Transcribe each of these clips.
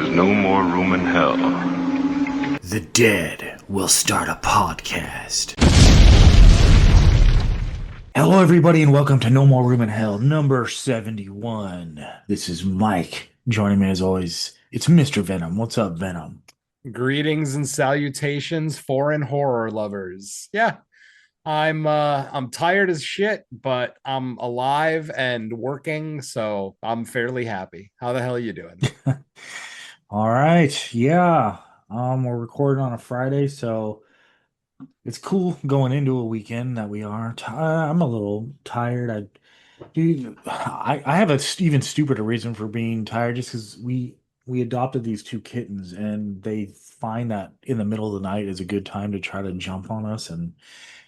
is no more room in hell. The dead will start a podcast. Hello, everybody, and welcome to No More Room in Hell, number 71. This is Mike. Joining me, as always, it's Mr. Venom. What's up, Venom? Greetings and salutations, foreign horror lovers. Yeah, I'm tired as shit, but I'm alive and working, so I'm fairly happy. How the hell are you doing? All right, yeah. We're recording on a Friday, so it's cool going into a weekend that we are. I'm a little tired. I have a even stupider reason for being tired, just because we adopted these two kittens, and they find that in the middle of the night is a good time to try to jump on us and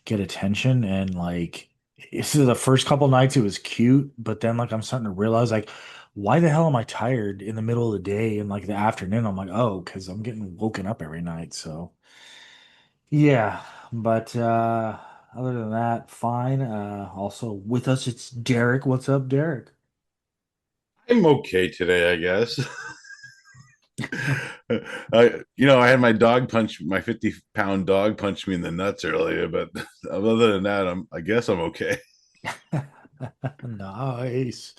get attention. And like, this is the first couple nights it was cute, but then like I'm starting to realize like, why the hell am I tired in the middle of the day and like the afternoon? I'm like, oh, because I'm getting woken up every night. So yeah, but other than that, fine. Also with us, it's Derek. What's up, Derek? I'm okay today, I guess. I had my 50-pound dog punch me in the nuts earlier, but other than that, I guess I'm okay. Nice.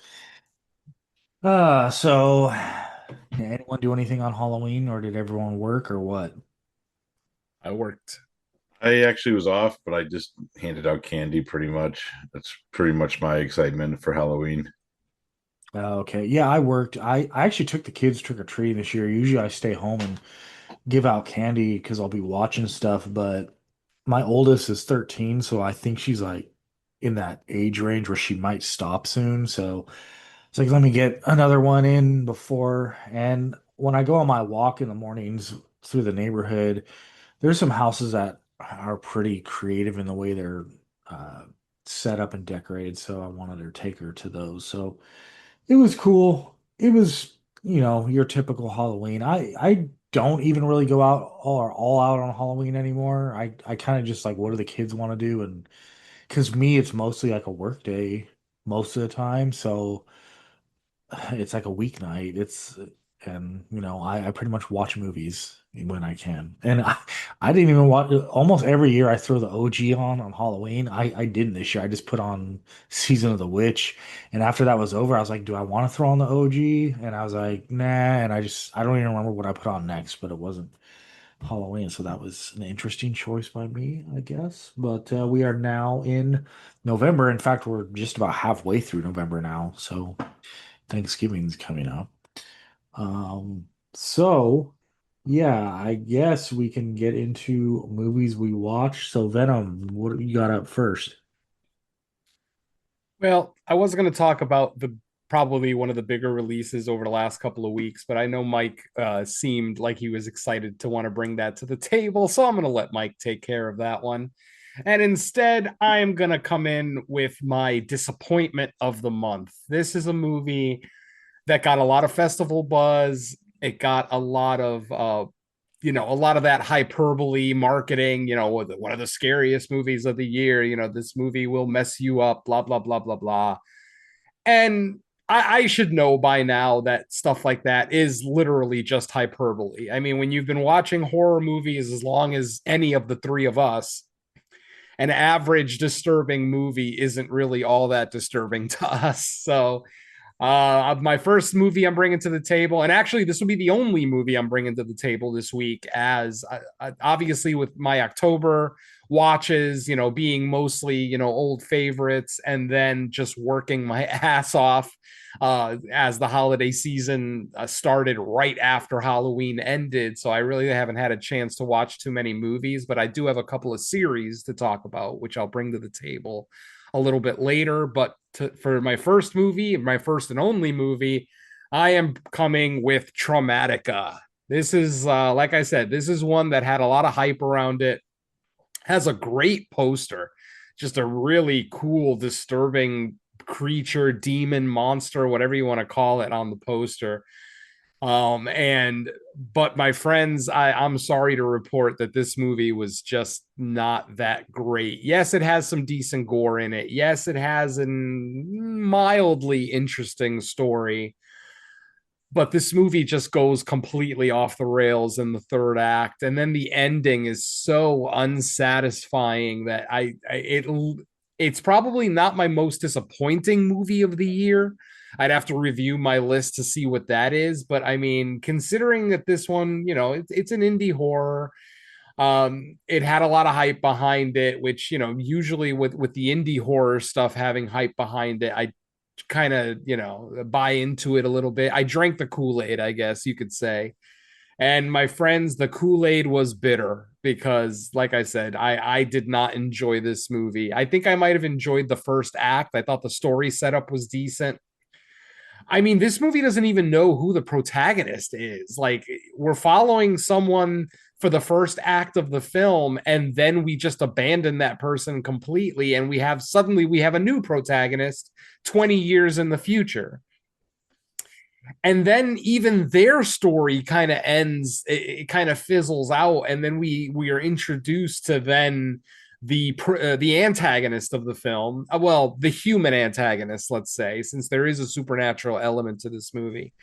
So did anyone do anything on Halloween, or did everyone work, or what? I worked. I actually was off, but I just handed out candy pretty much. That's pretty much my excitement for Halloween. Okay. Yeah, I worked. I actually took the kids trick-or-treating this year. Usually I stay home and give out candy because I'll be watching stuff, but my oldest is 13, so I think she's like in that age range where she might stop soon. So it's like, let me get another one in before. And when I go on my walk in the mornings through the neighborhood, there's some houses that are pretty creative in the way they're uh, set up and decorated. So I wanted to take her to those. So it was cool. It was, your typical Halloween. I don't even really go out all out on Halloween anymore. I kind of just like, what do the kids want to do? And because me, it's mostly like a work day most of the time. So it's like a weeknight. And I pretty much watch movies when I can. And I didn't even watch, almost every year I throw the OG on Halloween. I didn't this year. I just put on Season of the Witch. And after that was over, I was like, do I want to throw on the OG? And I was like, nah. And I don't even remember what I put on next, but it wasn't Halloween. So that was an interesting choice by me, I guess. But we are now in November. In fact, we're just about halfway through November now. So Thanksgiving's coming up. So yeah, I guess we can get into movies we watch. So Venom, what do you got up first? Well, I was going to talk about the probably one of the bigger releases over the last couple of weeks, but I know Mike seemed like he was excited to want to bring that to the table, so I'm going to let Mike take care of that one. And instead, I'm going to come in with my disappointment of the month. This is a movie that got a lot of festival buzz. It got a lot of a lot of that hyperbole marketing, one of the scariest movies of the year, this movie will mess you up, blah blah blah blah blah. And I should know by now that stuff like that is literally just hyperbole. I mean, when you've been watching horror movies as long as any of the three of us, an average disturbing movie isn't really all that disturbing to us. So my first movie I'm bringing to the table, and actually this will be the only movie I'm bringing to the table this week, as obviously with my October watches, being mostly, old favorites, and then just working my ass off as the holiday season started right after Halloween ended. So I really haven't had a chance to watch too many movies, but I do have a couple of series to talk about, which I'll bring to the table a little bit later. But for my first movie, my first and only movie, I am coming with Traumatica. This is, like I said, this is one that had a lot of hype around it, has a great poster, just a really cool, disturbing creature, demon, monster, whatever you want to call it on the poster. And but my friends, I'm sorry to report that this movie was just not that great. Yes, it has some decent gore in it. Yes, it has a mildly interesting story, but this movie just goes completely off the rails in the third act, and then the ending is so unsatisfying that it's probably not my most disappointing movie of the year. I'd have to review my list to see what that is, but I mean, considering that this one, it's an indie horror. It had a lot of hype behind it, which, usually with the indie horror stuff having hype behind it, I kind of, buy into it a little bit. I drank the Kool-Aid, I guess you could say. And my friends, the Kool-Aid was bitter because, like I said, I did not enjoy this movie. I think I might have enjoyed the first act. I thought the story setup was decent. I mean, this movie doesn't even know who the protagonist is. Like, we're following someone for the first act of the film, and then we just abandon that person completely, and we have a new protagonist 20 years in the future. And then even their story kind of ends, it kind of fizzles out, and then we are introduced to then the antagonist of the film, well, the human antagonist, let's say, since there is a supernatural element to this movie.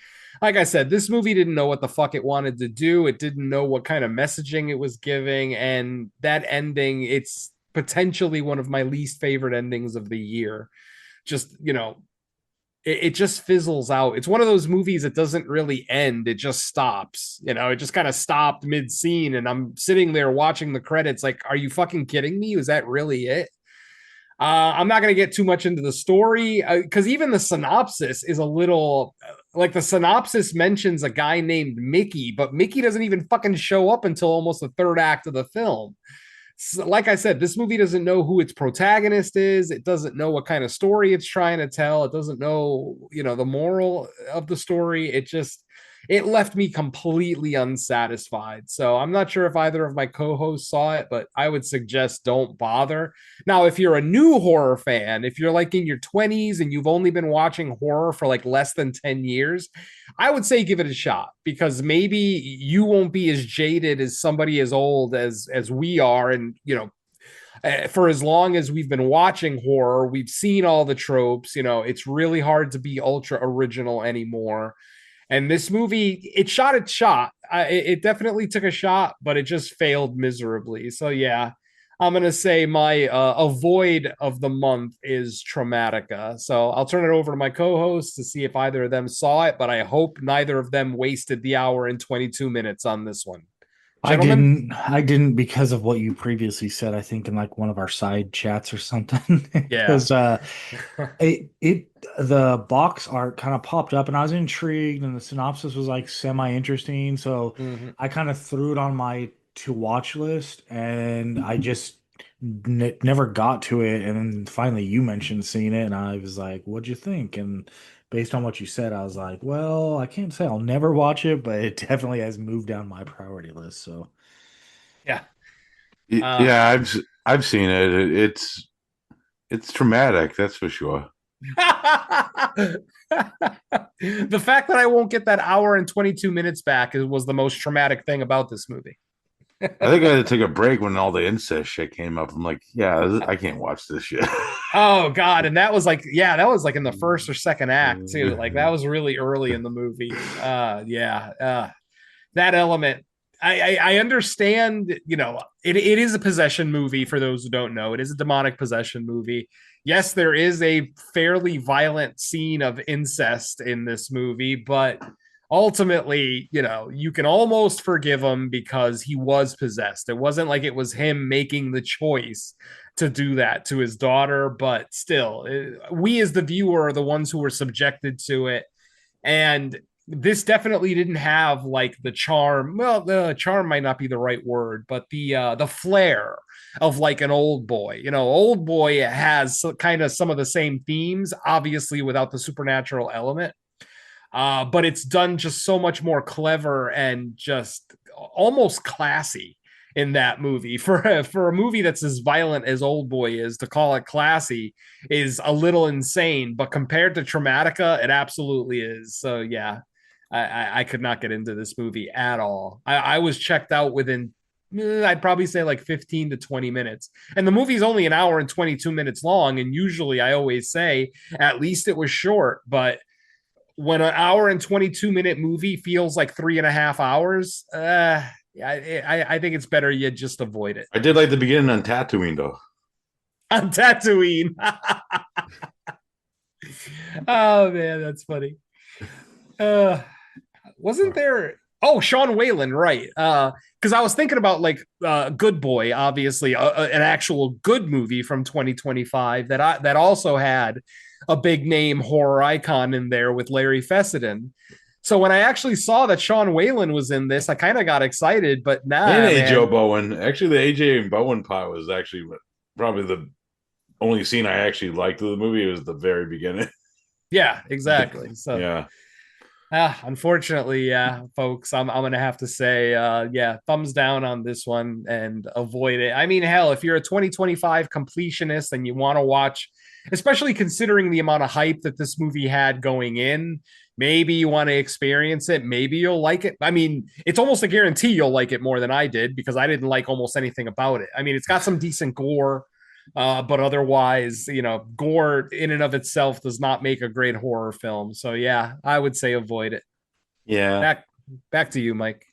Like I said, this movie didn't know what the fuck it wanted to do. It didn't know what kind of messaging it was giving, and that ending, it's potentially one of my least favorite endings of the year. Just, it just fizzles out. It's one of those movies that doesn't really end. It just stops. It just kind of stopped mid scene, and I'm sitting there watching the credits. Like, are you fucking kidding me? Is that really it? I'm not going to get too much into the story because even the synopsis is a little like the synopsis mentions a guy named Mickey, but Mickey doesn't even fucking show up until almost the third act of the film. So, like I said, this movie doesn't know who its protagonist is. It doesn't know what kind of story it's trying to tell. It doesn't know, the moral of the story. It left me completely unsatisfied. So I'm not sure if either of my co-hosts saw it, but I would suggest don't bother. Now, if you're a new horror fan, if you're like in your 20s and you've only been watching horror for like less than 10 years, I would say give it a shot because maybe you won't be as jaded as somebody as old as we are. And, for as long as we've been watching horror, we've seen all the tropes. It's really hard to be ultra original anymore. And this movie, it shot its shot. It definitely took a shot, but it just failed miserably. So yeah, I'm gonna say my avoid of the month is Traumatica. So I'll turn it over to my co-host to see if either of them saw it, but I hope neither of them wasted the hour and 22 minutes on this one. I Gentlemen? didn't. I didn't because of what you previously said, I think in like one of our side chats or something. Yeah. Because it the box art kind of popped up and I was intrigued and the synopsis was like semi-interesting. So Mhm. I kind of threw it on my to watch list and I just n never got to it. And then finally you mentioned seeing it and I was like, what'd you think? And based on what you said, I was like, well, I can't say I'll never watch it, but it definitely has moved down my priority list. So Yeah. Uh, Yeah, I've seen it. It's traumatic, that's for sure. the fact that I won't get that hour and 22 minutes back was the most traumatic thing about this movie. I think I had to take a break when all the incest shit came up. I'm like, yeah, I can't watch this shit. Oh God. And that was like, yeah, that was like in the first or second act too. Like that was really early in the movie. Yeah. That element. I understand, it is a possession movie for those who don't know. It is a demonic possession movie. Yes, there is a fairly violent scene of incest in this movie, but ultimately, you can almost forgive him because he was possessed. It wasn't like it was him making the choice to do that to his daughter, but still, we as the viewer are the ones who were subjected to it. And this definitely didn't have like the charm. Well, the charm might not be the right word, but the flair of like an Old Boy. Old Boy has kind of some of the same themes, obviously without the supernatural element. But it's done just so much more clever and just almost classy in that movie. For a movie that's as violent as Old Boy is, to call it classy is a little insane. But compared to Traumatica, it absolutely is. So yeah, I could not get into this movie at all. I was checked out within. I'd probably say like 15 to 20 minutes. And the movie's only an hour and 22 minutes long. And usually I always say at least it was short, but when an hour and 22-minute movie feels like 3.5 hours, I think it's better you just avoid it. I did like the beginning on Tatooine though. On Tatooine. Oh man, that's funny. Uh, wasn't there? Oh, Sean Whalen, right? Because I was thinking about like Good Boy, obviously, an actual good movie from 2025 that also had a big name horror icon in there with Larry Fessenden. So when I actually saw that Sean Whalen was in this, I kind of got excited, but And nah, AJ man. Bowen. Actually, the AJ and Bowen part was actually probably the only scene I actually liked of the movie. It was the very beginning. Yeah, exactly. So Yeah. Unfortunately, yeah, folks, I'm gonna have to say, yeah, thumbs down on this one and avoid it. I mean, hell, if you're a 2025 completionist and you want to watch, especially considering the amount of hype that this movie had going in, maybe you want to experience it. Maybe you'll like it. I mean, it's almost a guarantee you'll like it more than I did because I didn't like almost anything about it. I mean, it's got some decent gore. But otherwise, gore in and of itself does not make a great horror film. So yeah, I would say avoid it. Yeah. Back to you, Mike.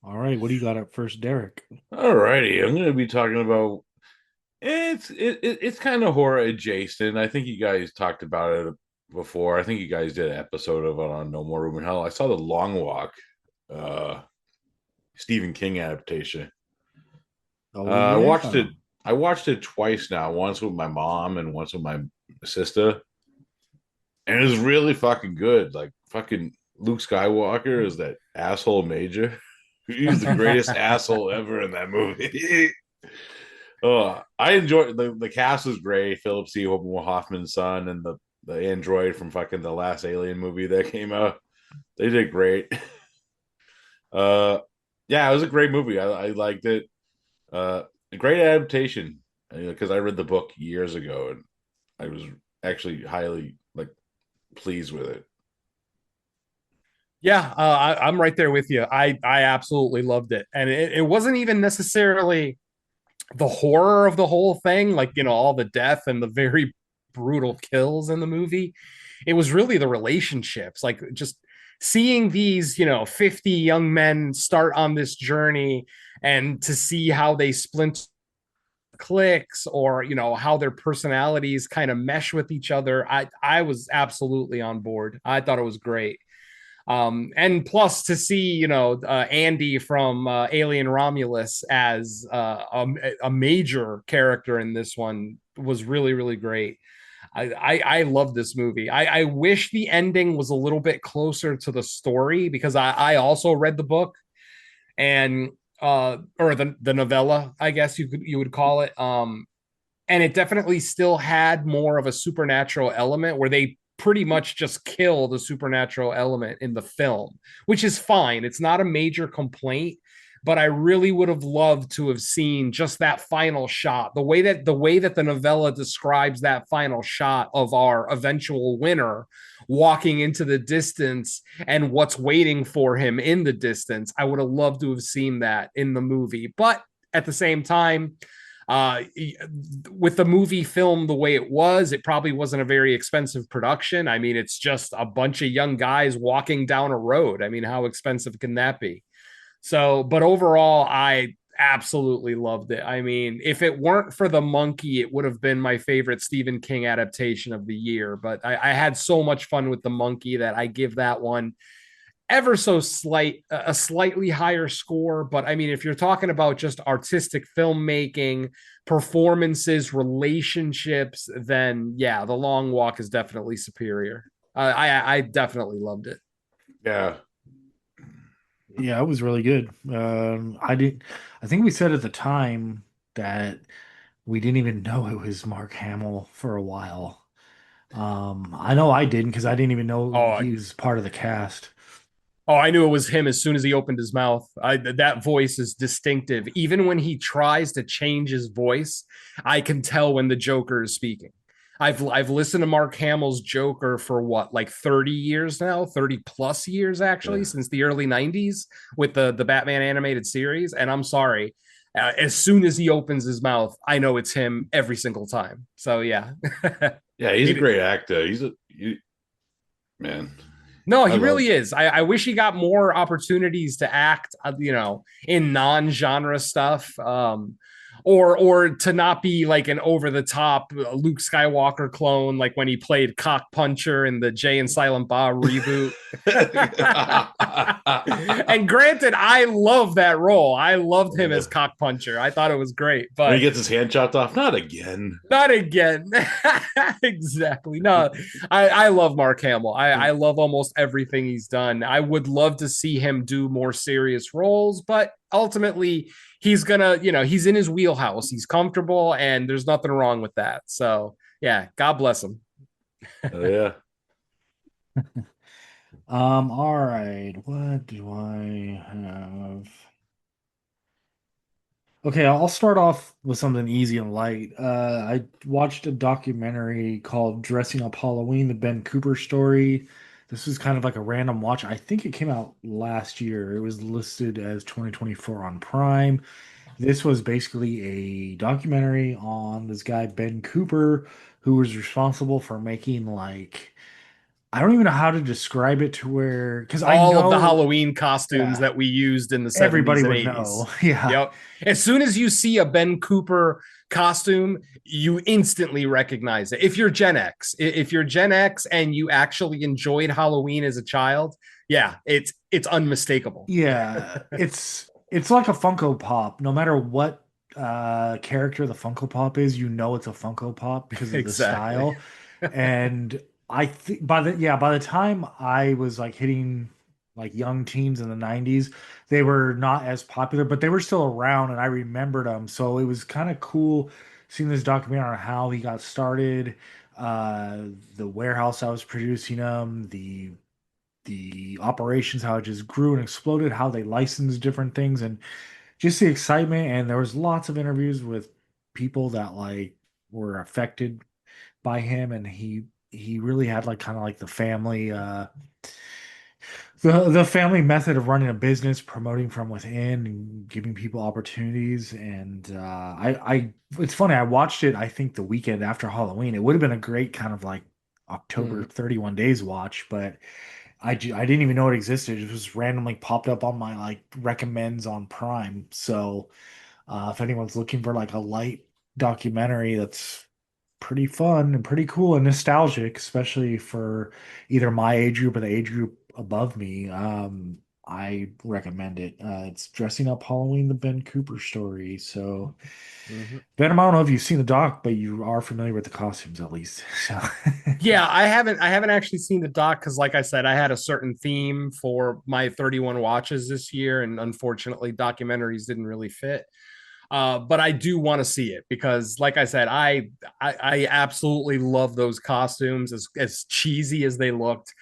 All right, what do you got up first, Derek? All righty. I'm going to be talking about it's kind of horror adjacent. I think you guys talked about it before. I think you guys did an episode of it on No More Room in Hell. I saw The Long Walk, uh, Stephen King adaptation. Oh I watched yeah. it. I watched it twice now. Once with my mom and once with my sister, and it was really fucking good. Like fucking Luke Skywalker is that asshole major. He's the greatest asshole ever in that movie. I enjoyed the cast was great. Philip C. Hoffman's son and the android from fucking the last Alien movie that came out. They did great. Uh, yeah, it was a great movie. I liked it. A great adaptation because I read the book years ago and I was actually highly like pleased with it. Yeah, I'm right there with you. I absolutely loved it, and it wasn't even necessarily the horror of the whole thing, like all the death and the very brutal kills in the movie. It was really the relationships, like just seeing these 50 young men start on this journey and to see how they splint clicks or how their personalities kind of mesh with each other. I was absolutely on board. I thought it was great. And plus to see Andy from Alien Romulus as a major character in this one was really really great. I love this movie. I wish the ending was a little bit closer to the story because I also read the book and or the novella, I guess you would call it. And it definitely still had more of a supernatural element where they pretty much just kill the supernatural element in the film, which is fine. It's not a major complaint, but I really would have loved to have seen just that final shot. The way that the novella describes that final shot of our eventual winner walking into the distance and what's waiting for him in the distance. I would have loved to have seen that in the movie. But at the same time, uh, with the movie film the way it was, it probably wasn't a very expensive production. I mean, it's just a bunch of young guys walking down a road. I mean, how expensive can that be? So, but overall, I absolutely loved it. I mean, if it weren't for the monkey, it would have been my favorite Stephen King adaptation of the year. But I had so much fun with the monkey that I give that one ever so a slightly higher score. But I mean, if you're talking about just artistic filmmaking, performances, relationships, then yeah, The Long Walk is definitely superior. I definitely loved it. Yeah, Yeah, it was really good. I think we said at the time that we didn't even know it was Mark Hamill for a while. I know I didn't because I didn't even know Oh, he was part of the cast. Oh, I knew it was him as soon as he opened his mouth. That voice is distinctive. Even when he tries to change his voice, I can tell when the Joker is speaking. I've listened to Mark Hamill's Joker for what, like 30 years now, 30 plus years actually, yeah, since the early 90s with the Batman animated series. And I'm sorry, as soon as he opens his mouth, I know it's him every single time. So yeah. yeah. He's a He, great actor. man. No, I he love really is. I wish he got more opportunities to act, in non-genre stuff, or to not be like an over-the-top Luke Skywalker clone, like when he played Cock Puncher in the Jay and Silent Bob reboot. And granted, I love that role. I loved him as Cock Puncher. I thought it was great, when he but gets his hand chopped off, not again. not again. Exactly. No, I love Mark Hamill. I love almost everything he's done. I would love to see him do more serious roles, but ultimately he's gonna, he's in his wheelhouse. He's comfortable, and there's nothing wrong with that. So yeah, God bless him. Oh yeah. All right. What do I have? Okay, I'll start off with something easy and light. I watched a documentary called Dressing Up Halloween, the Ben Cooper story. This was kind of like a random watch. I think it came out last year. It was listed as 2024 on Prime. This was basically a documentary on this guy, Ben Cooper, who was responsible for making like, I don't even know how to describe it to where, because I All of the know, Halloween costumes yeah, that we used in the everybody 70s and would 80s. know. Yeah. Yep. As soon as you see a Ben Cooper costume, you instantly recognize it. If you're Gen X, if you're Gen X and you actually enjoyed Halloween as a child, yeah, it's unmistakable. Yeah, it's like a Funko Pop. No matter what character the Funko Pop is, you know it's a Funko Pop because of the Exactly. style. And I think by the time I was like hitting like young teens in the 90s, they were not as popular, but they were still around and I remembered them. So it was kind of cool seeing this documentary on how he got started, the warehouse I was producing them, the operations, how it just grew and exploded, how they licensed different things, and just the excitement. And there was lots of interviews with people that like were affected by him, and he really had like kind of like the family method of running a business, promoting from within and giving people opportunities. And I it's funny, I watched it, I think the weekend after Halloween. It would have been a great kind of like October Mhm. 31 days watch, but I didn't even know it existed. It just randomly popped up on my like recommends on Prime. So if anyone's looking for like a light documentary that's pretty fun and pretty cool and nostalgic, especially for either my age group or the age group above me, I recommend it. It's Dressing Up Halloween, the Ben Cooper story. So, Mhm. Venom, I don't know if you've seen the doc, but you are familiar with the costumes at least. So, Yeah, I haven't actually seen the doc because like I said, I had a certain theme for my 31 watches this year, and unfortunately documentaries didn't really fit. But I do want to see it because, like I said, I absolutely love those costumes, as cheesy as they looked.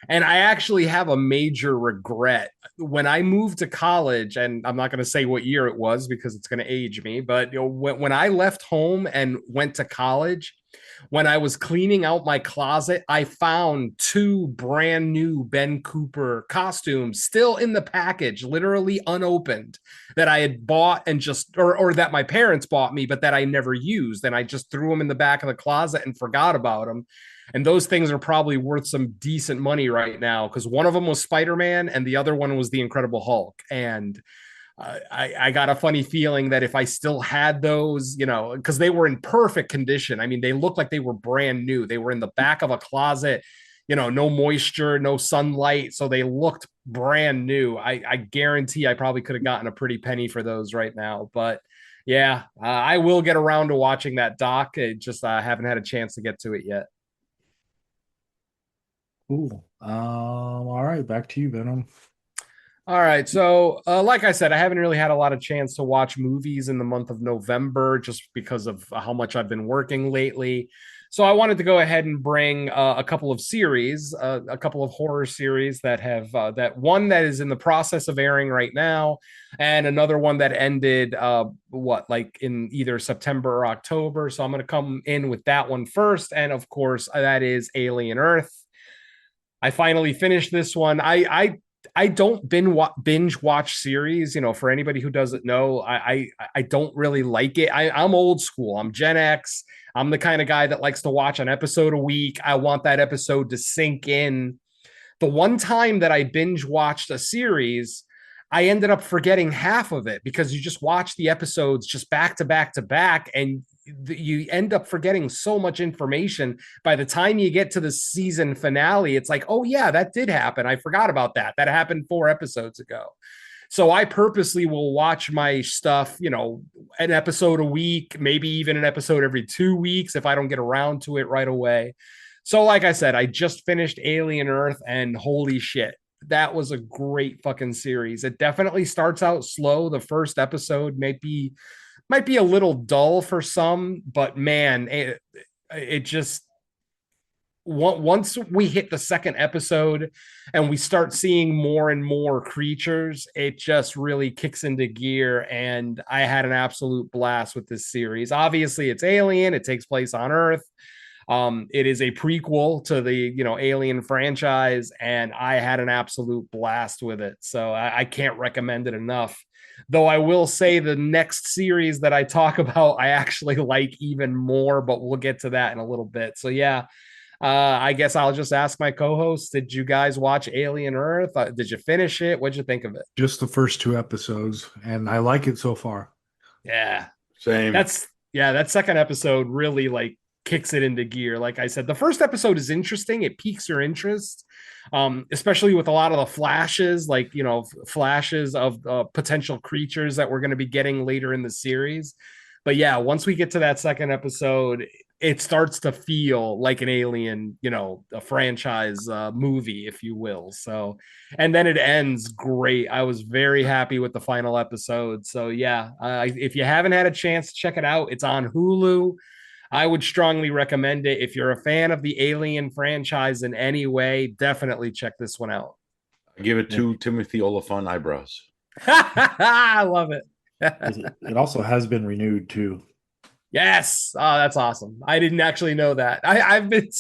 And I actually have a major regret when I moved to college, and I'm not going to say what year it was because it's going to age me. But when I left home and went to college, when I was cleaning out my closet, I found two brand new Ben Cooper costumes still in the package, literally unopened, that I had bought and just, or that my parents bought me, but that I never used. And I just threw them in the back of the closet and forgot about them. And those things are probably worth some decent money right now because one of them was Spider-Man and the other one was the Incredible Hulk. And I got a funny feeling that if I still had those, because they were in perfect condition. I mean, they looked like they were brand new. They were in the back of a closet, no moisture, no sunlight. So they looked brand new. I guarantee I probably could have gotten a pretty penny for those right now. But yeah, I will get around to watching that doc. It just haven't had a chance to get to it yet. cool. All right, back to you, Venom. All right. So, like I said, I haven't really had a lot of chance to watch movies in the month of November just because of how much I've been working lately. So, I wanted to go ahead and bring a couple of series, a couple of horror series that have that one that is in the process of airing right now, and another one that ended like in either September or October. So, I'm going to come in with that one first, and of course, that is Alien Earth. I finally finished this one. I don't binge watch series. For anybody who doesn't know, I don't really like it. I'm old school. I'm Gen X. I'm the kind of guy that likes to watch an episode a week. I want that episode to sink in. the one time that I binge watched a series, I ended up forgetting half of it because you just watch the episodes just back to back to back, and you end up forgetting so much information. By the time you get to the season finale, it's like, oh yeah, that did happen. I forgot about that. That happened 4 episodes ago. So I purposely will watch my stuff, an episode a week, maybe even an episode every 2 weeks if I don't get around to it right away. So, like I said, I just finished Alien Earth, and holy shit, that was a great fucking series. It definitely starts out slow. The first episode might be a little dull for some, but man, it just once we hit the second episode and we start seeing more and more creatures, it just really kicks into gear. And I had an absolute blast with this series. Obviously, it's Alien, it takes place on Earth. It is a prequel to the Alien franchise, and I had an absolute blast with it. So I can't recommend it enough. Though I will say the next series that I talk about, I actually like even more, but we'll get to that in a little bit. So yeah, I guess I'll just ask my co-host: did you guys watch Alien Earth? Did you finish it? What'd you think of it? Just the first two episodes, and I like it so far. Yeah, Same. that second episode really like kicks it into gear. Like I said, the first episode is interesting. It piques your interest, especially with a lot of the flashes, like flashes of potential creatures that we're going to be getting later in the series. But yeah, once we get to that second episode, it starts to feel like an Alien, a franchise movie, if you will. So, and then it ends great. I was very happy with the final episode. So yeah, if you haven't had a chance to check it out, it's on Hulu. I would strongly recommend it. If you're a fan of the Alien franchise in any way, definitely check this one out. I give it Yeah. two Timothy Oliphant eyebrows. I love it. It also has been renewed too. Yes. Oh, that's awesome. I didn't actually know that. I've been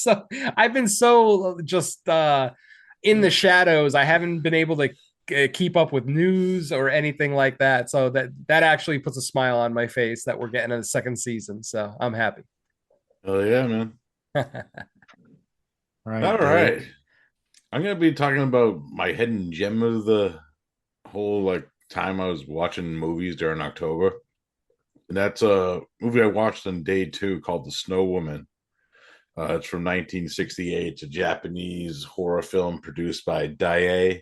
so just in the shadows. I haven't been able to keep up with news or anything like that. So that actually puts a smile on my face that we're getting a second season. So I'm happy. Oh yeah, man. Right, All Dave. right. I'm gonna be talking about my hidden gem of the whole like time I was watching movies during October. And that's a movie I watched on day two called The Snow Woman. It's from 1968. It's a Japanese horror film produced by Daiei,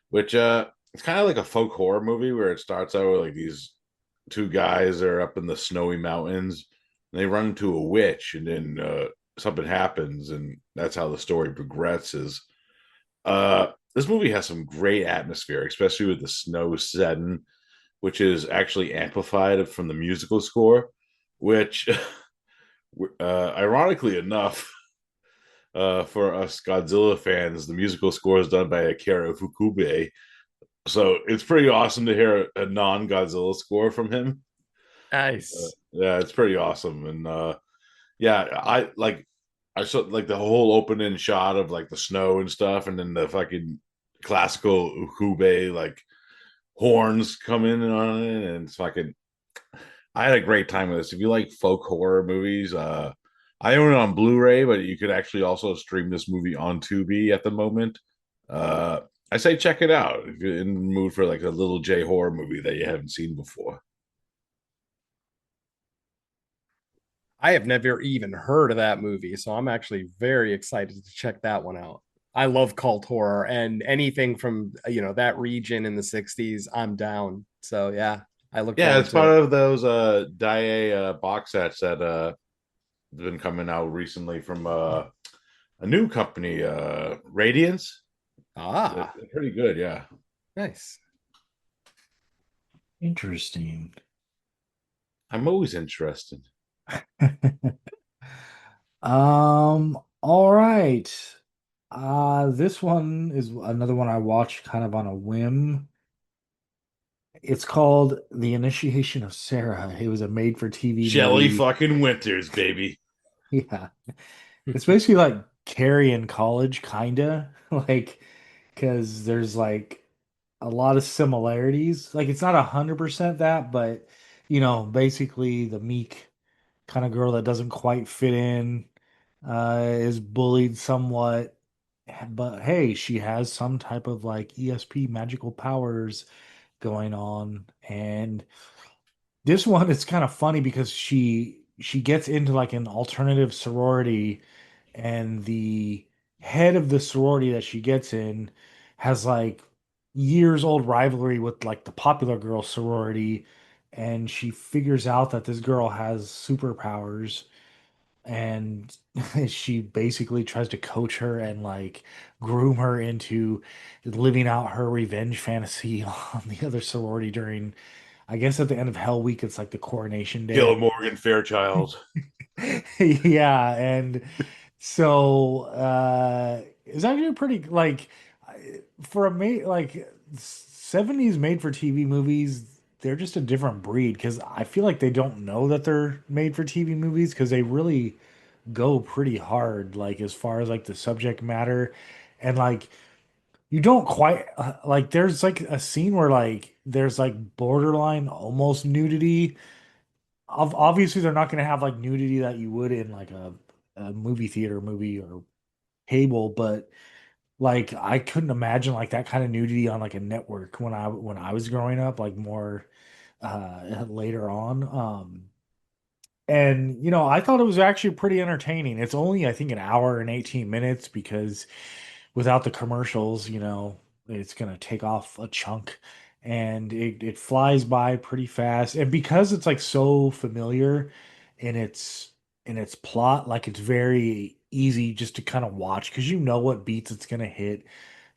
which it's kind of like a folk horror movie where it starts out with like these two guys are up in the snowy mountains and they run into a witch and then something happens and that's how the story progresses. This movie has some great atmosphere, especially with the snow setting, which is actually amplified from the musical score, which ironically enough, for us Godzilla fans, the musical score is done by Akira Fukube. So it's pretty awesome to hear a non-Godzilla score from him. Nice. Yeah, it's pretty awesome. And yeah, I saw like the whole opening shot of like the snow and stuff, and then the fucking classical Ukube like horns come in on it, and it's fucking. I had a great time with this. If you like folk horror movies, I own it on Blu-ray, but you could actually also stream this movie on Tubi at the moment. Uh, I say check it out if you're in the mood for like a little J horror movie that you haven't seen before. I have never even heard of that movie, so I'm actually very excited to check that one out. I love cult horror and anything from that region in the 60s, I'm down. So yeah, I look Yeah, forward it's to it. part of those Daiei box sets that have been coming out recently from a new company, Radiance. They're Ah, pretty good, yeah. nice. Interesting. I'm always interested. All right. This one is another one I watched kind of on a whim. It's called The Initiation of Sarah. It was a made-for-TV Shelly movie. fucking Winters, baby. Yeah. It's basically like Carrie in college, kinda. Like, because there's like a lot of similarities. Like it's not 100% that, but basically the meek kind of girl that doesn't quite fit in, is bullied somewhat, but hey, she has some type of like ESP magical powers going on. And this one it's kind of funny because she gets into like an alternative sorority, and the head of the sorority that she gets in has like years old rivalry with like the popular girl sorority, and she figures out that this girl has superpowers, and she basically tries to coach her and like groom her into living out her revenge fantasy on the other sorority during, I guess, at the end of Hell Week. It's like the coronation day. Kill Morgan Fairchild. Yeah, and so it's actually pretty like for a like 70s made for TV movies, they're just a different breed because I feel like they don't know that they're made for TV movies because they really go pretty hard like as far as like the subject matter, and like you don't quite like there's like a scene where like there's like borderline almost nudity. Obviously they're not going to have like nudity that you would in like a movie theater movie or cable, but like I couldn't imagine like that kind of nudity on like a network when I was growing up, like more later on. And I thought it was actually pretty entertaining. It's only I think an hour and 18 minutes because without the commercials, it's gonna take off a chunk, and it flies by pretty fast. And because it's like so familiar in its plot, like it's very easy just to kind of watch because you know what beats it's gonna hit.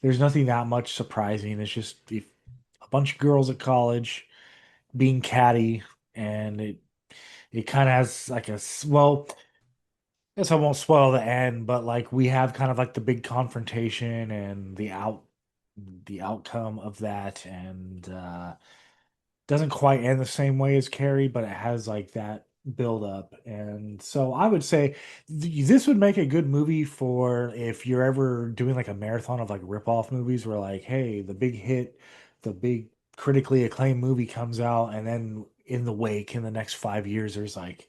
There's nothing that much surprising. It's just a bunch of girls at college being catty, and it kind of has like well, I guess I won't spoil the end, but like we have kind of like the big confrontation and the outcome of that, and doesn't quite end the same way as Carrie, but it has like that build up. And so I would say this would make a good movie for if you're ever doing like a marathon of like rip-off movies where like, hey, the big hit, the big critically acclaimed movie comes out, and then in the wake in the next 5 years, there's like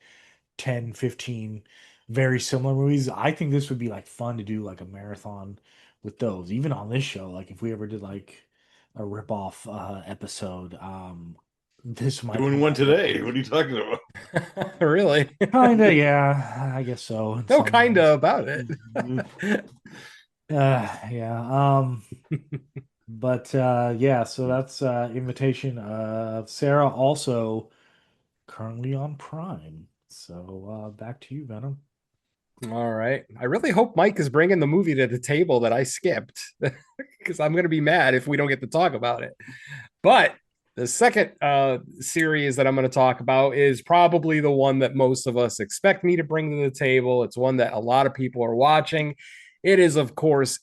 10, 15 very similar movies. I think this would be like fun to do like a marathon with those. Even on this show, like if we ever did like a rip-off episode, this might Doing come one out well. today. What are you talking about? Really? Kinda, yeah, I guess so in No, some kind ways. of about it. Yeah. But yeah, so that's invitation. Sarah also currently on Prime. So back to you, Venom. All right. I really hope Mike is bringing the movie to the table that I skipped because I'm going to be mad if we don't get to talk about it. But the second series that I'm going to talk about is probably the one that most of us expect me to bring to the table. It's one that a lot of people are watching. It is, of course,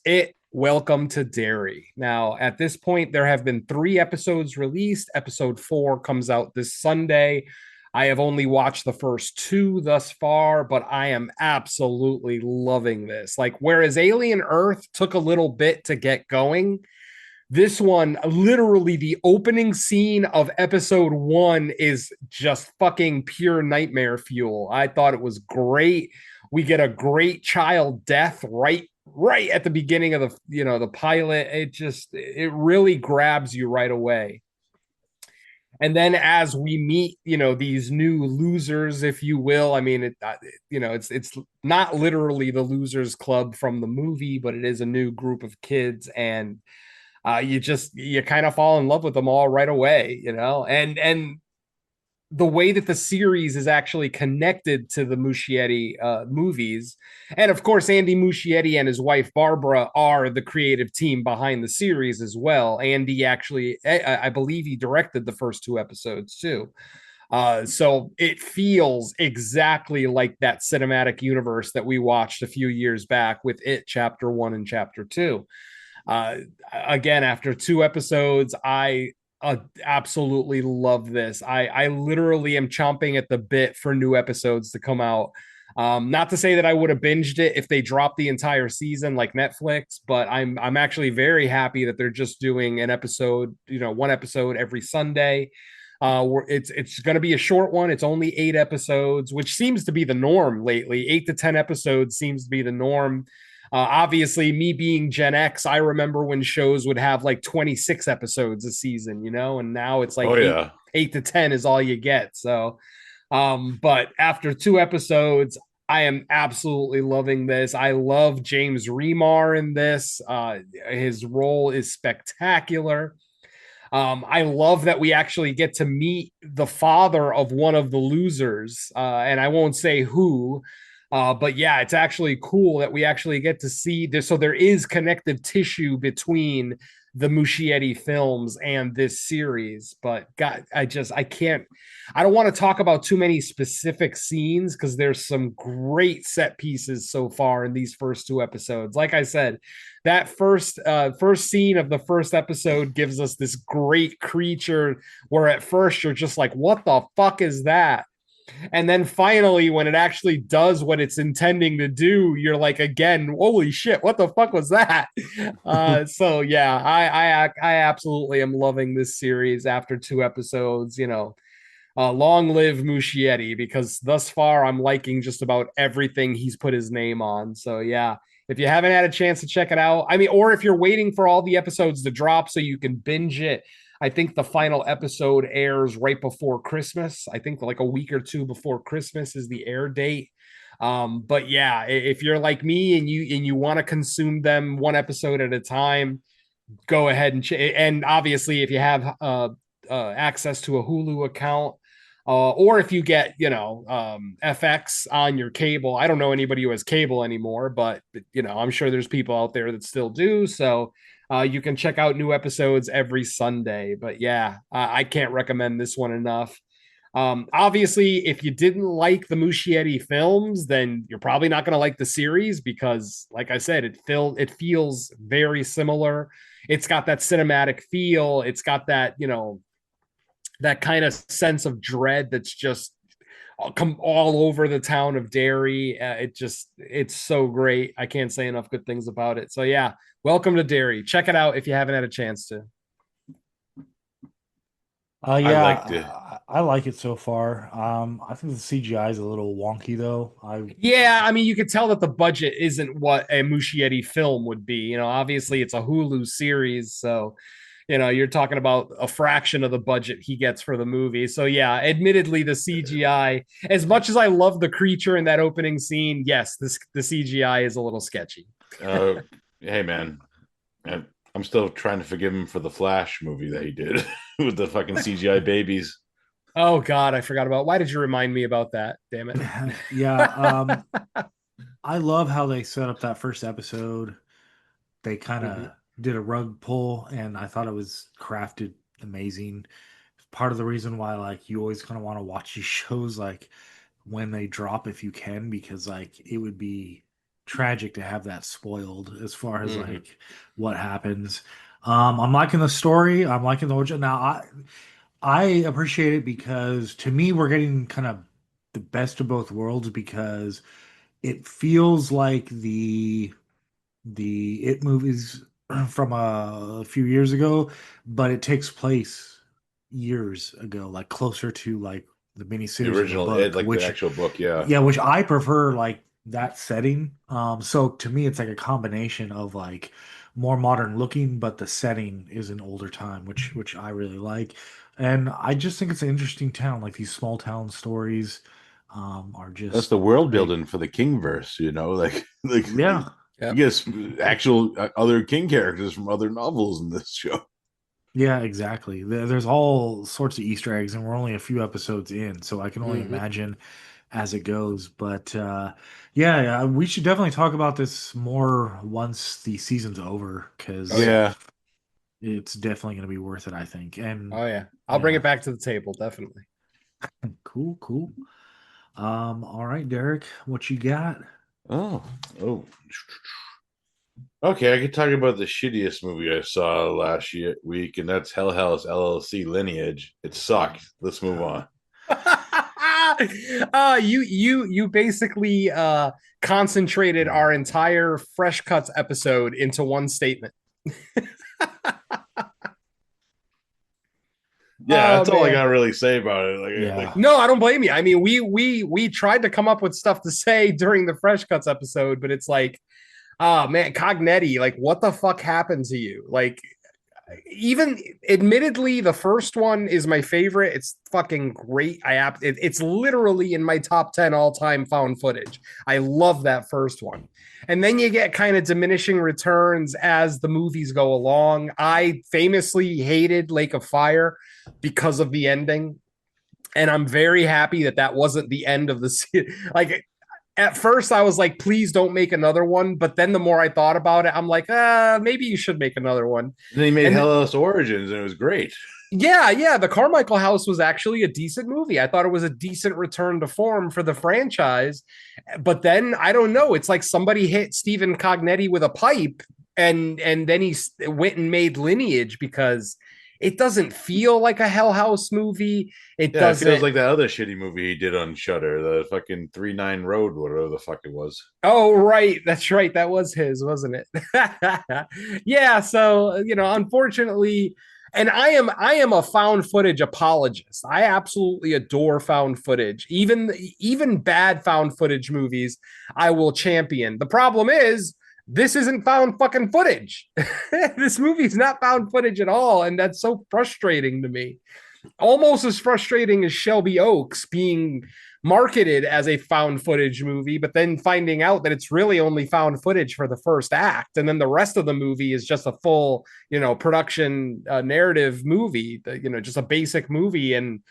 Welcome to Derry. Now, at this point, there have been 3 episodes released. Episode 4 comes out this Sunday. I have only watched the first 2 thus far, but I am absolutely loving this. Like, whereas Alien Earth took a little bit to get going, this one, literally, the opening scene of episode 1 is just fucking pure nightmare fuel. I thought it was great. We get a great child death right at the beginning of the pilot. It really grabs you right away. And then as we meet, these new losers, if you will, I mean, it's not literally the losers club from the movie, but it is a new group of kids, and you kind of fall in love with them all right away, and the way that the series is actually connected to the Muschietti movies. And of course, Andy Muschietti and his wife Barbara are the creative team behind the series as well. Andy actually, I believe he directed the first 2 episodes too. So it feels exactly like that cinematic universe that we watched a few years back with It Chapter 1 and Chapter 2. Uh, Again, after 2 episodes, I absolutely love this. I literally am chomping at the bit for new episodes to come out. Not to say that I would have binged it if they dropped the entire season like Netflix, but I'm actually very happy that they're just doing an episode, 1 episode every Sunday. It's going to be a short one. It's only 8 episodes, which seems to be the norm lately. 8 to 10 episodes seems to be the norm. Obviously, me being Gen X, I remember when shows would have like 26 episodes a season, and now it's like Oh yeah. 8 to 10 is all you get. So, but after 2 episodes, I am absolutely loving this. I love James Remar in this. His role is spectacular. I love that we actually get to meet the father of one of the losers, and I won't say who, but yeah, it's actually cool that we actually get to see this. So there is connective tissue between the Muschietti films and this series. But God, I can't, I don't want to talk about too many specific scenes because there's some great set pieces so far in these first 2 episodes. Like I said, that first scene of the first episode gives us this great creature where at first you're just like, what the fuck is that? And then finally, when it actually does what it's intending to do, you're like, again, holy shit, what the fuck was that? So yeah, I absolutely am loving this series after 2 episodes. Long live Muschietti, because thus far I'm liking just about everything he's put his name on. So yeah, if you haven't had a chance to check it out, I mean, or if you're waiting for all the episodes to drop so you can binge it, I think the final episode airs right before Christmas. I think like a week or two before Christmas is the air date. But yeah, if you're like me and you want to consume them one episode at a time, go ahead and obviously if you have access to a Hulu account, or if you get FX on your cable. I don't know anybody who has cable anymore, but I'm sure there's people out there that still do. So you can check out new episodes every Sunday. But yeah, I can't recommend this one enough. Obviously, if you didn't like the Muschietti films, then you're probably not going to like the series because, like I said, it feels very similar. It's got that cinematic feel. It's got that that kind of sense of dread that's just come all over the town of Derry. It's so great. I can't say enough good things about it. So yeah, welcome to Derry. Check it out if you haven't had a chance to. I liked it. I like it so far. I think the CGI is a little wonky though. Yeah, I mean, you could tell that the budget isn't what a Muschietti film would be. Obviously it's a Hulu series, so you're talking about a fraction of the budget he gets for the movie. So yeah, admittedly, the CGI, as much as I love the creature in that opening scene, yes, the CGI is a little sketchy. Hey man, I'm still trying to forgive him for the Flash movie that he did with the fucking CGI babies. Oh God, I forgot about. Why did you remind me about that? Damn it. Yeah, I love how they set up that first episode. They kind of did a rug pull, and I thought it was crafted amazing. Part of the reason why like you always kind of want to watch these shows like when they drop if you can, because like it would be tragic to have that spoiled as far as like what happens. I'm liking the story. I'm liking the origin. Now I appreciate it because to me we're getting kind of the best of both worlds because it feels like the It movies from a few years ago, but it takes place years ago, like closer to like the The miniseries of the original Ed, book, like the which actual book, yeah. yeah, which I prefer like that setting. So to me, it's like a combination of like more modern looking, but the setting is an older time, which I really like. And I just think it's an interesting town. Like these small town stories, are That's just the world great. building for the Kingverse, like Yeah, Yep. you get actual other King characters from other novels in this show. yeah, exactly. There's all sorts of Easter eggs, and we're only a few episodes in, so I can only Mm-hmm. imagine as it goes. But yeah, we should definitely talk about this more once the season's over Oh because yeah. Yeah. it's definitely going to be worth it, I think. And Oh yeah. I'll bring yeah, it back to the table, definitely. cool, cool. All right, Derek, what you got? Oh, oh. Okay, I could talk about the shittiest movie I saw last week, and that's Hell House LLC Lineage. It sucked. Let's move on. You basically concentrated our entire Fresh Cuts episode into one statement. Yeah, Oh that's all I man. gotta really say about it. Yeah, No, I don't blame you. I mean, we tried to come up with stuff to say during the Fresh Cuts episode, but it's like Oh man, Cognetti, like what the fuck happened to you? Like even admittedly, the first one is my favorite. It's fucking great. It's literally in my top 10 all-time found footage. I love that first one. And then you get kind of diminishing returns as the movies go along. I famously hated Lake of Fire because of the ending. And I'm very happy that that wasn't the end of the series. Like at first I was like, please don't make another one. But then the more I thought about it, I'm like, maybe you should make another one. And then he made And Hell Origins, and it was great. yeah, the Carmichael House was actually a decent movie. I thought it was a decent return to form for the franchise. But then I don't know. It's like somebody hit Stephen Cognetti with a pipe, and then he went and made Lineage because it doesn't feel like a Hell House movie. It Yeah, it feels doesn't. like that other shitty movie he did on Shutter, the fucking 39 Road, whatever the fuck it was. Oh, right. That's right. That was his, wasn't it? Yeah. So, unfortunately, and I am a found footage apologist. I absolutely adore found footage. Even bad found footage movies, I will champion. The problem is this isn't found fucking footage. This movie's not found footage at all, and that's so frustrating to me, almost as frustrating as Shelby Oaks being marketed as a found footage movie, but then finding out that it's really only found footage for the first act. And then the rest of the movie is just a full, production narrative movie, just a basic movie. And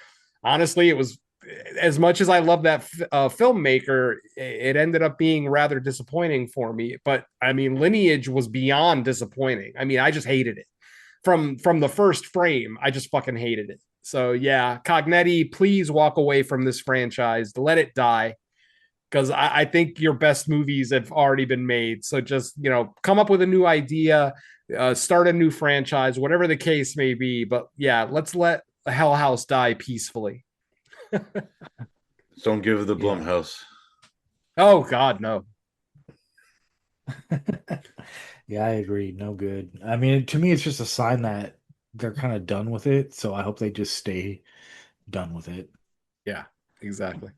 honestly, it was, as much as I love that filmmaker, it ended up being rather disappointing for me. But I mean, Lineage was beyond disappointing. I mean, I just hated it from the first frame. I just fucking hated it. So yeah, Cognetti, please walk away from this franchise. Let it die. Because I think your best movies have already been made. So just, come up with a new idea, start a new franchise, whatever the case may be. But yeah, let's let the Hell House die peacefully. Don't give the Yeah. Blumhouse. Oh God, no. Yeah, I agree. No good. I mean, to me, it's just a sign that they're kind of done with it. So I hope they just stay done with it. Yeah, exactly.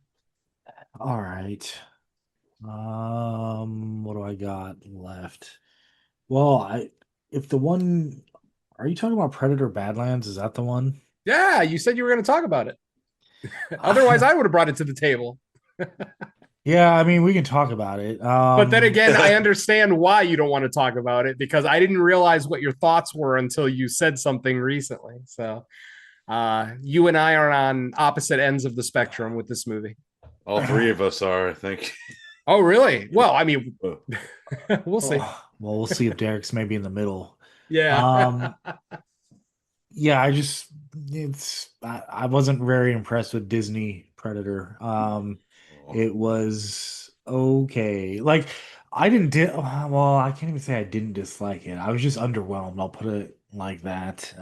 All right. What do I got left? Well, if the one, are you talking about Predator Badlands? Is that the one? Yeah, you said you were going to talk about it. Otherwise, I would have brought it to the table. Yeah, I mean, we can talk about it. But then again, I understand why you don't want to talk about it because I didn't realize what your thoughts were until you said something recently. So you and I are on opposite ends of the spectrum with this movie. All three of us are, I think. Oh, really? Well, I mean, we'll see. Well, we'll see if Derek's maybe in the middle. Yeah. Um, yeah, I wasn't very impressed with Disney Predator. It was okay. Like I didn't di well, I can't even say I didn't dislike it. I was just underwhelmed. I'll put it like that.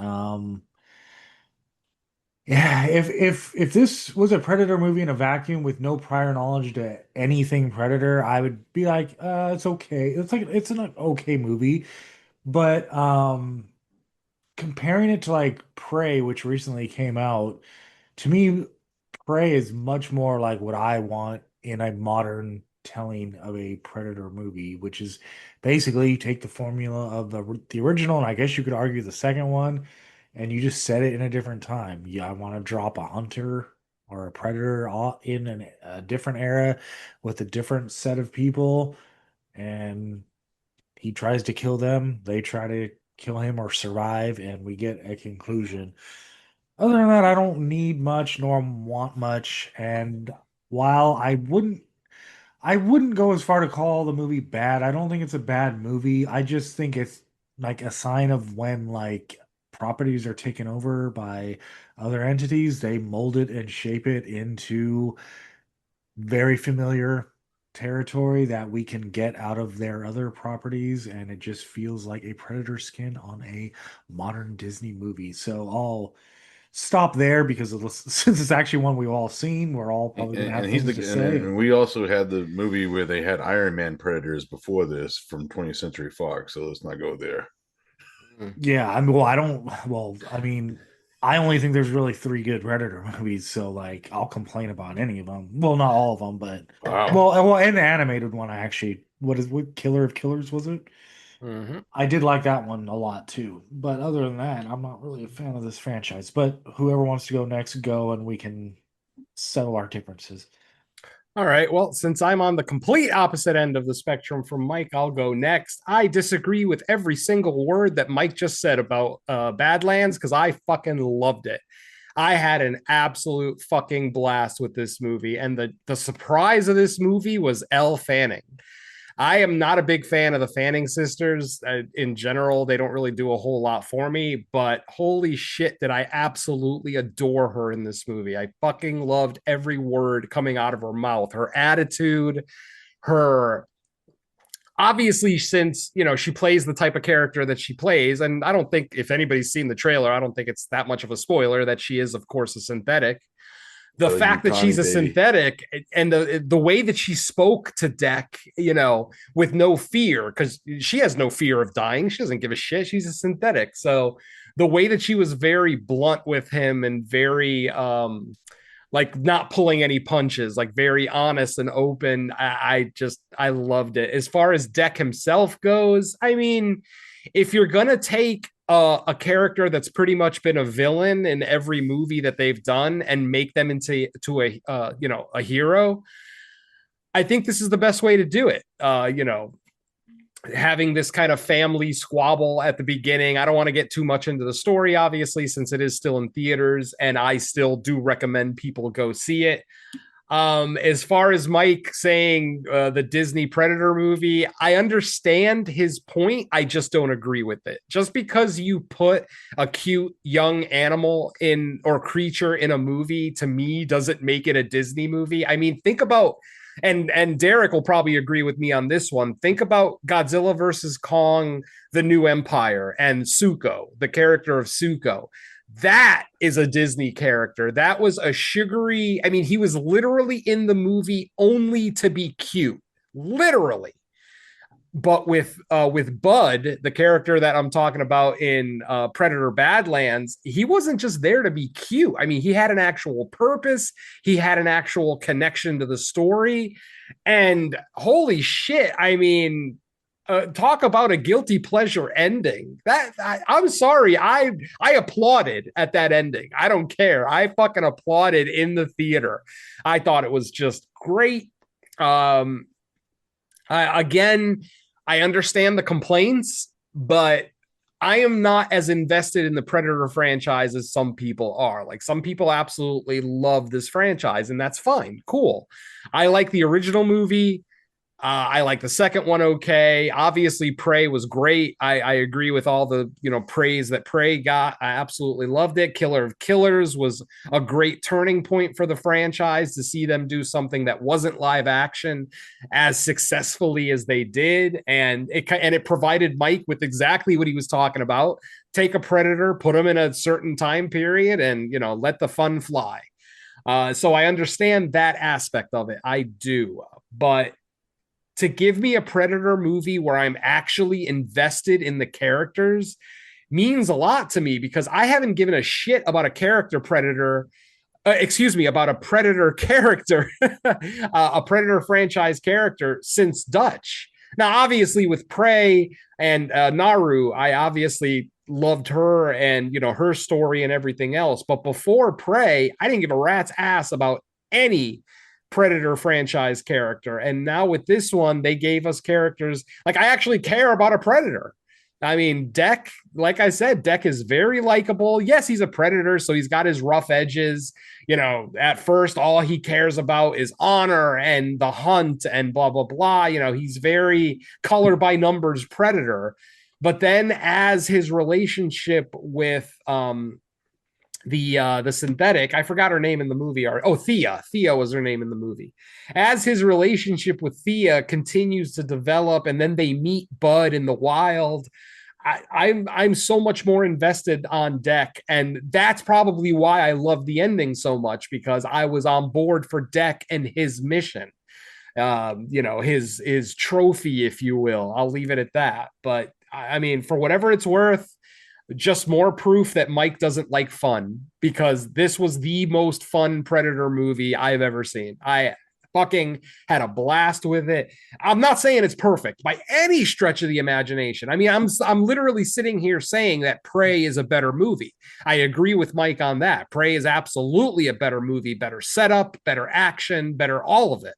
Yeah, if this was a Predator movie in a vacuum with no prior knowledge to anything Predator, I would be like, it's okay. It's an okay movie. But comparing it to like Prey, which recently came out, to me, Prey is much more like what I want in a modern telling of a Predator movie, which is basically you take the formula of the original, and I guess you could argue the second one, and you just set it in a different time. Yeah, I want to drop a hunter or a predator in a different era with a different set of people, and he tries to kill them. They try to kill him or survive, and we get a conclusion. Other than that, I don't need much nor want much. And while I wouldn't go as far to call the movie bad. I don't think it's a bad movie. I just think it's like a sign of when like properties are taken over by other entities, they mold it and shape it into very familiar territory that we can get out of their other properties, and it just feels like a Predator skin on a modern Disney movie. So I'll stop there because since it's actually one we've all seen, we're all And, probably going to have he's things to the say. and we also had the movie where they had Iron Man Predators before this from 20th Century Fox, so let's not go there. Yeah, I mean, well, I don't. Well, I mean, I only think there's really three good Predator movies, so like I'll complain about any of them. Well, not all of them, but Wow. well, and the animated one I actually what Killer of Killers was it? Mhm. I did like that one a lot too. But other than that, I'm not really a fan of this franchise. But whoever wants to go next, go and we can settle our differences. All right. Well, since I'm on the complete opposite end of the spectrum from Mike, I'll go next. I disagree with every single word that Mike just said about Badlands because I fucking loved it. I had an absolute fucking blast with this movie, and the surprise of this movie was Elle Fanning. I am not a big fan of the Fanning sisters in general. They don't really do a whole lot for me, but holy shit, did I absolutely adore her in this movie. I fucking loved every word coming out of her mouth, her attitude, her obviously since she plays the type of character that she plays, and I don't think if anybody's seen the trailer, I don't think it's that much of a spoiler that she is of course a synthetic. The Oh, you fact that Connie, she's a baby. synthetic and the way that she spoke to Deck, with no fear, because she has no fear of dying. She doesn't give a shit. She's a synthetic. So the way that she was very blunt with him and very like not pulling any punches, like very honest and open. I loved it. As far as Deck himself goes, I mean, if you're gonna take a character that's pretty much been a villain in every movie that they've done and make them into a hero, I think this is the best way to do it. Having this kind of family squabble at the beginning. I don't want to get too much into the story, obviously, since it is still in theaters, and I still do recommend people go see it. As far as Mike saying the Disney Predator movie, I understand his point. I just don't agree with it. Just because you put a cute young animal in or creature in a movie, to me, doesn't make it a Disney movie. I mean, think about and Derek will probably agree with me on this one. Think about Godzilla versus Kong, The New Empire, and Suko, the character of Suko. That is a Disney character. That was a sugary. I mean, he was literally in the movie only to be cute, literally. But with Bud, the character that I'm talking about in Predator Badlands, he wasn't just there to be cute. I mean, he had an actual purpose. He had an actual connection to the story, and holy shit! I mean, talk about a guilty pleasure ending. I'm sorry, I applauded at that ending. I don't care. I fucking applauded in the theater. I thought it was just great. Um, again, I understand the complaints, but I am not as invested in the Predator franchise as some people are. Like some people absolutely love this franchise, and that's fine. Cool. I like the original movie. I like the second one okay. Obviously, Prey was great. I agree with all the praise that Prey got. I absolutely loved it. Killer of Killers was a great turning point for the franchise to see them do something that wasn't live action as successfully as they did, and it provided Mike with exactly what he was talking about. Take a predator, put him in a certain time period, and let the fun fly. So I understand that aspect of it. I do, but to give me a Predator movie where I'm actually invested in the characters means a lot to me because I haven't given a shit about a character Predator. Excuse me, about a Predator character, a Predator franchise character since Dutch. Now, obviously, with Prey and Naru, I obviously loved her and her story and everything else. But before Prey, I didn't give a rat's ass about any Predator franchise character. And now with this one, they gave us characters like I actually care about a Predator. I mean, Deck, like I said, Deck is very likable. Yes, he's a Predator, so he's got his rough edges. At first, all he cares about is honor and the hunt and blah, blah, blah. He's very color by numbers Predator. But then as his relationship with the synthetic, I forgot her name in the movie. Thea was her name in the movie. As his relationship with Thea continues to develop and then they meet Bud in the wild, I'm so much more invested on Deck, and that's probably why I love the ending so much, because I was on board for Deck and his mission, his trophy, if you will. I'll leave it at that. But I mean, for whatever it's worth, just more proof that Mike doesn't like fun, because this was the most fun Predator movie I've ever seen. I fucking had a blast with it. I'm not saying it's perfect by any stretch of the imagination. I mean, I'm literally sitting here saying that Prey is a better movie. I agree with Mike on that. Prey is absolutely a better movie, better setup, better action, better all of it.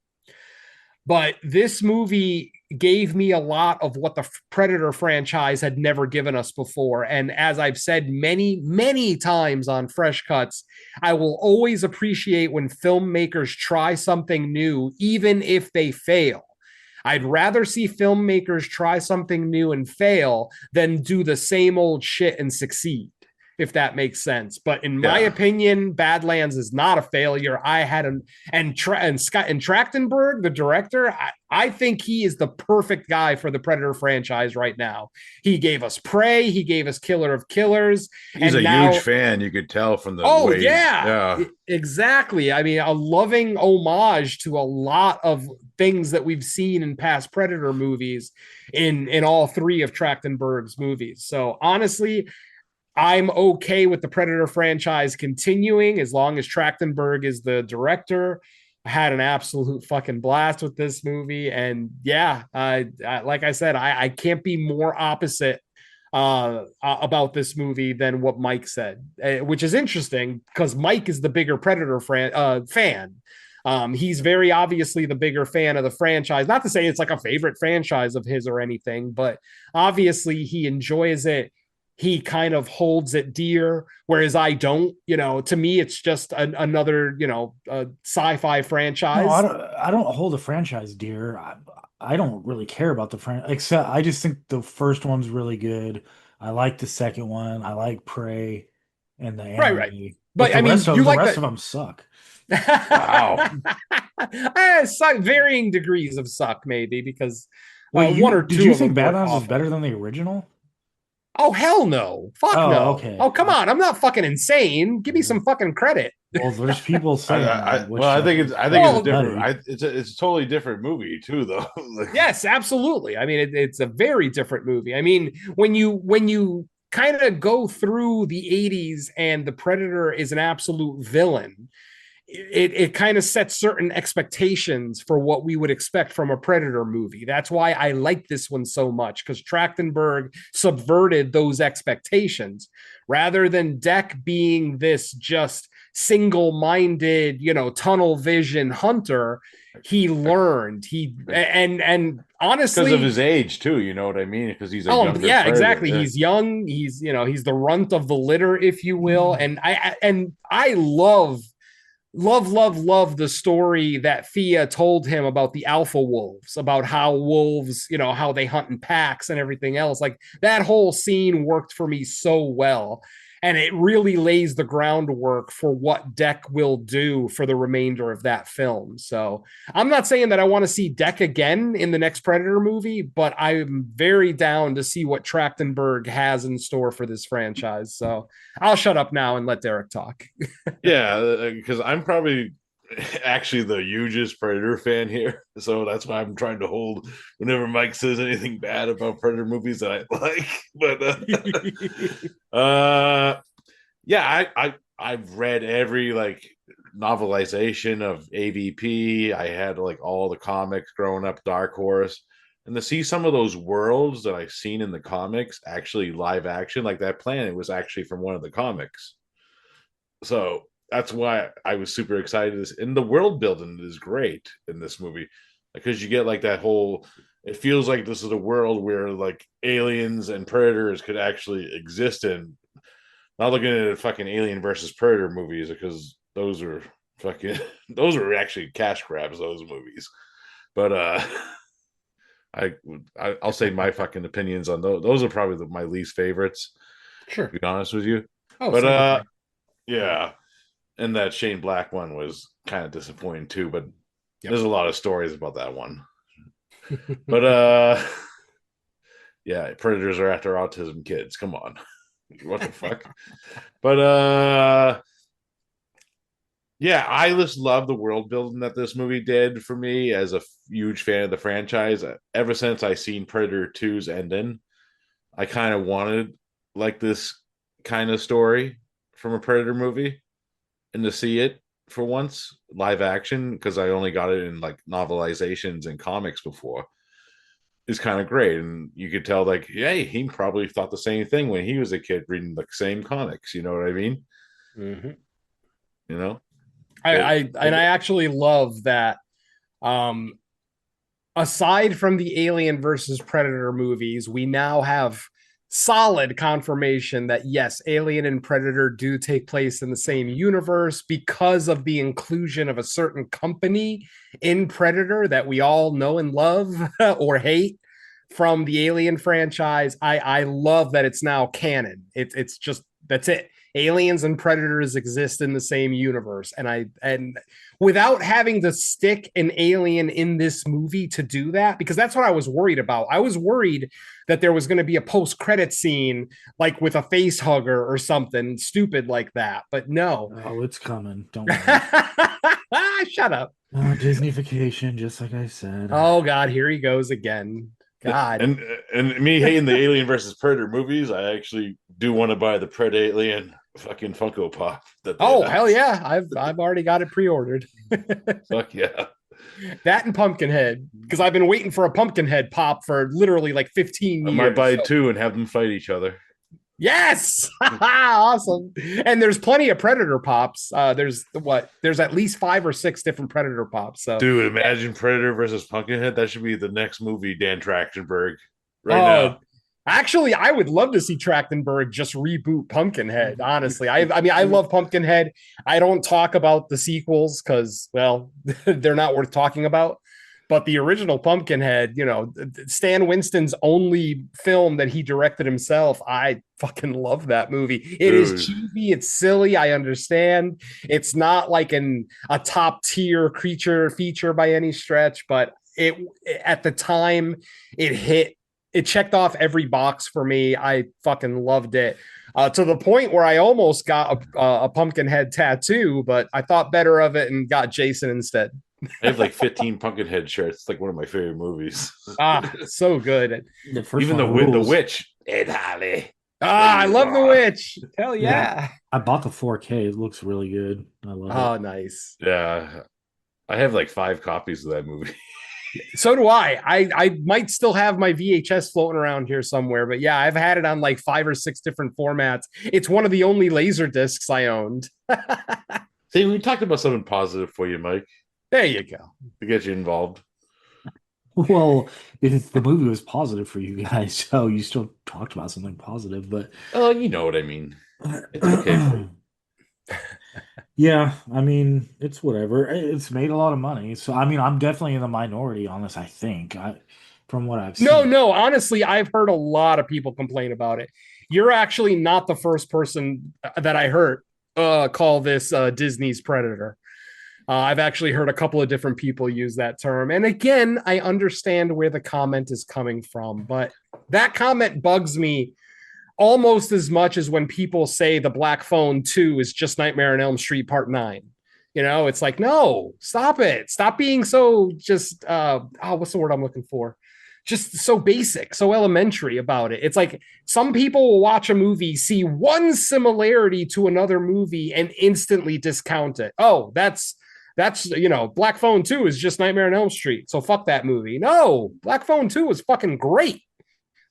But this movie gave me a lot of what the Predator franchise had never given us before. And as I've said many, many times on Fresh Cuts, I will always appreciate when filmmakers try something new, even if they fail. I'd rather see filmmakers try something new and fail than do the same old shit and succeed, if that makes sense. But in my Yeah. opinion, Badlands is not a failure. I had an and Scott and Trachtenberg, the director. I think he is the perfect guy for the Predator franchise right now. He gave us Prey, he gave us Killer of Killers, He's and a now huge fan. You could tell from the oh way. yeah, Yeah. exactly. I mean, a loving homage to a lot of things that we've seen in past Predator movies in all three of Trachtenberg's movies. So honestly, I'm okay with the Predator franchise continuing as long as Trachtenberg is the director. I had an absolute fucking blast with this movie, and yeah, like I said, I can't be more opposite about this movie than what Mike said, which is interesting because Mike is the bigger Predator fan. He's very obviously the bigger fan of the franchise. Not to say it's like a favorite franchise of his or anything, but obviously he enjoys it. He kind of holds it dear, whereas I don't. You know, to me, it's just another sci-fi No, I franchise. don't. I don't hold a franchise dear. I don't really care about the franchise. Except I just think the first one's really good. I like the second one. I like Prey and the Right, right. anime. But But I mean, you the like rest that. of them suck. Wow. Varying degrees of suck, maybe, because Wait, one you or did two you of think them were Badlands is awful. better than the original? Oh, hell no. Fuck Oh, no. okay. Oh, come on. I'm not fucking insane. Give me some fucking credit. Well, there's people saying that, Well, which like I think it's a Well, different. nutty. It's a totally different movie too, though. Like, yes, absolutely. I mean, it's a very different movie. I mean, when you kind of go through the 80s and the Predator is an absolute villain, it kind of sets certain expectations for what we would expect from a Predator movie. That's why I like this one so much, because Trachtenberg subverted those expectations rather than Deck being this just single-minded, tunnel vision hunter. He learned and because of honestly, his age too. You know what I mean? Because he's a oh younger yeah, exactly. predator. He's young. He's the runt of the litter, if you will. And I love the story that Thea told him about the alpha wolves, about how wolves, how they hunt in packs and everything else. Like that whole scene worked for me so well. And it really lays the groundwork for what Deck will do for the remainder of that film. So I'm not saying that I want to see Deck again in the next Predator movie, but I'm very down to see what Trachtenberg has in store for this franchise. So I'll shut up now and let Derek talk. Yeah, because I'm probably actually the hugest Predator fan here, so that's why I'm trying to hold whenever Mike says anything bad about Predator movies that I like. But yeah, I've read every like novelization of AVP. I had like all the comics growing up, Dark Horse, and to see some of those worlds that I've seen in the comics actually live action, like that planet was actually from one of the comics. So that's why I was super excited. And the world building is great in this movie because you get like that whole. It feels like this is a world where like aliens and predators could actually exist in. Not looking at fucking Alien versus Predator movies because those are fucking those are actually cash grabs. Those movies, but I I'll say my fucking opinions on those. Those are probably my least favorites. Sure. To be honest with you, Oh, but same with me. yeah. And that Shane Black one was kind of disappointing too, but Yep. there's a lot of stories about that one. But yeah, predators are after autism kids. Come on. What the fuck? But yeah, I just love the world building that this movie did for me as a huge fan of the franchise. Ever since I seen Predator 2's ending, I kind of wanted like this kind of story from a Predator movie, and to see it for once live action, because I only got it in like novelizations and comics before, is kind of great. And you could tell, like, hey, he probably thought the same thing when he was a kid reading the same comics. You know what I mean? Mhm. You know, I but and I actually love that. Um, Aside from the Alien versus Predator movies, we now have solid confirmation that yes, Alien and Predator do take place in the same universe because of the inclusion of a certain company in Predator that we all know and love or hate from the Alien franchise. I love that it's now canon. It's just that's it. Aliens and Predators exist in the same universe, and without having to stick an alien in this movie to do that, because that's what I was worried about. I was worried that there was going to be a post-credit scene like with a face hugger or something stupid like that, but no. Oh, it's coming. Don't worry. Shut up. Disneyfication, just like I said. Oh God, here he goes again. God. and and me hating the Alien versus Predator movies, I actually do want to buy the Pred Alien fucking Funko Pop that they Oh hell announced. yeah, I've already got it pre-ordered. Fuck yeah. That and Pumpkinhead, because I've been waiting for a Pumpkinhead pop for literally like 15 I might years. buy So two and have them fight each other. yes, awesome. And there's plenty of Predator pops. There's at least 5 or 6 different Predator pops. So Dude, imagine Predator versus Pumpkinhead. That should be the next movie, Dan Trachtenberg. Right oh, now. actually, I would love to see Trachtenberg just reboot Pumpkinhead. Honestly, I mean, I love Pumpkinhead. I don't talk about the sequels because, well, they're not worth talking about. But the original Pumpkinhead, Stan Winston's only film that he directed himself, I fucking love that movie. It is Dude. cheesy, it's silly, I understand. It's not like a top tier creature feature by any stretch, but it at the time it hit it checked off every box for me. I fucking loved it. To the point where I almost got a pumpkin head tattoo, but I thought better of it and got Jason instead. I have like 15 Pumpkinhead shirts. It's like one of my favorite movies. Ah, so good. The first Even one the rules. witch. Ed Harley. Ah, I love the witch. Hell yeah. I bought the 4K. It looks really good. I love Oh, it. nice. Yeah. I have like 5 copies of that movie. So do I. I might still have my VHS floating around here somewhere, but yeah, I've had it on like 5 or 6 different formats. It's one of the only laser discs I owned. See, we talked about something positive for you, Mike, There you go. to get you involved. Well, if the movie was positive for you guys, so you still talked about something positive, but Oh, you know what I mean. It's okay for you. yeah, I mean, it's whatever. It's made a lot of money. So, I mean, I'm definitely in the minority on this, I think, from what I've No, seen. no, honestly, I've heard a lot of people complain about it. You're actually not the first person that I heard call this Disney's Predator. I've actually heard a couple of different people use that term. And again, I understand where the comment is coming from, but that comment bugs me almost as much as when people say the Black Phone 2 is just Nightmare on Elm Street Part 9. It's like, no, stop it. Stop being so just, what's the word I'm looking for? Just so basic, so elementary about it. It's like some people will watch a movie, see one similarity to another movie, and instantly discount it. Oh, that's Black Phone 2 is just Nightmare on Elm Street. So fuck that movie. No, Black Phone 2 is fucking great.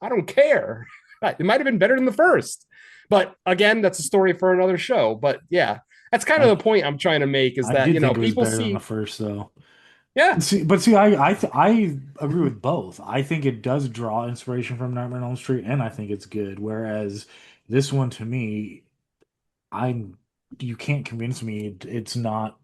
I don't care. It might have been better than the first. But again, that's a story for another show. But yeah, that's kind of I the point I'm trying to make is I that, did think it was people better than the see, first, though. yeah. See, I agree with both. I think it does draw inspiration from Nightmare on Elm Street, and I think it's good. Whereas this one, to me, I'm you can't convince me it's not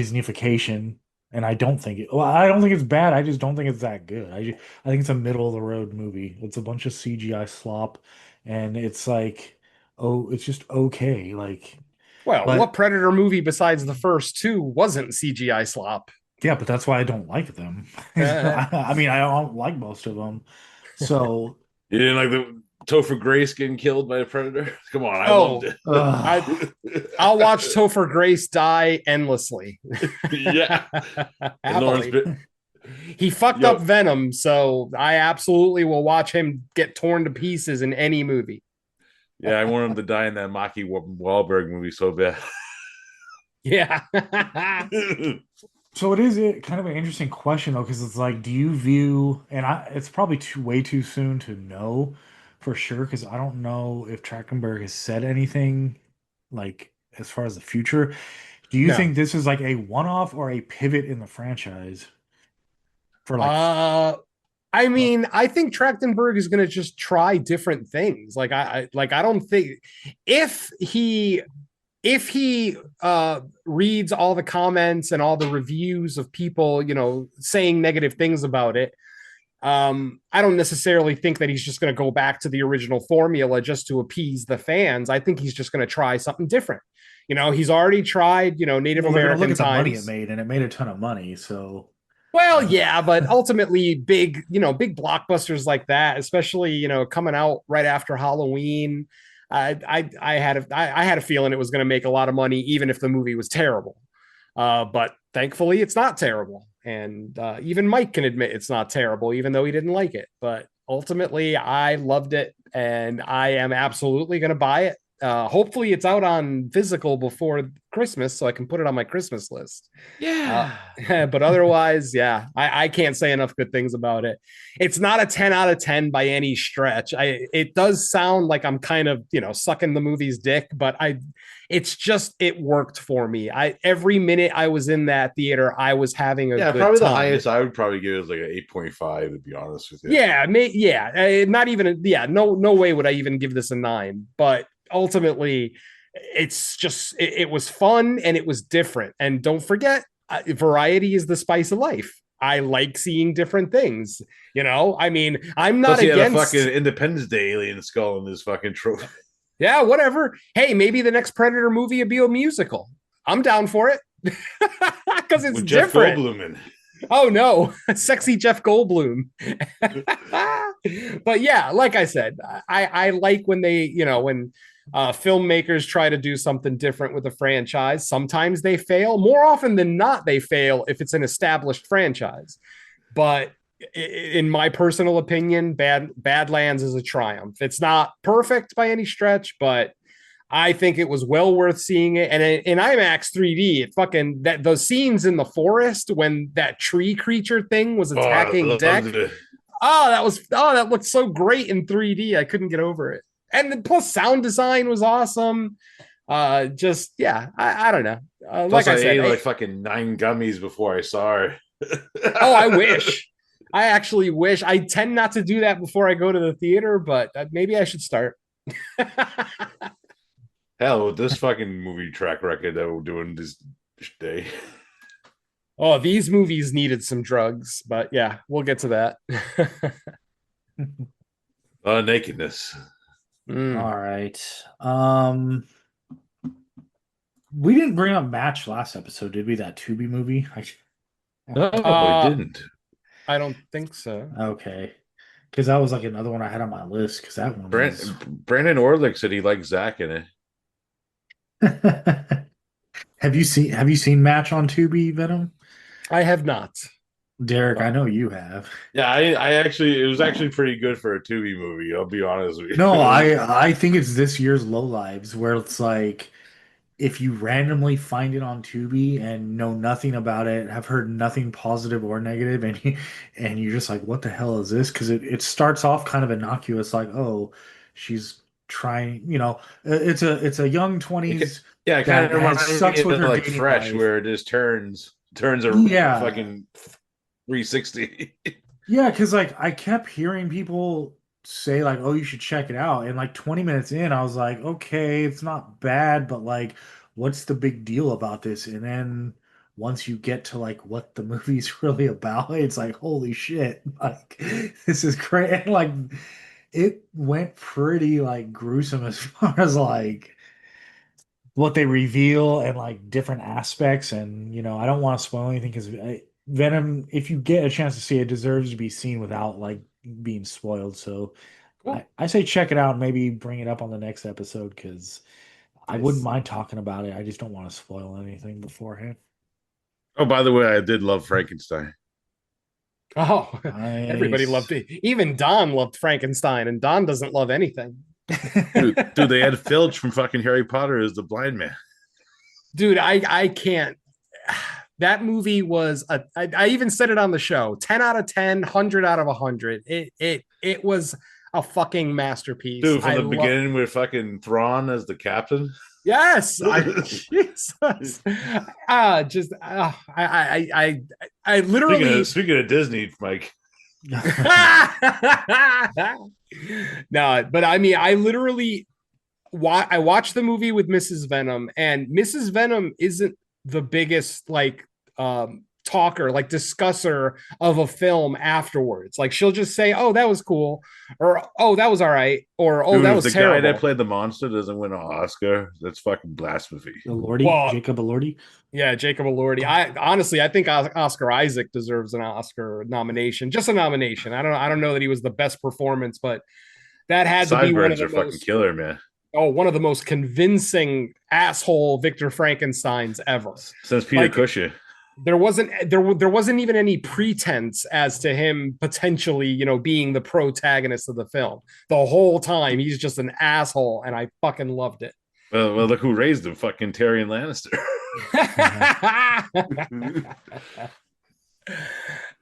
Disneyfication, and I don't think it. Well, I don't think it's bad. I just don't think it's that good. I think it's a middle of the road movie. It's a bunch of CGI slop, and it's like, oh, it's just okay. Like, Well, but what Predator movie besides the first two wasn't CGI slop? yeah, but that's why I don't like them. Uh, I mean, I don't like most of them. So, You didn't like the Topher Grace getting killed by a predator? Come on, I loved oh, it. I I'll watch Topher Grace die endlessly. Yeah. And Lawrence Happily. He fucked up Yo, Venom, so I absolutely will watch him get torn to pieces in any movie. Yeah, I want him to die in that Maki Wahlberg movie so bad. Yeah. So kind of an interesting question though, because it's like, do you view, and it's probably way too soon to know for sure, because I don't know if Trachtenberg has said anything like as far as the future. Do you No. think this is like a one-off or a pivot in the franchise for like, Uh I uh, mean, I think Trachtenberg is going to just try different things. I don't think if he if he reads all the comments and all the reviews of people, saying negative things about it, I don't necessarily think that he's just going to go back to the original formula just to appease the fans. I think he's just going to try something different. He's already tried, Native well, they're gonna look American at the money it times. made, and it made a ton of money. So, Well, uh, yeah, but ultimately big blockbusters like that, especially, coming out right after Halloween. I had a feeling it was going to make a lot of money, even if the movie was terrible. But thankfully, it's not terrible, and even Mike can admit it's not terrible, even though he didn't like it. But ultimately, I loved it, and I am absolutely going to buy it. Hopefully, it's out on physical before Christmas, so I can put it on my Christmas list. Uh, Yeah. but otherwise, yeah, I can't say enough good things about it. It's not a 10 out of 10 by any stretch. It does sound like I'm kind of, sucking the movie's dick, but it's just it worked for me. I every minute I was in that theater, I was having a Yeah, good probably the time. highest I would probably give is like an 8.5, to be honest with you. Yeah, not even no way would I even give this a 9, but ultimately it's just it was fun and it was different. And don't forget, variety is the spice of life. I like seeing different things. I mean, I'm not Plus, he had a fucking against. Independence Day alien skull in his fucking trophy. Yeah, whatever. Hey, maybe the next Predator movie will be a musical. I'm down for it because it's With Jeff different. Goldblum in. Oh no, sexy Jeff Goldblum. But yeah, like I said, I like when when filmmakers try to do something different with a franchise. Sometimes they fail. More often than not, they fail if it's an established franchise. But in my personal opinion, Badlands is a triumph. It's not perfect by any stretch, but I think it was well worth seeing it. And in IMAX 3D, it fucking that those scenes in the forest when that tree creature thing was Oh, I attacking loved Deck. it. That looked so great in 3D. I couldn't get over it. And then plus sound design was awesome. Just yeah, I don't know. Plus, Like I I said, ate like fucking 9 gummies before I saw her. oh, I wish. I actually wish. I tend not to do that before I go to the theater, but maybe I should start. Hell, with this fucking movie track record that we're doing this day. Oh, these movies needed some drugs, but yeah, we'll get to that. Nakedness. Mm. all right. We didn't bring up Match last episode, did we? That Tubi movie? No, I Uh, didn't. I don't think so. Okay. Because that was like another one I had on my list because that one was. Brandon Orlick said he liked Zach in it. Have you seen Match on Tubi, Venom? I have not. Derek, I But know you have. Yeah, I actually, it was actually pretty good for a Tubi movie. I'll be honest with No, you. I think it's this year's Low Lives where it's like if you randomly find it on Tubi and know nothing about it, have heard nothing positive or negative, and you're just like, what the hell is this? Because it starts off kind of innocuous, like, oh, she's trying, it's a young It, 20s yeah, it kind that of has reminded sucks me with of her like dating Fresh, life. where it just turns a Yeah. fucking 360. Yeah, because like I kept hearing people say like, "Oh, you should check it out," and like 20 minutes in, I was like, "Okay, it's not bad, but like, what's the big deal about this?" And then once you get to like what the movie's really about, it's like, "Holy shit!" Like, this is great. And like, it went pretty like gruesome as far as like what they reveal and like different aspects. And I don't want to spoil anything because Venom, if you get a chance to see it, deserves to be seen without like being spoiled. So I, cool. I say check it out and maybe bring it up on the next episode because I wouldn't Nice. mind talking about it. I just don't want to spoil anything beforehand. Oh, by the way, I did love Frankenstein. Oh, everybody loved Nice. it. Even Don loved Frankenstein, and Don doesn't love anything. Dude, they had Filch from fucking Harry Potter as the blind man. Dude, I can't. That movie was I even said it on the show. 10 out of 10, 100 out of 100. It was a fucking masterpiece. Dude, from I the love. beginning with fucking Thrawn as the captain. Yes, I Jesus. Just I literally Speaking of Disney, Mike. no, but I mean, I literally I watched the movie with Mrs. Venom, and Mrs. Venom isn't the biggest like talker, like discusser of a film afterwards. Like she'll just say, "Oh, that was cool," or "Oh, that was all right," or "Oh, Dude, that if was the guy that terrible." played the monster doesn't win an Oscar, that's fucking blasphemy. Elordi, Well, Jacob Elordi. yeah, Jacob Elordi. I honestly, I think Oscar Isaac deserves an Oscar nomination, just a nomination. I don't know that he was the best performance, but that had to be one of Sideburns the are fucking most killer, man. one of the most convincing asshole Victor Frankensteins ever. Since Peter Like Cushing. there wasn't even any pretense as to him potentially, being the protagonist of the film. The whole time he's just an asshole, and I fucking loved it. Well, look who raised him, fucking Tyrion Lannister.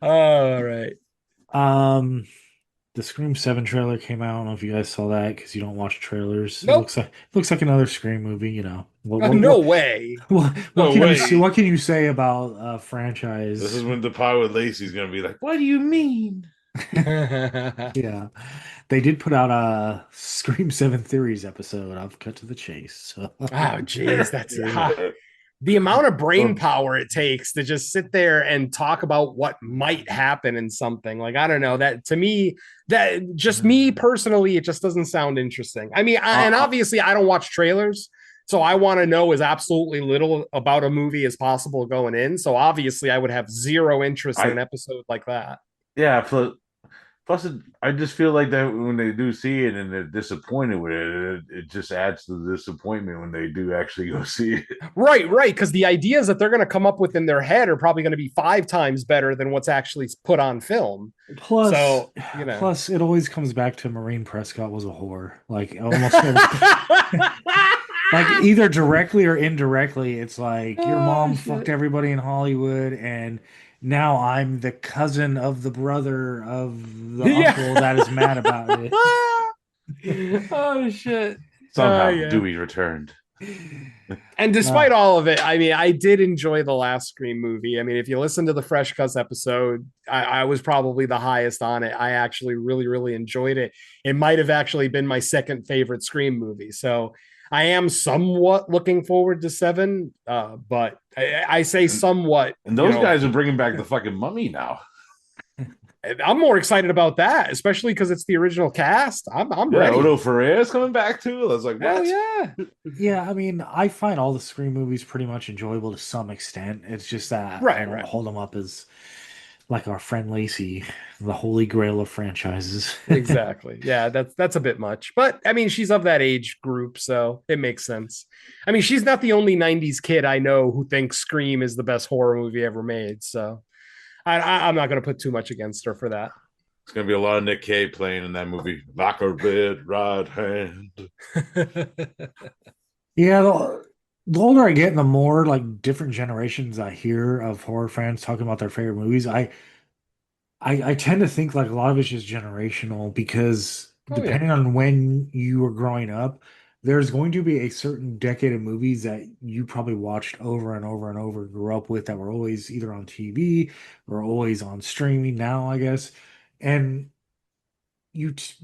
All right. Um, the Scream 7 trailer came out. I don't know if you guys saw that because you don't watch trailers. Nope. It looks like another Scream movie, you know. No way. What No can way. what can you say about a This franchise? is when the pie with Lacey's gonna be like, "What do you mean?" Yeah. They did put out a Scream 7 Theories episode. I've cut to the chase. So. Oh, jeez, that's Yeah. the amount of brain Oh. power it takes to just sit there and talk about what might happen in something. Like, I don't know, that to me, that just me personally, it just doesn't sound interesting. I mean, and obviously I don't watch trailers, so I want to know as absolutely little about a movie as possible going in. So obviously I would have zero interest in an I episode like that. yeah. Plus, I just feel like that when they do see it and they're disappointed with it just adds to the disappointment when they do actually go see it. Right. Because the ideas that they're going to come up with in their head are probably going to be 5 times better than what's actually put on film. Plus, So, plus, it always comes back to Maureen Prescott was a whore. Like almost like either directly or indirectly, it's like your mom fucked everybody in Hollywood, and now I'm the cousin of the brother of the Yeah. uncle that is mad about it. Oh shit. Somehow Yeah. Dewey returned. And despite all of it, I mean, I did enjoy the last Scream movie. I mean, if you listen to the Fresh Cuts episode, I was probably the highest on it. I actually really, really enjoyed it. It might have actually been my second favorite Scream movie. So I am somewhat looking forward to 7, but I say somewhat. And those guys are bringing back the fucking mummy now. I'm more excited about that, especially because it's the original cast. I'm ready. Odo Ferreira's coming back too. I was like, what? Yeah. Yeah, I mean, I find all the Scream movies pretty much enjoyable to some extent. It's just that I don't hold them up as like our friend Lacey, the holy grail of franchises. Exactly. Yeah, that's a bit much. But I mean, she's of that age group, so it makes sense. I mean, she's not the only 90s kid I know who thinks Scream is the best horror movie ever made. So I'm not going to put too much against her for that. It's gonna be a lot of Nick Cave playing in that movie. Knock her red right hand. Yeah, the older I get, and the more like different generations I hear of horror fans talking about their favorite movies, I tend to think like a lot of it's just generational because depending on when you were growing up, there's going to be a certain decade of movies that you probably watched over and over and over, grew up with that were always either on TV or always on streaming now, I guess. And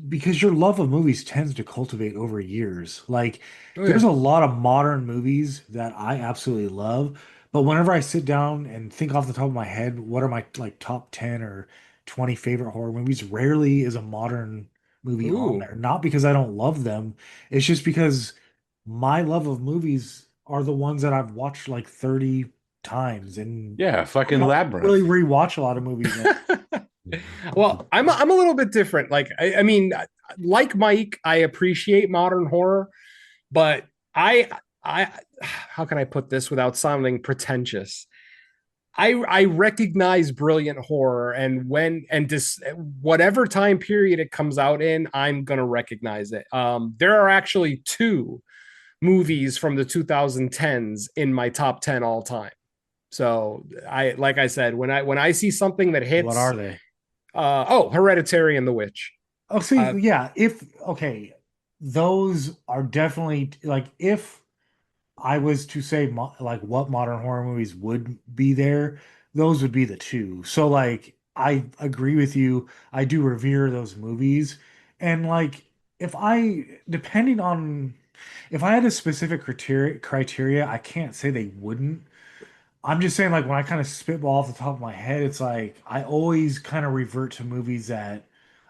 because your love of movies tends to cultivate over years. Like there's a lot of modern movies that I absolutely love, but whenever I sit down and think off the top of my head, what are my like top 10 or 20 favorite horror movies, rarely is a modern movie on there. Not because I don't love them, it's just because my love of movies are the ones that I've watched like 30 times and yeah, fucking I don't Labyrinth. really rewatch a lot of movies. Well, I'm a little bit different. Like I mean, like Mike, I appreciate modern horror, but I how can I put this without sounding pretentious? I recognize brilliant horror, and whatever time period it comes out in, I'm gonna recognize it. There are actually two movies from the 2010s in my top 10 all time. So I like I said, when I see something that What hits, are they? Hereditary and The Witch. Oh, see, Uh, yeah, if okay, those are definitely like if I was to say mo like what modern horror movies would be there, those would be the two. So like I agree with you. I do revere those movies. And like if I depending on if I had a specific criteria, I can't say they wouldn't. I'm just saying like when I kind of spitball off the top of my head, it's like I always kind of revert to movies that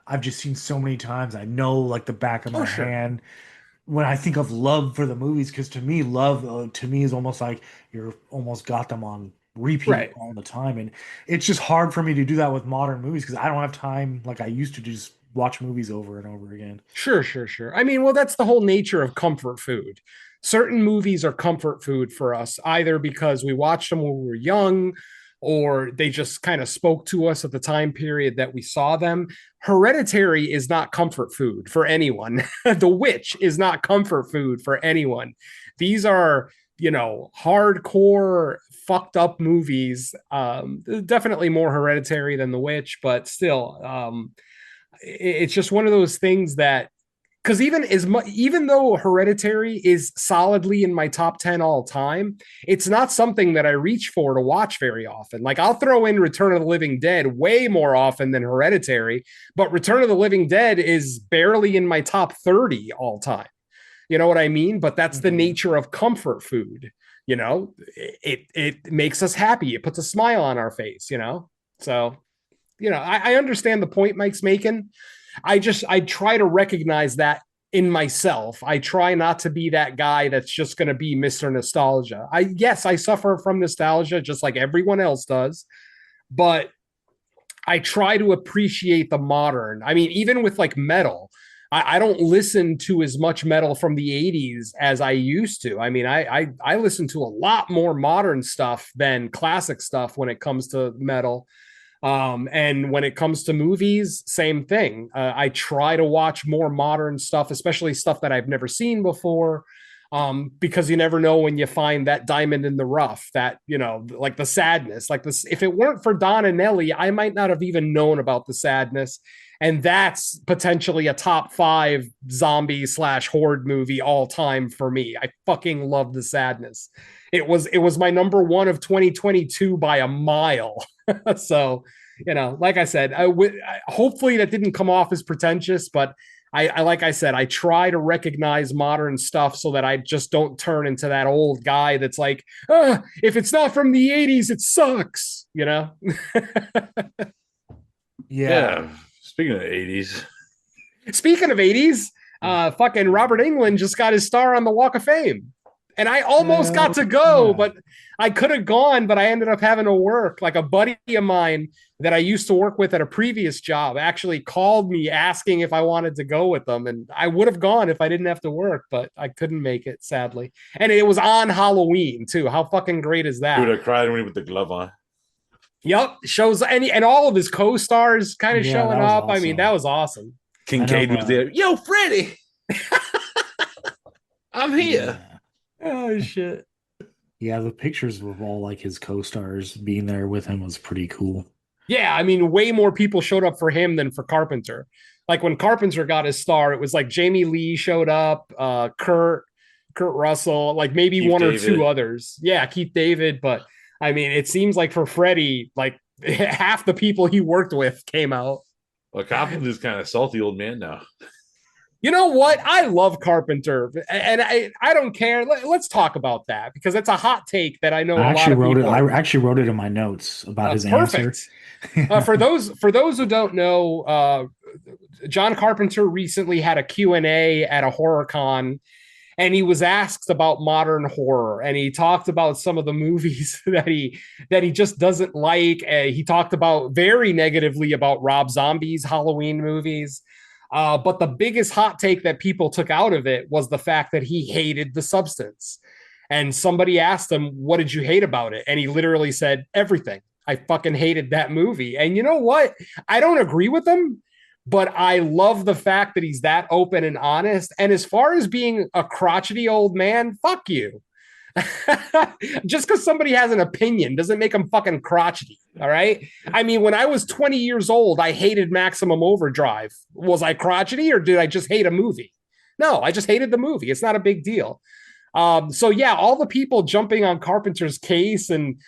I've just seen so many times. I know like the back of oh my sure, hand when I think of love for the movies, because to me, love to me is almost like you're almost got them on repeat right. all the time, and it's just hard for me to do that with modern movies because I don't have time like I used to just watch movies over and over again. Sure, sure, sure. I mean, well, that's the whole nature of comfort food. Certain movies are comfort food for us, either because we watched them when we were young or they just kind of spoke to us at the time period that we saw them. Hereditary is not comfort food for anyone. The Witch is not comfort food for anyone. These are, hardcore, fucked up movies. Definitely more Hereditary than The Witch, but still, it's just one of those things that because even though Hereditary is solidly in my top 10 all time, it's not something that I reach for to watch very often. Like I'll throw in Return of the Living Dead way more often than Hereditary, but Return of the Living Dead is barely in my top 30 all time. You know what I mean? But that's the Mhm. nature of comfort food. It makes us happy. It puts a smile on our face. So, I understand the point Mike's making. I try to recognize that in myself. I try not to be that guy that's just going to be Mr. Nostalgia. I suffer from nostalgia just like everyone else does, but I try to appreciate the modern. I mean, even with like metal, I don't listen to as much metal from the 80s as I used to. I mean, I listen to a lot more modern stuff than classic stuff when it comes to metal. And when it comes to movies, same thing. I try to watch more modern stuff, especially stuff that I've never seen before. Because you never know when you find that diamond in the rough, that, like the sadness, like this. If it weren't for Don and Nelly, I might not have even known about the sadness. And that's potentially a top 5 zombie / horde movie all time for me. I fucking love the sadness. It was my number one of 2022 by a mile. So, like I said, hopefully that didn't come off as pretentious, but like I said, I try to recognize modern stuff so that I just don't turn into that old guy that's like, if it's not from the 80s, it sucks. Yeah. Yeah. Speaking of 80s, Speaking of 80s, fucking Robert Englund just got his star on the Walk of Fame. And I almost got Hell to go, yeah. but I could have gone, but I ended up having to work. Like a buddy of mine that I used to work with at a previous job actually called me asking if I wanted to go with them. And I would have gone if I didn't have to work, but I couldn't make it, sadly. And it was on Halloween, too. How fucking great is dude, that? I cried when he put the glove on. Yep. Shows and all of his co-stars kind of Yeah, showing that was up. I mean, that awesome. was awesome. I know Kincaid was there. Yo, Freddie, I'm here. yeah. Oh shit. Yeah, the pictures of all like his co-stars being there with him was pretty cool. Yeah, I mean, way more people showed up for him than for Carpenter. Like when Carpenter got his star, it was like Jamie Lee showed up, Kurt Russell, like maybe Keith one or two David. others. Yeah, Keith David, but I mean, it seems like for Freddie, like half the people he worked with came out. Well, Carpenter's kind of salty old man now. You know what? I love Carpenter, and I don't care. Let's talk about that because it's a hot take that I know I a lot actually of wrote it. I people. actually wrote it in my notes about his Perfect. answer. For those who don't know, John Carpenter recently had a Q&A at a horror con, and he was asked about modern horror, and he talked about some of the movies that he just doesn't like. He talked about very negatively about Rob Zombie's Halloween movies. But the biggest hot take that people took out of it was the fact that he hated The Substance. And somebody asked him, what did you hate about it? And he literally said, everything. I fucking hated that movie. And you know what? I don't agree with him, but I love the fact that he's that open and honest. And as far as being a crotchety old man, fuck you. Just because somebody has an opinion doesn't make them fucking crotchety. All right. I mean, when I was 20 years old, I hated Maximum Overdrive. Was I crotchety or did I just hate a movie? No, I just hated the movie. It's not a big deal. So yeah, all the people jumping on Carpenter's case and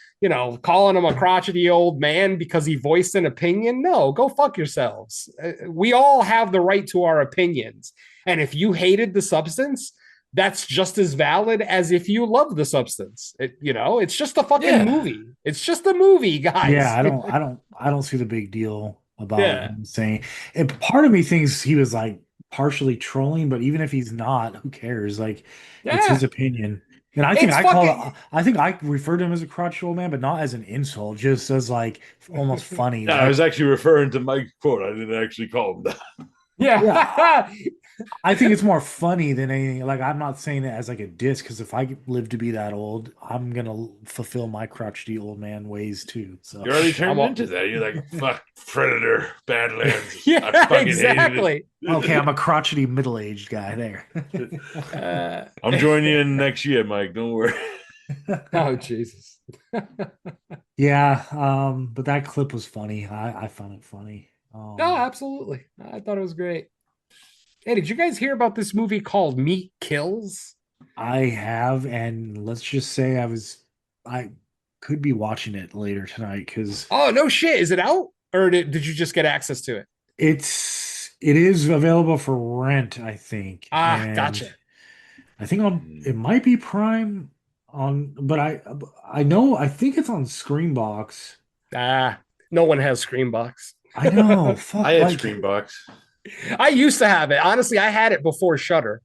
calling him a crotchety old man because he voiced an opinion. No, go fuck yourselves. We all have the right to our opinions, and if you hated the substance, that's just as valid as if you love the substance. It's just a fucking movie. It's just a movie, Yeah, guys. I don't see the big deal about Yeah. him saying. And part of me thinks he was like partially trolling, but even if he's not, who cares? Like, it's his Yeah. opinion. And I think It's fucking I think I referred to him as a crotchety old man, but not as an insult, just as like almost funny. Yeah, I Like, was actually referring to Mike's quote. I didn't actually call him that. yeah, yeah. I think it's more funny than anything. Like, I'm not saying it as like a diss, because if I live to be that old, I'm gonna fulfill my crotchety old man ways too. So, You already I'm turned into that. You're like, fuck, Predator, Badlands. I yeah, fucking exactly. hated okay, I'm a crotchety middle-aged guy there. Uh, I'm joining you in next year, Mike. Don't worry. oh Jesus. Yeah, but that clip was funny. I found it funny. No, absolutely. I thought it was great. Hey, did you guys hear about this movie called Meat Kills? I have, and let's just say I could be watching it later tonight because Oh, no shit. Is it out? Or did you just get access to it? it is available for rent, I think, Ah, and gotcha. I think on it might be Prime on, but I think it's on Screenbox. Ah, no one has Screambox. I know, I fuck, had like Screenbox. I used to have it. Honestly, I had it before Shutter,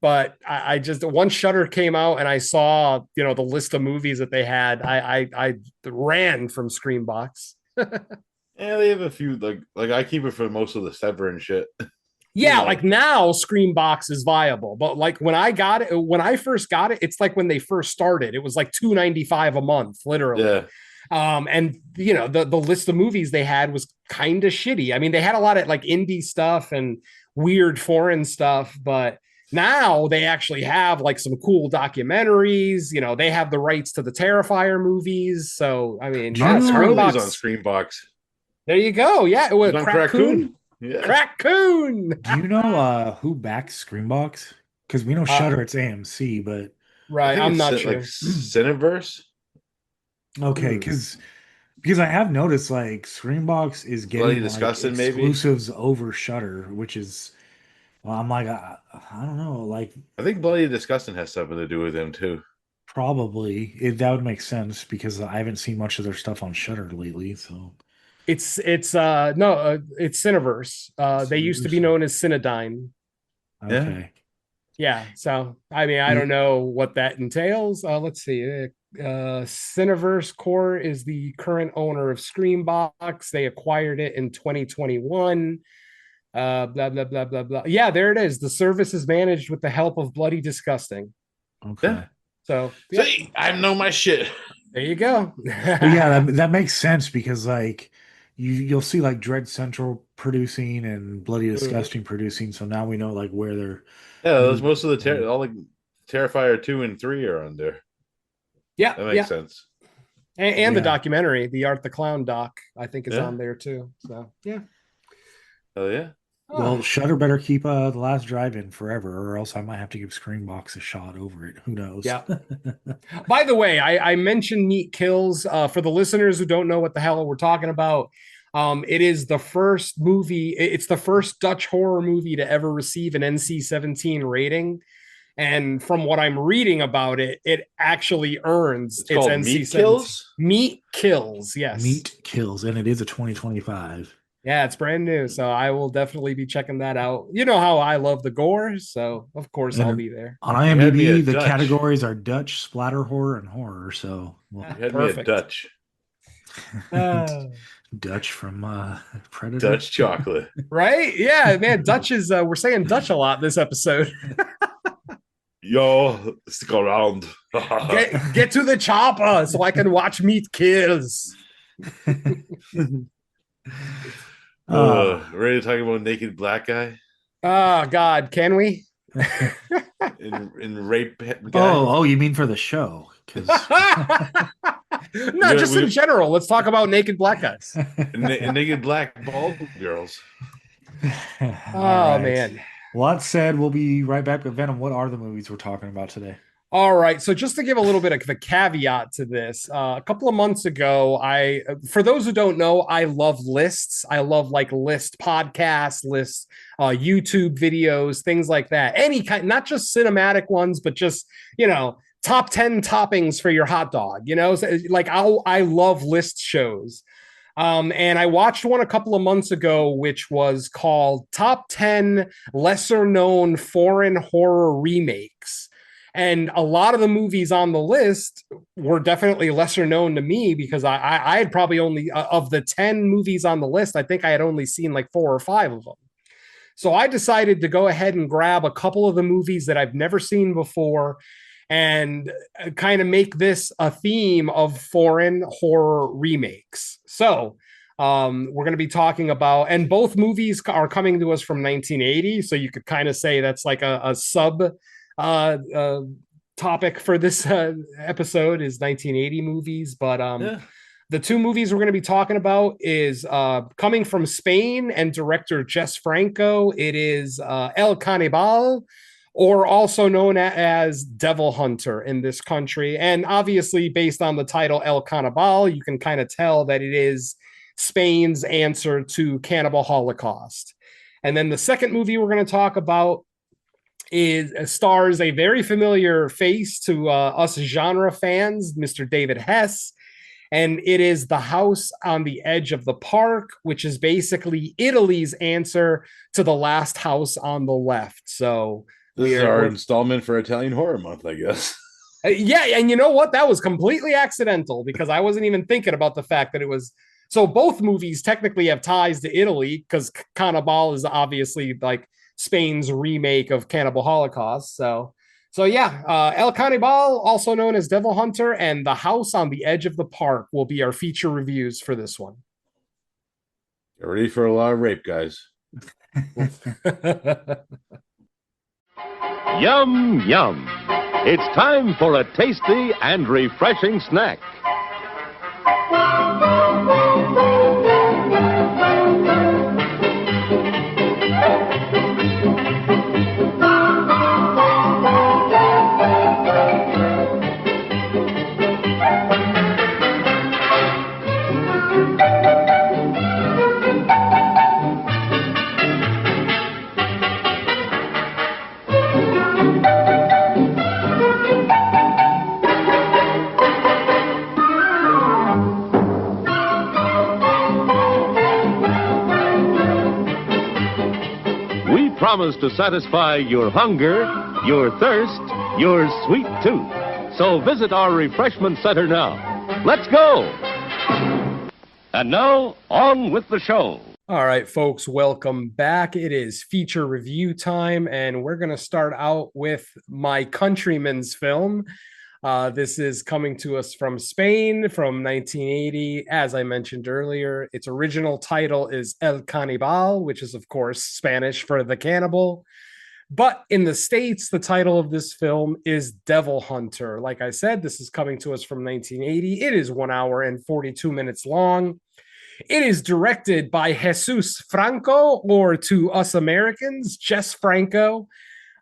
but I just once Shutter came out and I saw the list of movies that they had, I ran from Screambox. Yeah, they have a few like I keep it for most of the Severin shit. Yeah, like now Screambox is viable, but like when I first got it, it's like when they first started, it was like $2.95 a month, literally. Yeah. And the list of movies they had was kind of shitty. I mean, they had a lot of like indie stuff and weird foreign stuff, but now they actually have like some cool documentaries. They have the rights to the Terrifier movies. So I mean, Do you yeah, know, Harley's on Screambox. Screenbox. There you go. Yeah, it was He's on Crackoon. Crackoon. Yeah. Crackoon. do you know who backs Screenbox? Because we know Uh, Shutter, it's AMC, but I right. think I'm it's not like sure. Cineverse. okay, because I have noticed like Screenbox is Bloody getting like Disgusting, maybe. exclusives over Shutter, which is well, I'm like I don't know, like I think Bloody Disgusting has something to do with him too. probably that would make sense because I haven't seen much of their stuff on Shutter lately. So It's no, it's Cineverse. They used to be known as Cinedyne. Yeah. okay, Yeah, so I mean, I yeah, don't know what that entails. Let's see. Cineverse Core is the current owner of Screambox. They acquired it in 2021. Blah blah blah blah blah. Yeah, there it is. The service is managed with the help of Bloody Disgusting. Yeah. okay. So yeah, See, I know my shit. there you go. Well, yeah, that makes sense because like you'll see like Dread Central producing and Bloody Mhm. Disgusting producing, so now we know like where their Yeah, those movies most of the are going. all like Terrifier 2 and 3 are on there. Yeah, That makes yeah, sense. and the Yeah. documentary, the Art the Clown doc, I think is Yeah. on there too. So yeah. Oh yeah. Well, Oh. Shutter better keep The Last Drive-In forever, or else I might have to give Screenbox a shot over it. Who knows? Yeah. By the way, I mentioned Meat Kills for the listeners who don't know what the hell we're talking about. It is the first movie. It's the first Dutch horror movie to ever receive an NC-17 rating. And from what I'm reading about it, it actually earns It's its called Meat NC-17. Kills. Meat Kills, yes. Meat Kills, and it is a 2025. Yeah, it's brand new. So I will definitely be checking that out. You know how I love the gore. So, of course, I'll And be there. on You had me IMDb, at the Dutch. categories are Dutch, splatter horror, and horror. So, well, You had me at Perfect. Dutch. Uh, Dutch from Predator. Dutch chocolate. right? Yeah, man. Dutch is, we're saying Dutch a lot this episode. Yo, stick around. Get to the chopper so I can watch meat kills. Ready to talk about naked black guy Oh God, can we? and rape guy? Oh, you mean for the show? Because No, just in general. Let's talk about naked black guys. and naked black bald girls. Oh man. Well, that said, we'll be right back with Venom. What are the movies we're talking about today? All right. So just to give a little bit of a caveat to this, a couple of months ago, for those who don't know, I love lists. I love like list podcasts, lists, YouTube videos, things like that. Any kind, not just cinematic ones, but just, top 10 toppings for your hot dog, so, like I love list shows. And I watched one a couple of months ago, which was called Top 10 Lesser Known Foreign Horror Remakes. And a lot of the movies on the list were definitely lesser known to me because I had probably only, of the 10 movies on the list, I think I had only seen like 4 or 5 of them. So I decided to go ahead and grab a couple of the movies that I've never seen before and kind of make this a theme of foreign horror remakes. So we're going to be talking about, and both movies are coming to us from 1980. So you could kind of say that's like a sub topic for this episode is 1980 movies. But the two movies we're going to be talking about is coming from Spain and director Jess Franco. It is El Canibal, or also known as Devil Hunter in this country. And obviously, based on the title El Canibal, you can kind of tell that it is Spain's answer to Cannibal Holocaust. And then the second movie we're going to talk about stars a very familiar face to us genre fans, Mr. David Hess. And it is The House on the Edge of the Park, which is basically Italy's answer to The Last House on the Left. So this is our installment for Italian Horror Month, I guess. Yeah, and you know what? That was completely accidental because I wasn't even thinking about the fact that it was. So both movies technically have ties to Italy because Cannibal is obviously like Spain's remake of Cannibal Holocaust. So yeah, El Canibal, also known as Devil Hunter, and The House on the Edge of the Park will be our feature reviews for this one. Get ready for a lot of rape, guys. Yum, yum. It's time for a tasty and refreshing snack. Promise to satisfy your hunger, your thirst, your sweet tooth. So visit our refreshment center now. Let's go! And now, on with the show. All right, folks, welcome back. It is feature review time, and we're going to start out with my countryman's film. This is coming to us from Spain from 1980. As I mentioned earlier, its original title is El Canibal, which is, of course, Spanish for the cannibal. But in the States, the title of this film is Devil Hunter. Like I said, this is coming to us from 1980. It is 1 hour and 42 minutes long. It is directed by Jesus Franco, or to us Americans, Jess Franco.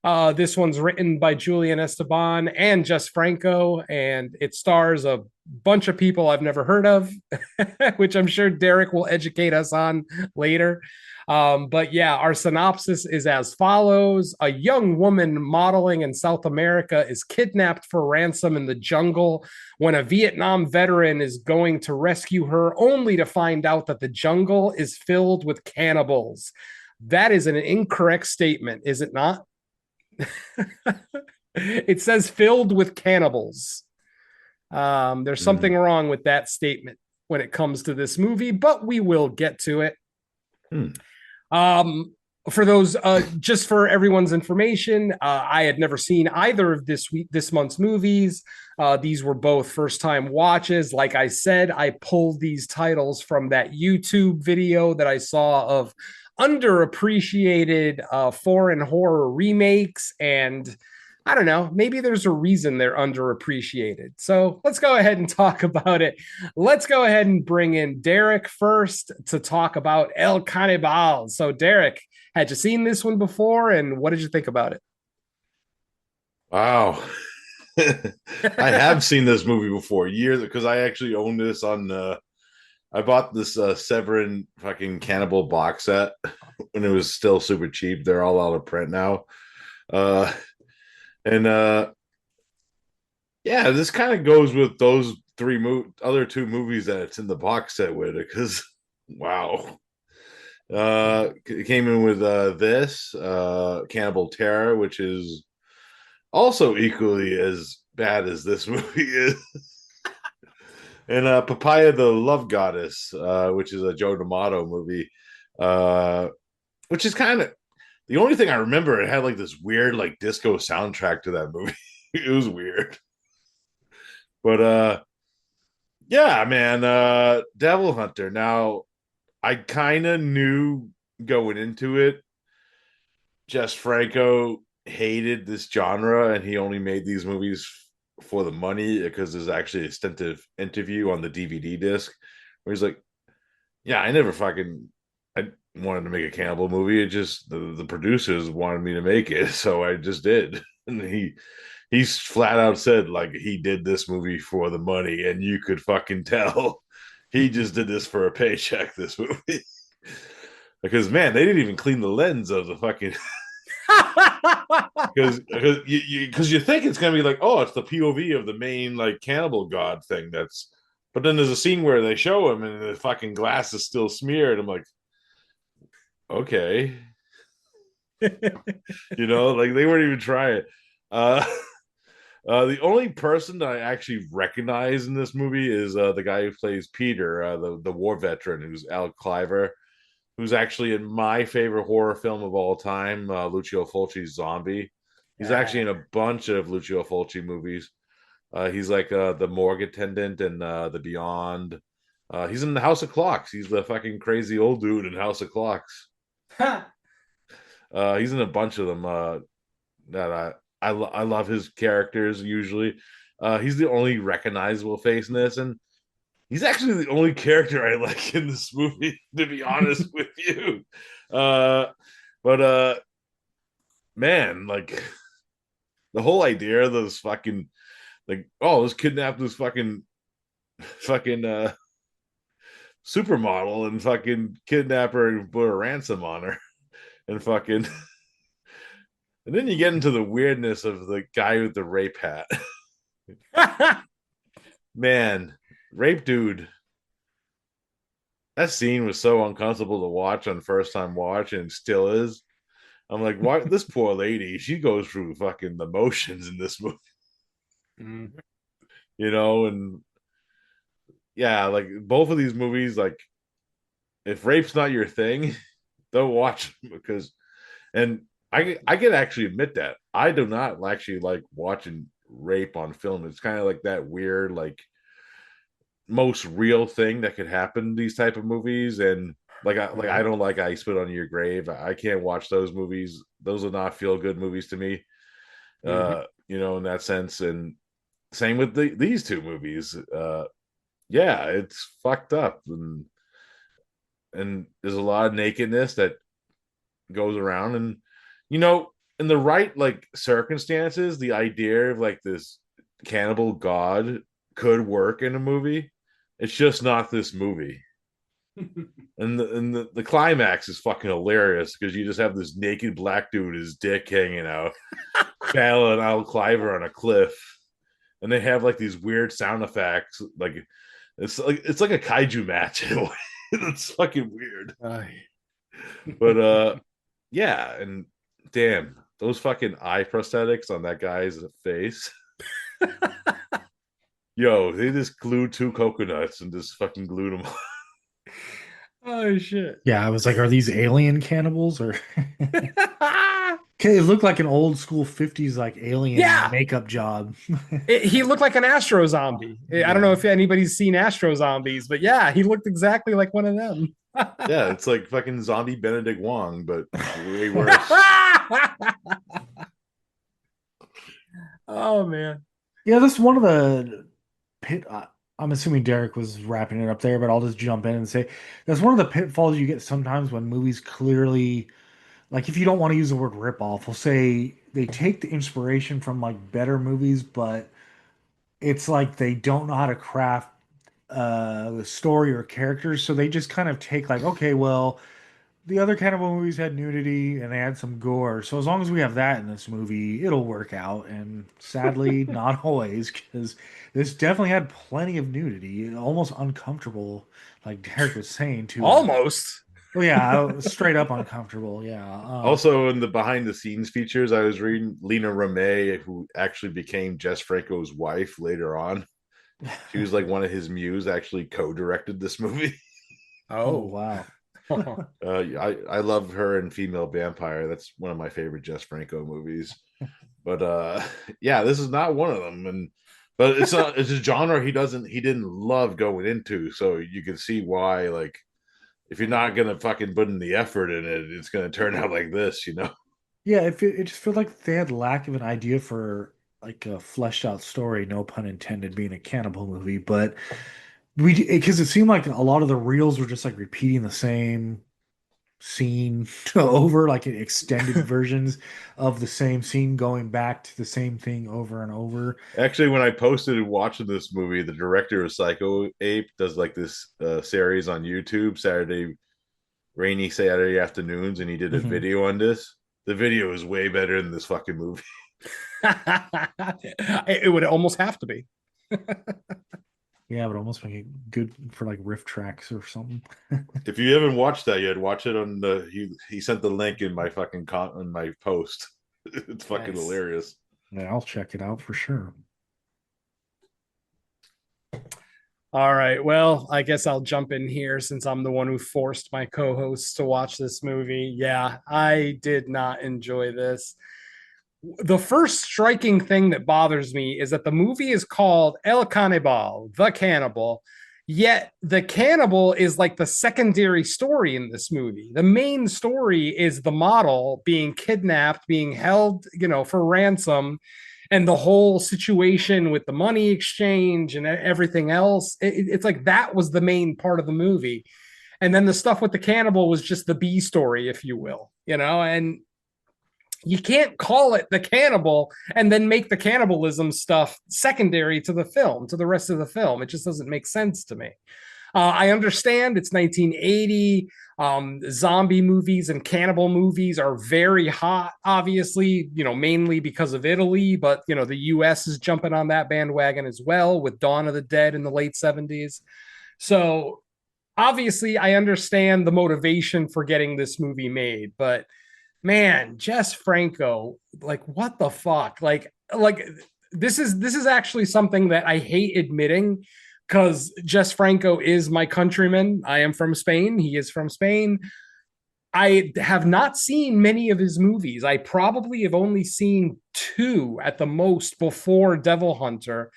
This one's written by Julian Esteban and Jess Franco, and it stars a bunch of people I've never heard of, which I'm sure Derek will educate us on later. But yeah, our synopsis is as follows. A young woman modeling in South America is kidnapped for ransom in the jungle when a Vietnam veteran is going to rescue her, only to find out that the jungle is filled with cannibals. That is an incorrect statement, is it not? It says filled with cannibals. There's something wrong with that statement when it comes to this movie, but we will get to it. For those, just for everyone's information, I had never seen either of this month's movies. These were both first time watches. Like I said, I pulled these titles from that YouTube video that I saw of underappreciated foreign horror remakes, and I don't know, maybe there's a reason they're underappreciated. So let's go ahead and talk about it. Let's go ahead and bring in Derek first to talk about El Canibal. So Derek, had you seen this one before, and what did you think about it? Wow. I have seen this movie before years because I actually own this on I bought this Severin fucking Cannibal box set when it was still super cheap. They're all out of print now. Uh and yeah, this kind of goes with those other two movies that it's in the box set with, because wow. It came in with this Cannibal Terror, which is also equally as bad as this movie is. And Papaya the Love Goddess, which is a Joe D'Amato movie, which is kind of the only thing I remember. It had like this weird like disco soundtrack to that movie. It was weird. But yeah, man, Devil Hunter. Now, I kind of knew going into it, Jess Franco hated this genre and he only made these movies for the money, because there's actually a extensive interview on the DVD disc where he's like, yeah, I wanted to make a cannibal movie. It just the producers wanted me to make it, so I just did. And he's flat out said like he did this movie for the money, and you could fucking tell he just did this for a paycheck, this movie. Because man, they didn't even clean the lens of the fucking because you think it's gonna be like, oh, it's the POV of the main like cannibal god thing. But then there's a scene where they show him and the fucking glass is still smeared. I'm like, okay. Like they weren't even trying. The only person that I actually recognize in this movie is the guy who plays Peter, the war veteran, who's Al Cliver, who's actually in my favorite horror film of all time, Lucio Fulci's Zombie. He's actually in a bunch of Lucio Fulci movies. He's like the morgue attendant and the Beyond. He's in the House of Clocks. He's the fucking crazy old dude in House of Clocks. He's in a bunch of them that I love his characters usually. He's the only recognizable face in this, and he's actually the only character I like in this movie, to be honest with you. But man, like the whole idea of those fucking like, oh, let's kidnap this fucking supermodel and fucking kidnap her and put a ransom on her and fucking and then you get into the weirdness of the guy with the rape hat. Man, rape dude. That scene was so uncomfortable to watch on first time watch, and still is. I'm like, why this poor lady, she goes through fucking the motions in this movie. Mm-hmm. And yeah, like both of these movies, like if rape's not your thing, don't watch them, because and I can actually admit that I do not actually like watching rape on film. It's kind of like that weird, like most real thing that could happen in these type of movies. And I don't like I Spit on Your Grave. I can't watch those movies. Those are not feel good movies to me. In that sense. And same with these two movies. Yeah, it's fucked up, and there's a lot of nakedness that goes around, and in the right like circumstances, the idea of like this cannibal god could work in a movie. It's just not this movie. and the climax is fucking hilarious, because you just have this naked black dude, his dick hanging out, battling Al Cliver on a cliff, and they have like these weird sound effects, like it's like a kaiju match in a way. It's fucking weird. But yeah, and damn, those fucking eye prosthetics on that guy's face. Yo, they just glued 2 coconuts and just fucking glued them. Oh shit. Yeah, I was like, are these alien cannibals or? Okay, it looked like an old school 50s like alien Yeah. makeup job. He looked like an Astro Zombie. I don't know Yeah. if anybody's seen Astro Zombies, but yeah, he looked exactly like one of them. Yeah, it's like fucking zombie Benedict Wong, but way worse. Oh man. Yeah, that's one of the pit. I'm assuming Derek was wrapping it up there, but I'll just jump in and say that's one of the pitfalls you get sometimes when movies clearly, like if you don't want to use the word rip off, we'll say they take the inspiration from like better movies, but it's like they don't know how to craft the story or characters, so they just kind of take like, okay, well, the other cannibal movies had nudity and they had some gore. So as long as we have that in this movie, it'll work out. And sadly, not always, because this definitely had plenty of nudity, almost uncomfortable, like Derek was saying too. Almost. Oh yeah, straight up uncomfortable. Yeah. Also, in the behind the scenes features, I was reading Lena Ramee, who actually became Jess Franco's wife later on. She was like one of his muse, actually co-directed this movie. Oh Oh. wow. I love her in Female Vampire. That's one of my favorite Jess Franco movies. But yeah, this is not one of them. But it's a genre he didn't love going into. So you can see why, like, if you're not gonna fucking put in the effort in it, it's gonna turn out like this, you know. Yeah, it just felt like they had lack of an idea for like a fleshed out story, no pun intended, being a cannibal movie, but because it seemed like a lot of the reels were just like repeating the same scene over, like in extended versions of the same scene, going back to the same thing over and over. Actually, when I posted watching this movie, the director of Psycho Ape does like this series on YouTube, rainy Saturday afternoons, and he did a Mhm. video on this. The video is way better than this fucking movie. It would almost have to be. Yeah, but almost make it good for like riff tracks or something. If you haven't watched that yet, watch it on the he sent the link in my fucking in my post. It's fucking Nice. hilarious. Yeah, I'll check it out for sure. All right. Well, I guess I'll jump in here since I'm the one who forced my co-hosts to watch this movie. Yeah, I did not enjoy this. The first striking thing that bothers me is that the movie is called El Canibal, the cannibal, yet the cannibal is like the secondary story in this movie. The main story is the model being kidnapped, being held, for ransom, and the whole situation with the money exchange and everything else. It's like that was the main part of the movie. And then the stuff with the cannibal was just the B story, if you will, and you can't call it the cannibal and then make the cannibalism stuff secondary to the film, to the rest of the film. It just doesn't make sense to me. I understand it's 1980. Zombie movies and cannibal movies are very hot, obviously, mainly because of Italy, but, the US is jumping on that bandwagon as well with Dawn of the Dead in the late 70s. So obviously, I understand the motivation for getting this movie made, but man, Jess Franco, like what the fuck? Like this is actually something that I hate admitting because Jess Franco is my countryman. I am from Spain. He is from Spain. I have not seen many of his movies. I probably have only seen two at the most before Devil Hunter.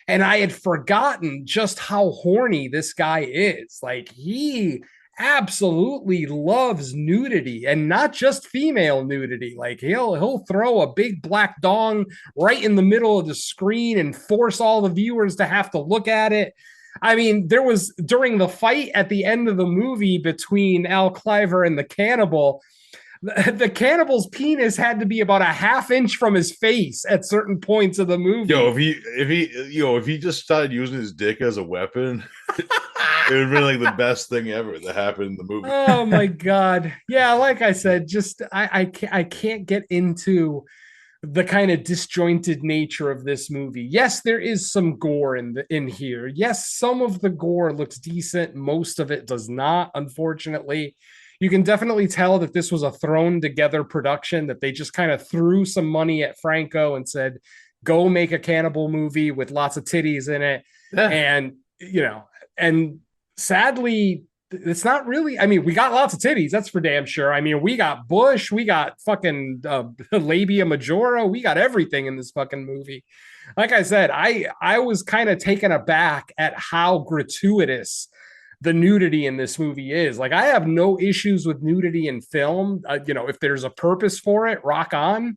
And I had forgotten just how horny this guy is. Like he absolutely loves nudity and not just female nudity. Like he'll throw a big black dong right in the middle of the screen and force all the viewers to have to look at it. I mean, there was during the fight at the end of the movie between Al Cliver and the cannibal, the cannibal's penis had to be about a half inch from his face at certain points of the movie. If he just started using his dick as a weapon, it would have been like the best thing ever that happened in the movie. Oh my god. Yeah, like I said, just I can't get into the kind of disjointed nature of this movie. Yes, there is some gore in here. Yes, some of the gore looks decent, most of it does not, unfortunately. You can definitely tell that this was a thrown together production, that they just kind of threw some money at Franco and said, go make a cannibal movie with lots of titties in it. Yeah. And, and sadly, it's not really. I mean, we got lots of titties, that's for damn sure. I mean, we got bush, we got fucking labia majora, we got everything in this fucking movie. Like I said, I was kind of taken aback at how gratuitous the nudity in this movie is. Like, I have no issues with nudity in film. If there's a purpose for it, rock on.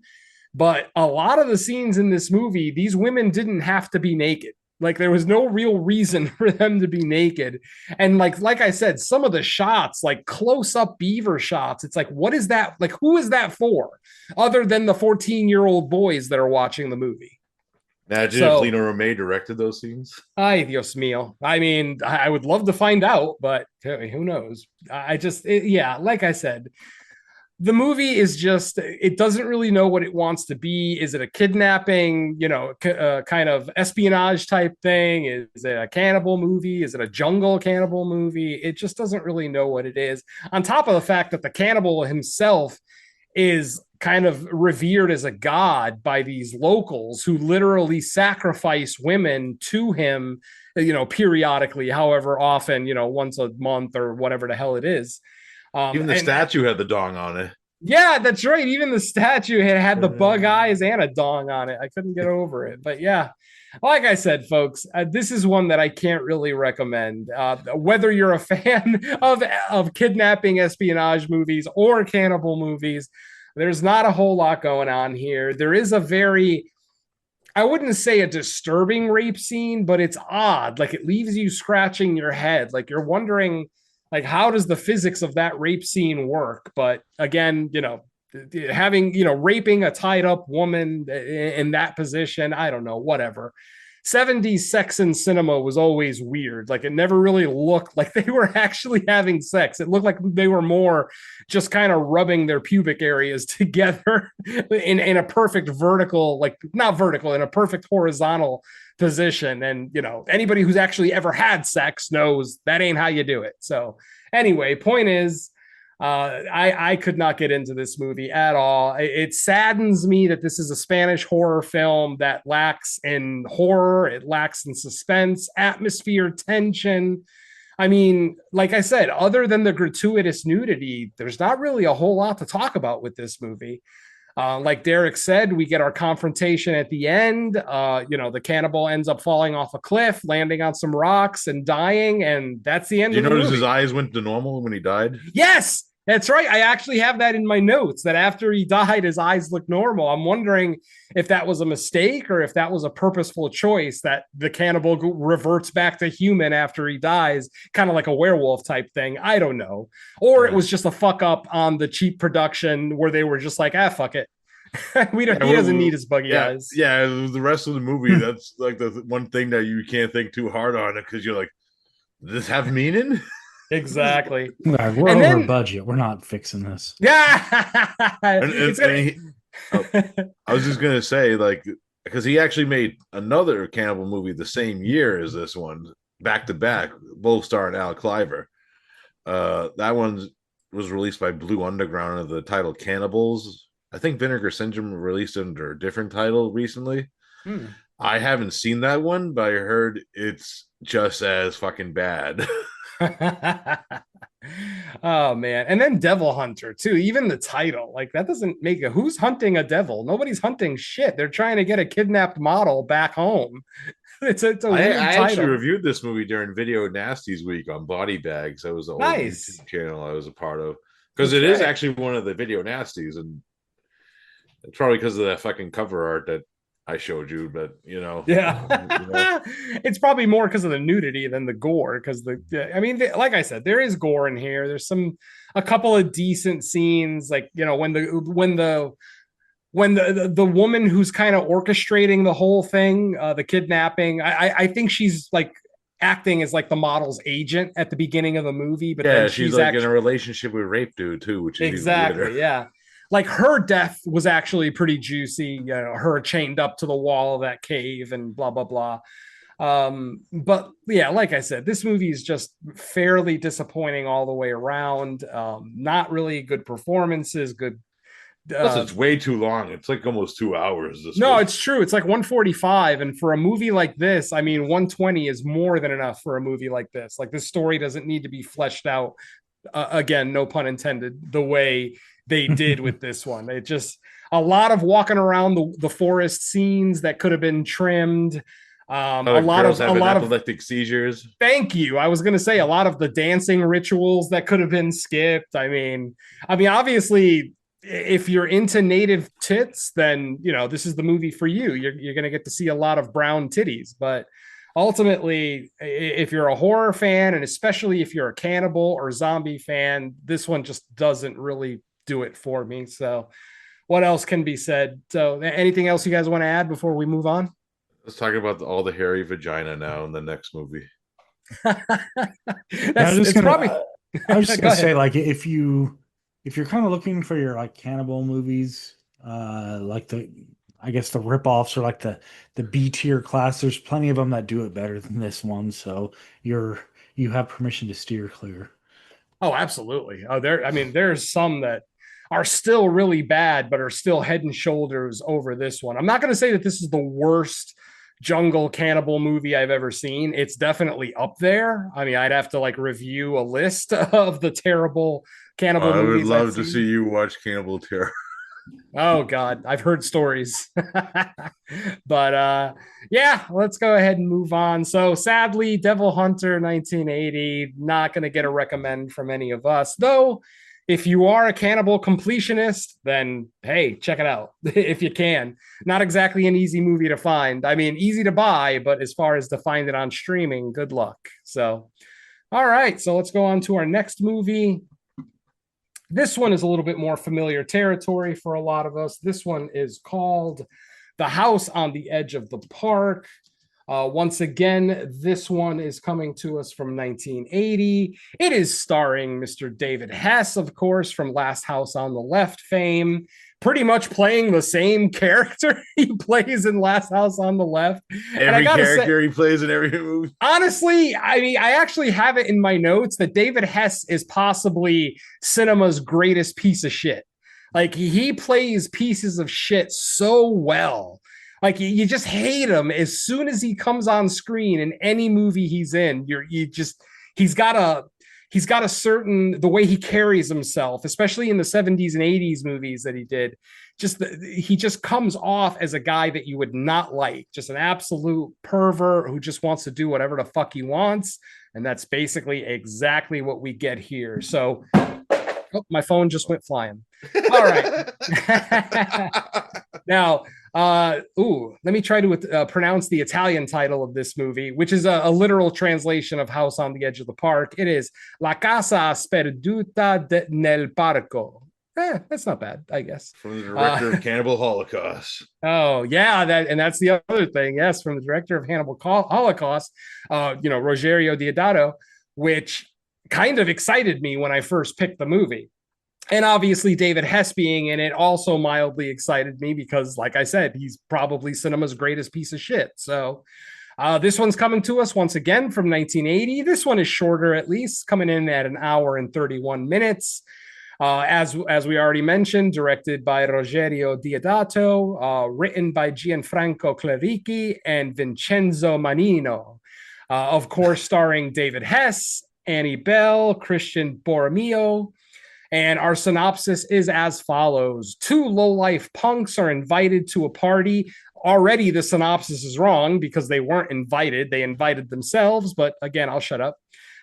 But a lot of the scenes in this movie, these women didn't have to be naked. Like, there was no real reason for them to be naked. And like I said, some of the shots, like close up beaver shots, it's like, what is that? Like, who is that for? Other than the 14-year-old boys that are watching the movie. Imagine if Lena Romay directed those scenes. Ay, Dios mío. I mean, I would love to find out, but who knows? Like I said, the movie is just, it doesn't really know what it wants to be. Is it a kidnapping, kind of espionage type thing? Is it a cannibal movie? Is it a jungle cannibal movie? It just doesn't really know what it is. On top of the fact that the cannibal himself is kind of revered as a god by these locals who literally sacrifice women to him, periodically, however often, once a month or whatever the hell it is. Even the statue had the dong on it. Yeah, that's right. Even the statue had the bug eyes and a dong on it. I couldn't get over it. But yeah, like I said, folks, this is one that I can't really recommend. Whether you're a fan of kidnapping espionage movies or cannibal movies, there's not a whole lot going on here. There is a very, I wouldn't say a disturbing rape scene, but it's odd. Like, it leaves you scratching your head. Like, you're wondering, like, how does the physics of that rape scene work? But again, raping a tied up woman in that position, I don't know, whatever. 70s sex in cinema was always weird. Like, it never really looked like they were actually having sex. It looked like they were more just kind of rubbing their pubic areas together in a perfect vertical, like not vertical, in a perfect horizontal position. And, anybody who's actually ever had sex knows that ain't how you do it. So anyway, point is, I could not get into this movie at all. It saddens me that this is a Spanish horror film that lacks in horror. It lacks in suspense, atmosphere, tension. I mean, like I said, other than the gratuitous nudity, there's not really a whole lot to talk about with this movie. Like Derek said, we get our confrontation at the end. The cannibal ends up falling off a cliff, landing on some rocks and dying. And that's the end of the movie. Did you notice his eyes went to normal when he died? Yes, that's right. I actually have that in my notes, that after he died, his eyes looked normal. I'm wondering if that was a mistake or if that was a purposeful choice, that the cannibal reverts back to human after he dies, kind of like a werewolf type thing. I don't know. Or it was just a fuck up on the cheap production where they were just like, fuck it. He doesn't need his buggy eyes. Yeah, the rest of the movie, that's like the one thing that you can't think too hard on it, because you're like, does this have meaning? Exactly. Right, we're over budget. We're not fixing this. Yeah. I was just gonna say, like, because he actually made another cannibal movie the same year as this one, back to back, both starring Al Cliver. That one was released by Blue Underground under the title Cannibals. I think Vinegar Syndrome released under a different title recently. I haven't seen that one, but I heard it's just as fucking bad. Oh man. And then Devil Hunter too. Even the title, like, that doesn't make it. Who's hunting a devil? Nobody's hunting shit. They're trying to get a kidnapped model back home. It's a weird I title. actually reviewed this movie during Video Nasties Week on Body Bags. That was the old YouTube channel I was a part of, because it is actually one of the Video Nasties, and it's probably because of that fucking cover art that I showed you, but yeah. It's probably more because of the nudity than the gore, because like I said, there is gore in here. There's a couple of decent scenes, like, when the woman who's kind of orchestrating the whole thing, the kidnapping, I think she's like acting as like the model's agent at the beginning of the movie, but then she's like in a relationship with Rape Dude too, which is exactly, yeah. Like, her death was actually pretty juicy, her chained up to the wall of that cave and blah, blah, blah. But yeah, like I said, this movie is just fairly disappointing all the way around. Not really good performances, good Plus, it's way too long. It's like almost 2 hours. No, it's true. It's like 145. And for a movie like this, I mean, 120 is more than enough for a movie like this. Like, this story doesn't need to be fleshed out, again, no pun intended, the way they did with this one. It just, a lot of walking around the forest scenes that could have been trimmed. A lot of epileptic seizures. Thank you. I was going to say a lot of the dancing rituals that could have been skipped. I mean, obviously, if you're into native tits, then this is the movie for you. You're going to get to see a lot of brown titties. But ultimately, if you're a horror fan, and especially if you're a cannibal or zombie fan, this one just doesn't really do it for me. So, what else can be said? So, anything else you guys want to add before we move on? Let's talk about all the hairy vagina now in the next movie. I was just gonna say, like, if you're kind of looking for your like cannibal movies, like I guess the ripoffs or like the B tier class, there's plenty of them that do it better than this one. So you have permission to steer clear. Oh, absolutely. There's some that are still really bad, but are still head and shoulders over this one. I'm not going to say that this is the worst jungle cannibal movie I've ever seen. It's definitely up there. I mean, I'd have to like review a list of the terrible cannibal movies. I would love to see you watch Cannibal Terror. Oh God, I've heard stories. But yeah, let's go ahead and move on. So sadly, Devil Hunter 1980, not going to get a recommend from any of us, though. If you are a cannibal completionist, then hey, check it out if you can. Not exactly an easy movie to find. I mean, easy to buy, but as far as to find it on streaming, good luck. So, all right, so let's go on to our next movie. This one is a little bit more familiar territory for a lot of us. This one is called The House on the Edge of the Park. Once again, this one is coming to us from 1980. It is starring Mr. David Hess, of course, from Last House on the Left fame, pretty much playing the same character he plays in Last House on the Left. Every character he plays in every movie. Honestly, I mean, I actually have it in my notes that David Hess is possibly cinema's greatest piece of shit. Like, he plays pieces of shit so well. Like, you just hate him as soon as he comes on screen in any movie he's in. He's got a certain, the way he carries himself, especially in the 70s and 80s movies that he did. He just comes off as a guy that you would not like, just an absolute pervert who just wants to do whatever the fuck he wants. And that's basically exactly what we get here. So, my phone just went flying. All right. Now, let me try to pronounce the Italian title of this movie, which is a literal translation of House on the Edge of the Park. It is La Casa Sperduta nel Parco. That's not bad, I guess. From the director of Cannibal Holocaust. Oh, yeah, that's the other thing. Yes, from the director of Hannibal Holocaust, Rogerio Deodato, which kind of excited me when I first picked the movie. And obviously, David Hess being in it also mildly excited me because, like I said, he's probably cinema's greatest piece of shit. So this one's coming to us once again from 1980. This one is shorter, at least, coming in at 1 hour and 31 minutes. As we already mentioned, directed by Rogerio Deodato, written by Gianfranco Clerici and Vincenzo Manino. Of course, starring David Hess, Annie Bell, Christian Borromeo. And our synopsis is as follows. 2 lowlife punks are invited to a party. Already the synopsis is wrong because they weren't invited. They invited themselves, but again, I'll shut up.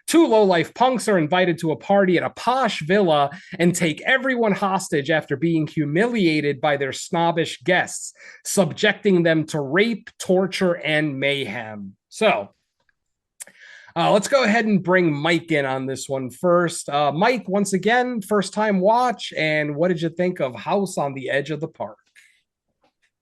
2 lowlife punks are invited to a party at a posh villa and take everyone hostage after being humiliated by their snobbish guests, subjecting them to rape, torture, and mayhem. So, let's go ahead and bring Mike in on this one first. Mike, once again, first time watch. And what did you think of House on the Edge of the Park?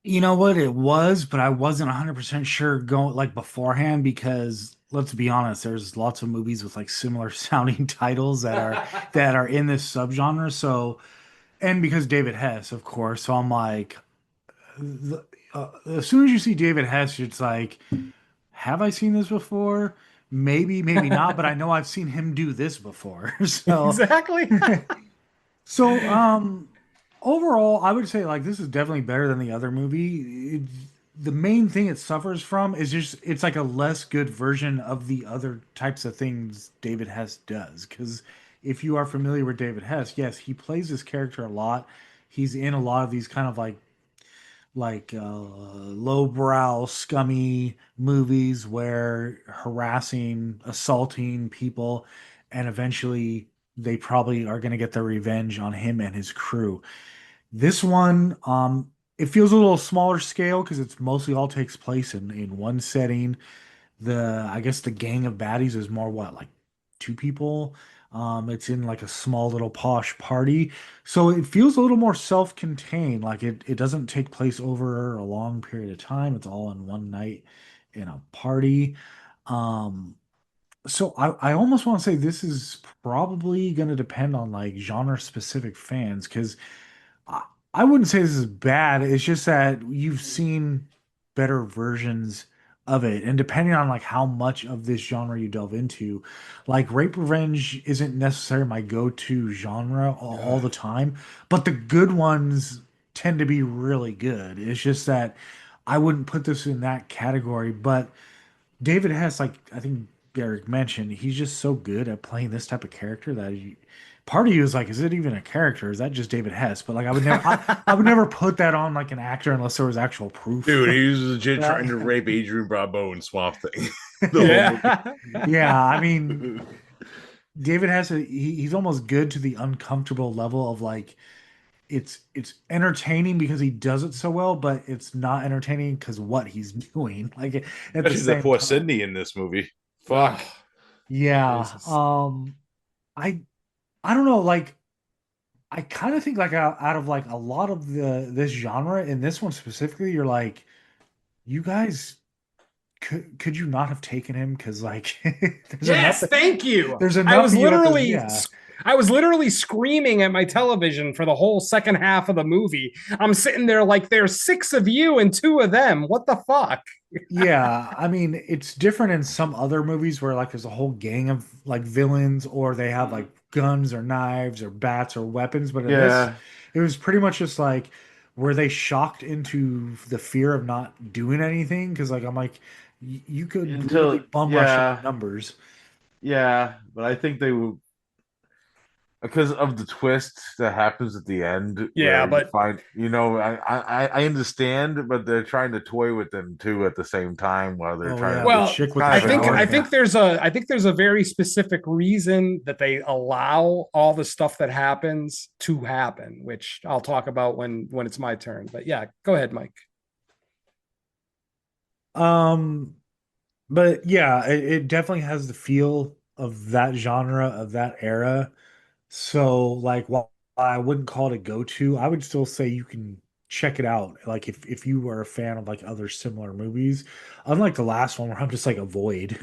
You know what it was, but I wasn't 100% sure going like beforehand because let's be honest, there's lots of movies with like similar sounding titles that are in this subgenre. So, and because David Hess, of course, so I'm like, as soon as you see David Hess, it's like, have I seen this before? Maybe not, but I know I've seen him do this before. So exactly. So Overall, I would say like this is definitely better than the other movie. The main thing it suffers from is just it's like a less good version of the other types of things David Hess does. Because if you are familiar with David Hess, yes, he plays this character a lot. He's in a lot of these kind of lowbrow, scummy movies where harassing, assaulting people, and eventually they probably are going to get their revenge on him and his crew. This one, it feels a little smaller scale because it's mostly all takes place in one setting. I guess the gang of baddies is more what, like two people. It's in like a small little posh party. So it feels a little more self-contained. Like it doesn't take place over a long period of time. It's all in one night in a party. Um, so I almost want to say this is probably going to depend on like genre specific fans because I, I wouldn't say this is bad. It's just that you've seen better versions of it. And depending on like how much of this genre you delve into, like rape revenge isn't necessarily my go-to genre all the time, but the good ones tend to be really good. It's just that I wouldn't put this in that category, but David Hess, like I think Derek mentioned, he's just so good at playing this type of character that part of you is like, is it even a character? Is that just David Hess? But like, I would never put that on like an actor unless there was actual proof. Dude, he was legit Yeah. trying to rape Adrian Bravo and Swamp Thing. Yeah. Yeah, I mean, David Hess, he's almost good to the uncomfortable level of like, it's entertaining because he does it so well, but it's not entertaining because what he's doing. Like at the Especially the same poor time. Sydney in this movie. Fuck. Yeah. Jesus. I I don't know, like I kind of think like out of like a lot of this genre in this one specifically, you're like, you guys could you not have taken him? Because like there's enough Yes, thank you. there's I enough was of you at this, literally yeah. I was literally screaming at my television for the whole second half of the movie. I'm sitting there like there's six of you and two of them. What the fuck? Yeah, I mean, it's different in some other movies where like there's a whole gang of like villains or they have like guns or knives or bats or weapons, but in this Yeah. it was pretty much just like were they shocked into the fear of not doing anything? Because like I'm like you could literally Until bum rush them in numbers. yeah, but I think they will because of the twist that happens at the end Yeah, where you but find I understand, but they're trying to toy with them too at the same time while they're Oh trying yeah, to the well, chick with the I kind of think shower. I annoying. think Yeah. there's a very specific reason that they allow all the stuff that happens to happen, which I'll talk about when it's my turn. But yeah, go ahead, Mike. Um, but yeah, it definitely has the feel of that genre of that era. So, like, while I wouldn't call it a go-to, I would still say you can check it out. Like, if you were a fan of like other similar movies, unlike the last one where I'm just like avoid.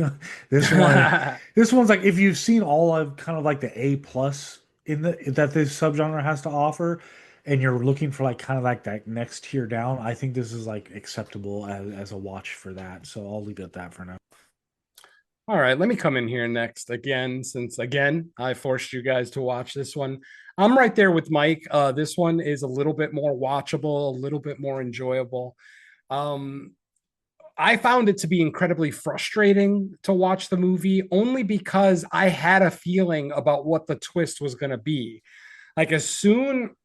This one, this one's like if you've seen all of kind of like the A plus in the that this subgenre has to offer, and you're looking for like kind of like that next tier down, I think this is like acceptable as a watch for that. So I'll leave it at that for now. All right, let me come in here next again, since again, I forced you guys to watch this one. I'm right there with Mike. This one is a little bit more watchable, a little bit more enjoyable. Um, I found it to be incredibly frustrating to watch the movie only because I had a feeling about what the twist was going to be. Like, as soon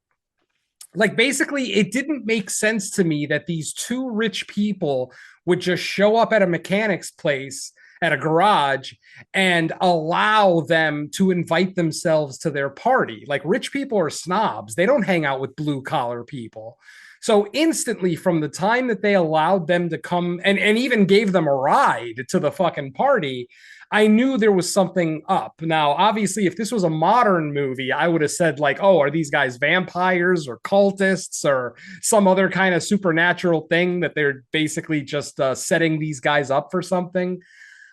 like basically it didn't make sense to me that these two rich people would just show up at a mechanic's place at a garage and allow them to invite themselves to their party. Like rich people are snobs. They don't hang out with blue collar people. So instantly from the time that they allowed them to come and even gave them a ride to the fucking party, I knew there was something up. Now, obviously, if this was a modern movie, I would have said, like, oh, are these guys vampires or cultists or some other kind of supernatural thing that they're basically just setting these guys up for something?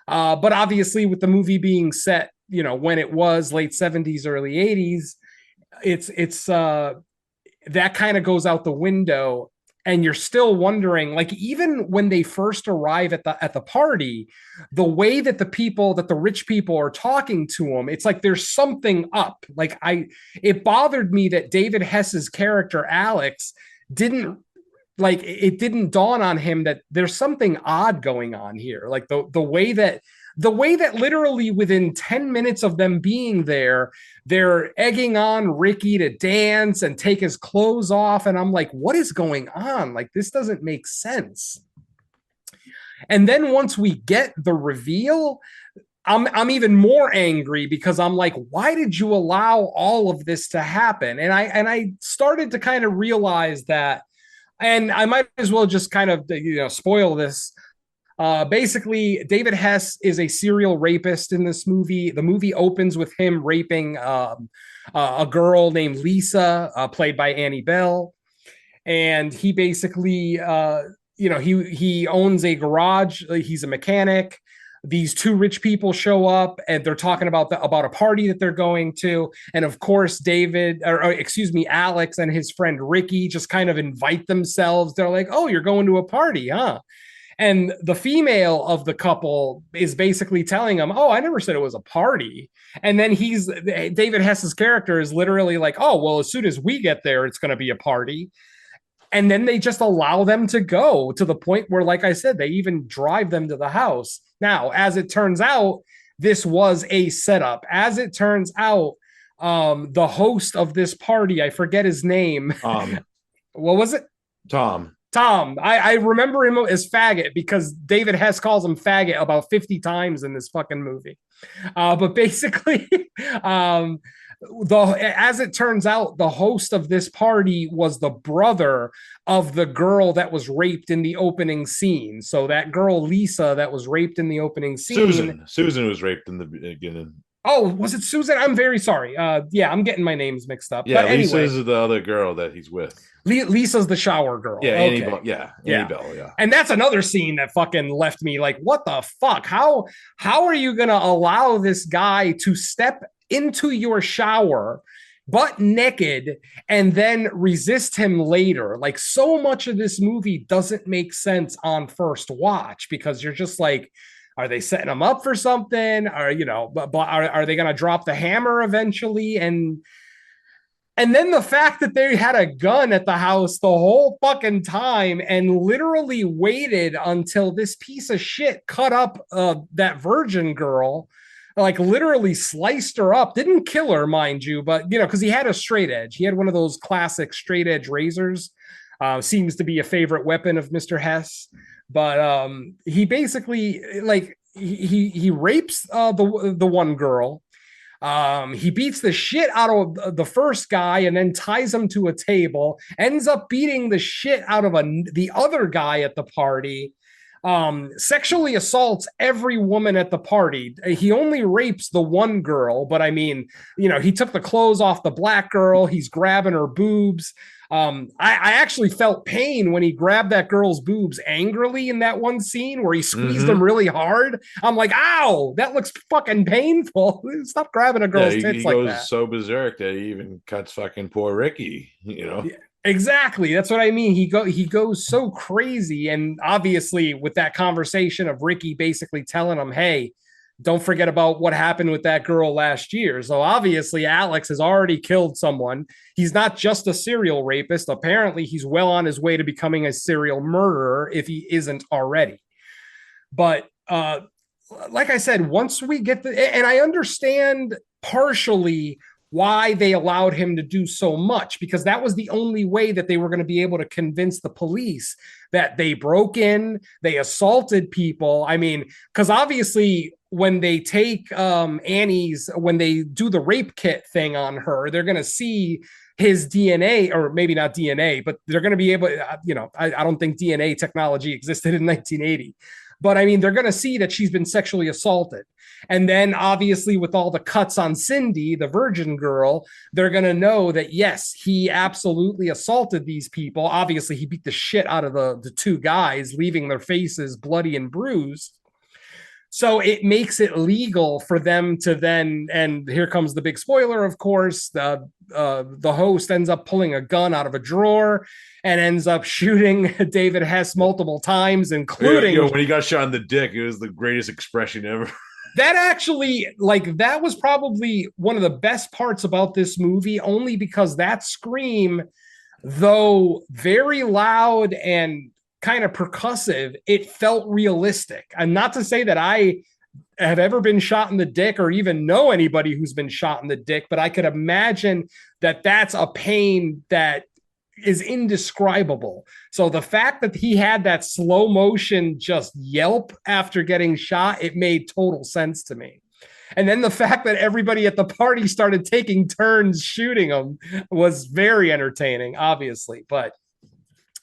But obviously, with the movie being set, when it was late 70s, early 80s, it's that kind of goes out the window. and you're still wondering, like, even when they first arrive at the party, the way that the rich people are talking to them, it's like there's something up. Like, it bothered me that David Hess's character Alex didn't, like, it didn't dawn on him that there's something odd going on here. Like the way that literally within 10 minutes of them being there, they're egging on Ricky to dance and take his clothes off. And I'm like, what is going on? Like, this doesn't make sense. And then once we get the reveal, I'm even more angry, because I'm like, why did you allow all of this to happen? And I started to kind of realize that, and I might as well just kind of, spoil this. Basically, David Hess is a serial rapist in this movie. The movie opens with him raping a girl named Lisa, played by Annie Bell. And he basically, he owns a garage. He's a mechanic. These two rich people show up, and they're talking about a party that they're going to. And of course, Alex and his friend Ricky just kind of invite themselves. They're like, "Oh, you're going to a party, huh?" And the female of the couple is basically telling him, "Oh, I never said it was a party." And then David Hess's character is literally like, "Oh, well, as soon as we get there, it's going to be a party." And then they just allow them to go, to the point where, like I said, they even drive them to the house. Now, as it turns out, this was a setup. As it turns out, the host of this party, I forget his name. What was it? Tom. I remember him as Faggot, because David Hess calls him Faggot about 50 times in this fucking movie. But basically, as it turns out, the host of this party was the brother of the girl that was raped in the opening scene. So that girl, Lisa, that was raped in the opening scene. Susan was raped in the beginning. Oh, was it Susan? I'm very sorry. Yeah, I'm getting my names mixed up. Yeah, but Lisa anyway, is the other girl that he's with. Lisa's the shower girl. Yeah, okay. Annie Bell. Yeah, Annie Bell. Yeah, and that's another scene that fucking left me like, what the fuck? How are you gonna allow this guy to step into your shower butt naked and then resist him later? Like, so much of this movie doesn't make sense on first watch, because you're just like, are they setting him up for something? Or, are they gonna drop the hammer eventually? And then the fact that they had a gun at the house the whole fucking time and literally waited until this piece of shit cut up that virgin girl, like literally sliced her up, didn't kill her, mind you, but, because he had a straight edge. He had one of those classic straight edge razors. Seems to be a favorite weapon of Mr. Hess. But he basically, like, he rapes the one girl. He beats the shit out of the first guy and then ties him to a table, ends up beating the shit out of the other guy at the party, sexually assaults every woman at the party. He only rapes the one girl, but I mean, he took the clothes off the black girl. He's grabbing her boobs. I actually felt pain when he grabbed that girl's boobs angrily in that one scene where he squeezed them really hard. I'm like, ow, that looks fucking painful. Stop grabbing a girl's tits like that. He goes so berserk that he even cuts fucking poor Ricky, Yeah, exactly. That's what I mean. He goes so crazy. And obviously with that conversation of Ricky basically telling him, hey, don't forget about what happened with that girl last year. So obviously Alex has already killed someone. He's not just a serial rapist. Apparently he's well on his way to becoming a serial murderer, if he isn't already. But like I said, once we get and I understand partially why they allowed him to do so much, because that was the only way that they were going to be able to convince the police that they broke in, they assaulted people. I mean, because obviously when they take when they do the rape kit thing on her, they're going to see his DNA, or maybe not DNA, but they're going to be able, I don't think DNA technology existed in 1980. But I mean, they're going to see that she's been sexually assaulted. And then obviously with all the cuts on Cindy, the virgin girl, they're going to know that, yes, he absolutely assaulted these people. Obviously, he beat the shit out of the two guys, leaving their faces bloody and bruised. So it makes it legal for them to then, and here comes the big spoiler, of course, the host ends up pulling a gun out of a drawer and ends up shooting David Hess multiple times, including when he got shot in the dick. It was the greatest expression ever. That actually, like, that was probably one of the best parts about this movie, only because that scream, though very loud and kind of percussive, it felt realistic. And not to say that I have ever been shot in the dick or even know anybody who's been shot in the dick, but I could imagine that that's a pain that is indescribable. So the fact that he had that slow motion just yelp after getting shot, it made total sense to me. And then the fact that everybody at the party started taking turns shooting him was very entertaining, obviously. But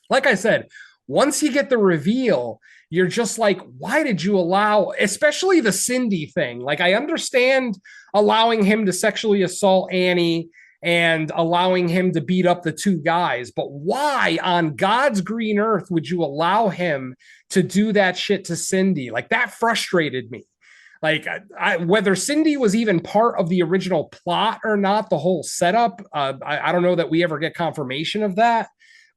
like I said, once you get the reveal, you're just like, why did you allow, especially the Cindy thing? Like, I understand allowing him to sexually assault Annie and allowing him to beat up the two guys, but why on God's green earth would you allow him to do that shit to Cindy? Like, that frustrated me. Like, whether Cindy was even part of the original plot or not, the whole setup, I don't know that we ever get confirmation of that,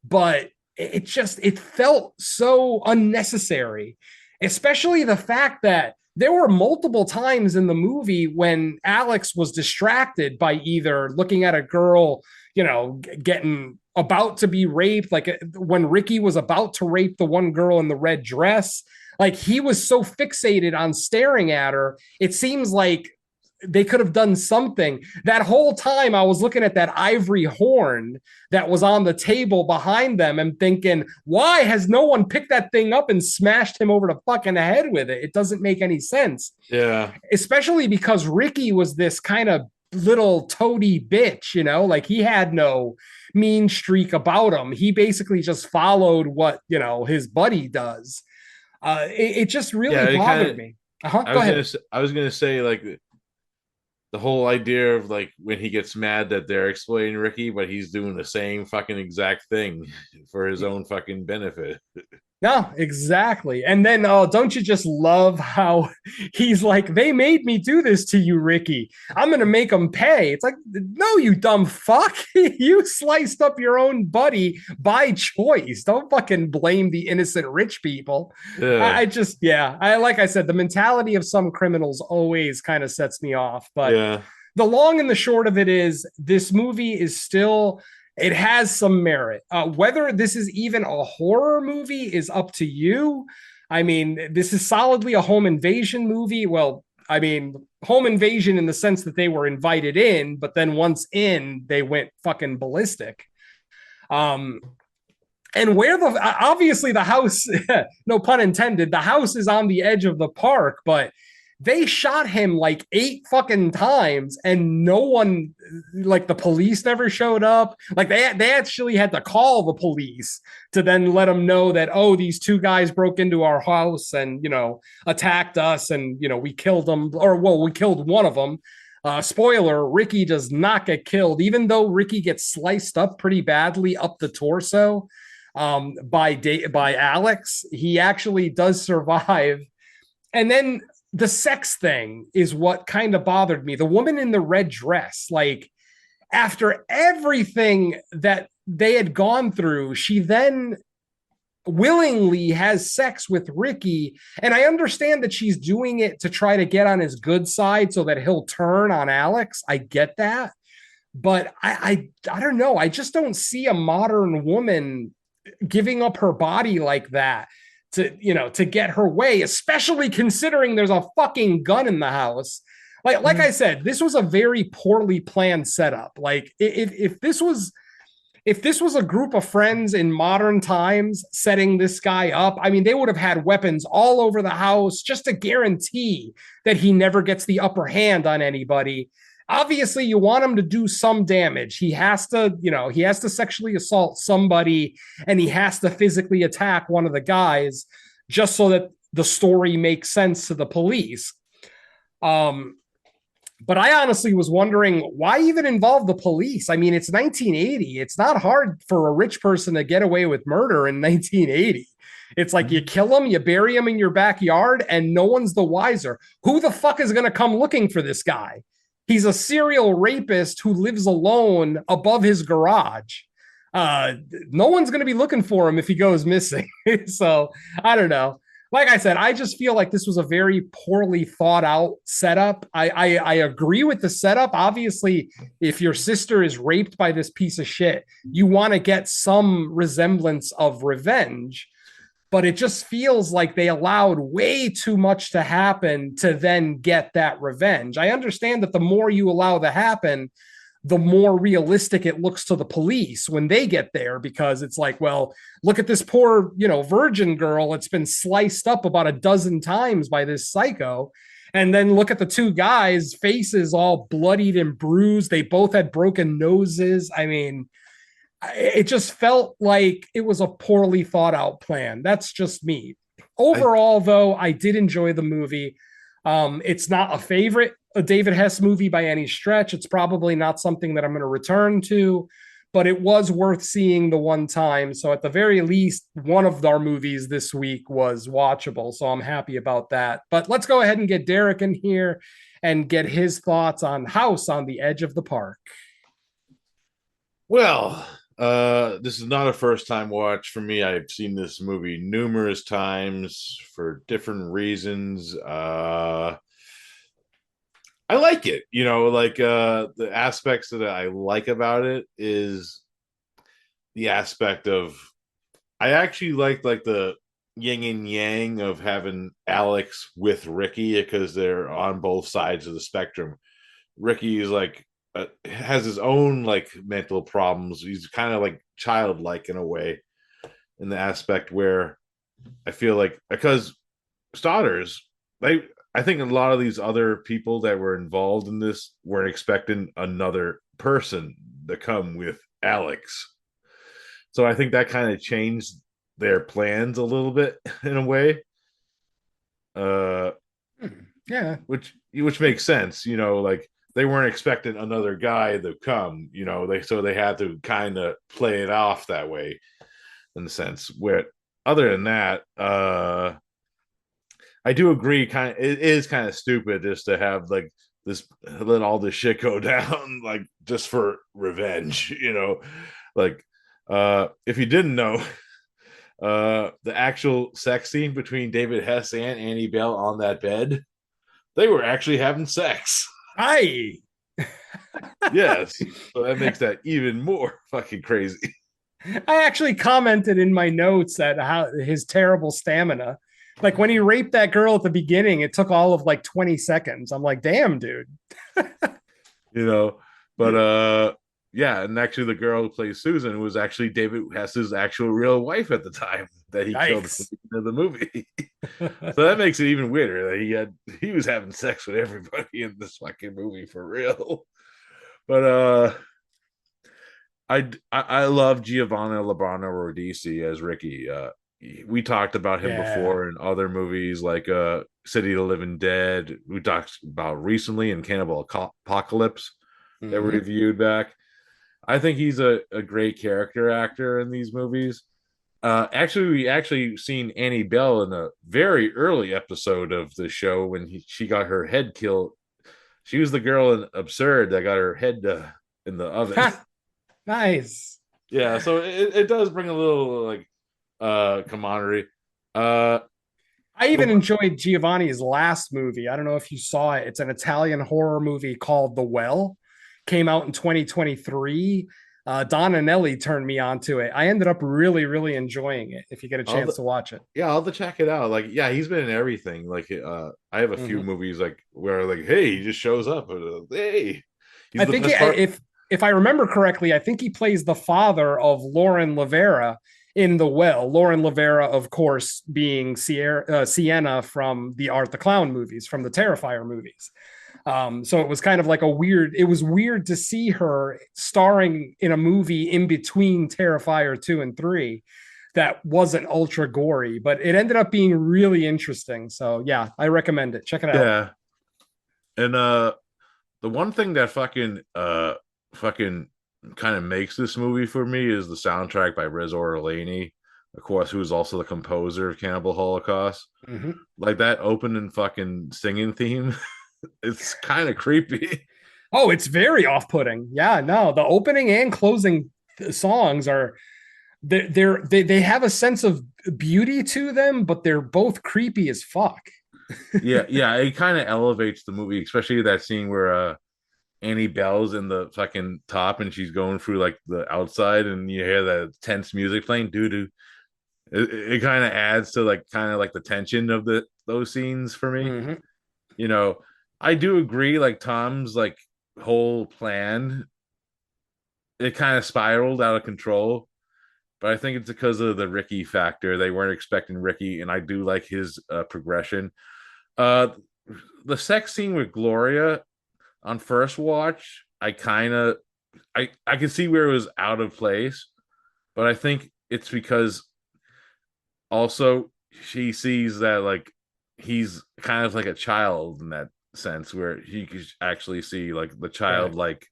but it felt so unnecessary, especially the fact that there were multiple times in the movie when Alex was distracted by either looking at a girl, getting about to be raped, like when Ricky was about to rape the one girl in the red dress. Like, he was so fixated on staring at her. It seems like they could have done something. That whole time I was looking at that ivory horn that was on the table behind them and thinking, why has no one picked that thing up and smashed him over the fucking head with it? It doesn't make any sense. Yeah. Especially because Ricky was this kind of little toady bitch, like he had no mean streak about him. He basically just followed what, his buddy does. It just really bothered me. Go ahead. I was going to say, like, the whole idea of, like, when he gets mad that they're explaining Ricky, but he's doing the same fucking exact thing for his own fucking benefit. No, exactly. And then, don't you just love how he's like, they made me do this to you, Ricky. I'm going to make them pay. It's like, no, you dumb fuck. You sliced up your own buddy by choice. Don't fucking blame the innocent rich people. Yeah. Like I said, the mentality of some criminals always kind of sets me off. But the long and the short of it is, this movie is still... it has some merit. Whether this is even a horror movie is up to you. I mean, this is solidly a home invasion movie. Well, I mean, home invasion in the sense that they were invited in, but then once in, they went fucking ballistic. And where obviously the house, no pun intended, the house is on the edge of the park, but they shot him like 8 fucking times and no one, like the police never showed up. Like they actually had to call the police to then let them know that, oh, these 2 guys broke into our house and, attacked us and, we killed them, or well, we killed one of them. Spoiler, Ricky does not get killed, even though Ricky gets sliced up pretty badly up the torso by Alex. He actually does survive. And then the sex thing is what kind of bothered me. The woman in the red dress, like, after everything that they had gone through, she then willingly has sex with Ricky. And I understand that she's doing it to try to get on his good side so that he'll turn on Alex. I get that. But I don't know. I just don't see a modern woman giving up her body like that to get her way, especially considering there's a fucking gun in the house. Like I said, this was a very poorly planned setup. Like if this was a group of friends in modern times setting this guy up, I mean, they would have had weapons all over the house just to guarantee that he never gets the upper hand on anybody. Obviously, you want him to do some damage. He has to sexually assault somebody and he has to physically attack one of the guys just so that the story makes sense to the police. But I honestly was wondering, why even involve the police? I mean, it's 1980. It's not hard for a rich person to get away with murder in 1980. It's like you kill them, you bury them in your backyard, and no one's the wiser. Who the fuck is going to come looking for this guy? He's a serial rapist who lives alone above his garage. No one's going to be looking for him if he goes missing. So I don't know. Like I said, I just feel like this was a very poorly thought out setup. I agree with the setup. Obviously, if your sister is raped by this piece of shit, you want to get some resemblance of revenge. But it just feels like they allowed way too much to happen to then get that revenge. I understand that the more you allow to happen, the more realistic it looks to the police when they get there, because it's like, well, look at this poor, virgin girl. It's been sliced up about a dozen times by this psycho. And then look at the two guys' faces all bloodied and bruised. They both had broken noses. I mean, it just felt like it was a poorly thought out plan. That's just me. Overall, though, I did enjoy the movie. It's not a favorite a David Hess movie by any stretch. It's probably not something that I'm going to return to, but it was worth seeing the one time. So at the very least, one of our movies this week was watchable. So I'm happy about that. But let's go ahead and get Derek in here and get his thoughts on House on the Edge of the Park. Well, this is not a first time watch for me. I've seen this movie numerous times for different reasons. I like it, the aspects that I like about it is the aspect of, I actually like the yin and yang of having Alex with Ricky, because they're on both sides of the spectrum. Ricky is has his own mental problems. He's kind of childlike in a way, in the aspect where I feel like, because Stodders, I think a lot of these other people that were involved in this weren't expecting another person to come with Alex. So I think that kind of changed their plans a little bit in a way. Yeah. Which makes sense, they weren't expecting another guy to come, they had to kind of play it off that way, in the sense where, other than that, I do agree. It is kind of stupid just to have this, let all this shit go down, just for revenge. If you didn't know, the actual sex scene between David Hess and Annie Bell on that bed, they were actually having sex. Aye. Yes, so that makes that even more fucking crazy. I actually commented in my notes that how his terrible stamina. Like when he raped that girl at the beginning, it took all of 20 seconds. I'm like, damn, dude. But yeah, and actually the girl who plays Susan was actually David Hess's actual real wife at the time that he killed at the beginning of the movie. So that makes it even weirder that he was having sex with everybody in this fucking movie for real. But I love Giovanni Labano Rhodisi as Ricky. We talked about him before in other movies like City of the Living Dead. We talked about recently in Cannibal Apocalypse that we reviewed back. I think he's a great character actor in these movies. We actually seen Annie Bell in a very early episode of the show when she got her head killed. She was the girl in Absurd that got her head in the oven. Nice. Yeah, so it does bring a little camaraderie. I even enjoyed Giovanni's last movie. I don't know if you saw it. It's an Italian horror movie called The Well. Came out in 2023. Don and Ellie turned me on to it. I ended up really, really enjoying it. If you get a chance to watch it, yeah, I'll have to check it out. He's been in everything. I have a few movies where hey, he just shows up. Hey, I think if I remember correctly, I think he plays the father of Lauren Lavera in The Well. Lauren Lavera, of course, being Sienna from the Art the Clown movies, from the Terrifier movies. So it was kind of it was weird to see her starring in a movie in between Terrifier 2 and 3 that wasn't ultra gory, but it ended up being really interesting. So yeah, I recommend it. Check it out. Yeah. And the one thing that fucking kind of makes this movie for me is the soundtrack by Riz Orlani, of course, who's also the composer of Cannibal Holocaust. Mm-hmm. That opening fucking singing theme. It's kind of creepy. Oh, it's very off-putting. Yeah, no, the opening and closing songs are they have a sense of beauty to them, but they're both creepy as fuck. Yeah, it kind of elevates the movie, especially that scene where Annie Bell's in the fucking top and she's going through like the outside and you hear that tense music playing doo doo. It kind of adds to like kind of like the tension of those scenes for me. Mm-hmm. You know, I do agree like Tom's like whole plan, it kind of spiraled out of control, but I think it's because of the Ricky factor. They weren't expecting Ricky, and I do like his progression. Uh, the sex scene with Gloria on first watch, I can see where it was out of place, but I think it's because also she sees that like he's kind of like a child in that sense where he could actually see like the childlike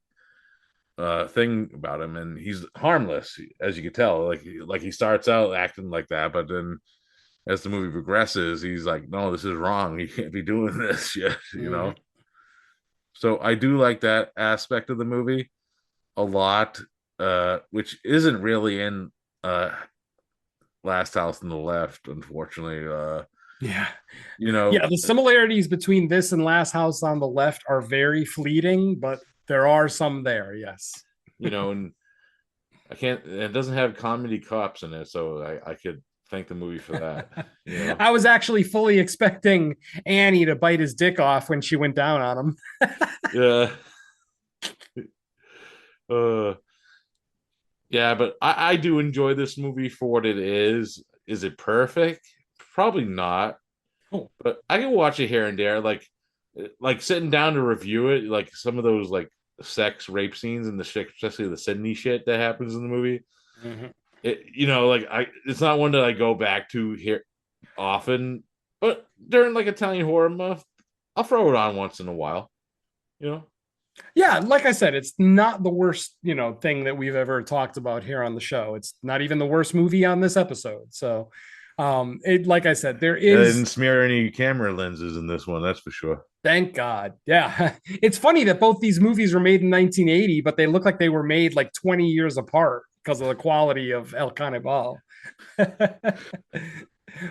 thing about him, and he's harmless as you can tell. Like he starts out acting like that, but then as the movie progresses, he's like, no, this is wrong. You can't be doing this shit, you know. So I do like that aspect of the movie a lot, which isn't really in Last House on the Left, unfortunately. Yeah. You know, Yeah, the similarities between this and Last House on the Left are very fleeting, but there are some there, yes. you know, and it doesn't have comedy cops in it, so I could thank the movie for that. You know? I was actually fully expecting Annie to bite his dick off when she went down on him. Yeah. Yeah, but I do enjoy this movie for what it is. Is it perfect? Probably not. Oh. But I can watch it here and there. Like sitting down to review it, like some of those like sex rape scenes and the shit, especially the Sydney shit that happens in the movie. Mm-hmm. It's not one that I go back to here often, but during like Italian horror month, I'll throw it on once in a while. You know? Yeah, like I said, it's not the worst, thing that we've ever talked about here on the show. It's not even the worst movie on this episode. So, like I said, there I is. didn't smear any camera lenses in this one, that's for sure. Thank God. Yeah. It's funny that both these movies were made in 1980, but they look like they were made like 20 years apart because of the quality of El Canibal.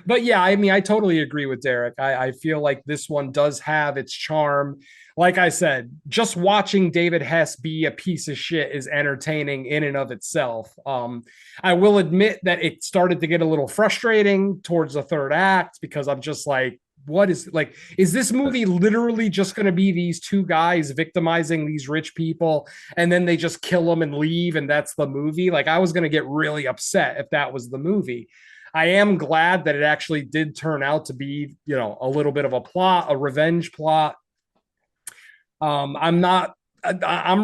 But yeah, I mean, I totally agree with Derek. I feel like this one does have its charm. Like I said, just watching David Hess be a piece of shit is entertaining in and of itself. I will admit that it started to get a little frustrating towards the third act because I'm just like, is this movie literally just going to be these two guys victimizing these rich people and then they just kill them and leave and that's the movie? Like, I was going to get really upset if that was the movie. I am glad that it actually did turn out to be, a little bit of a revenge plot. I'm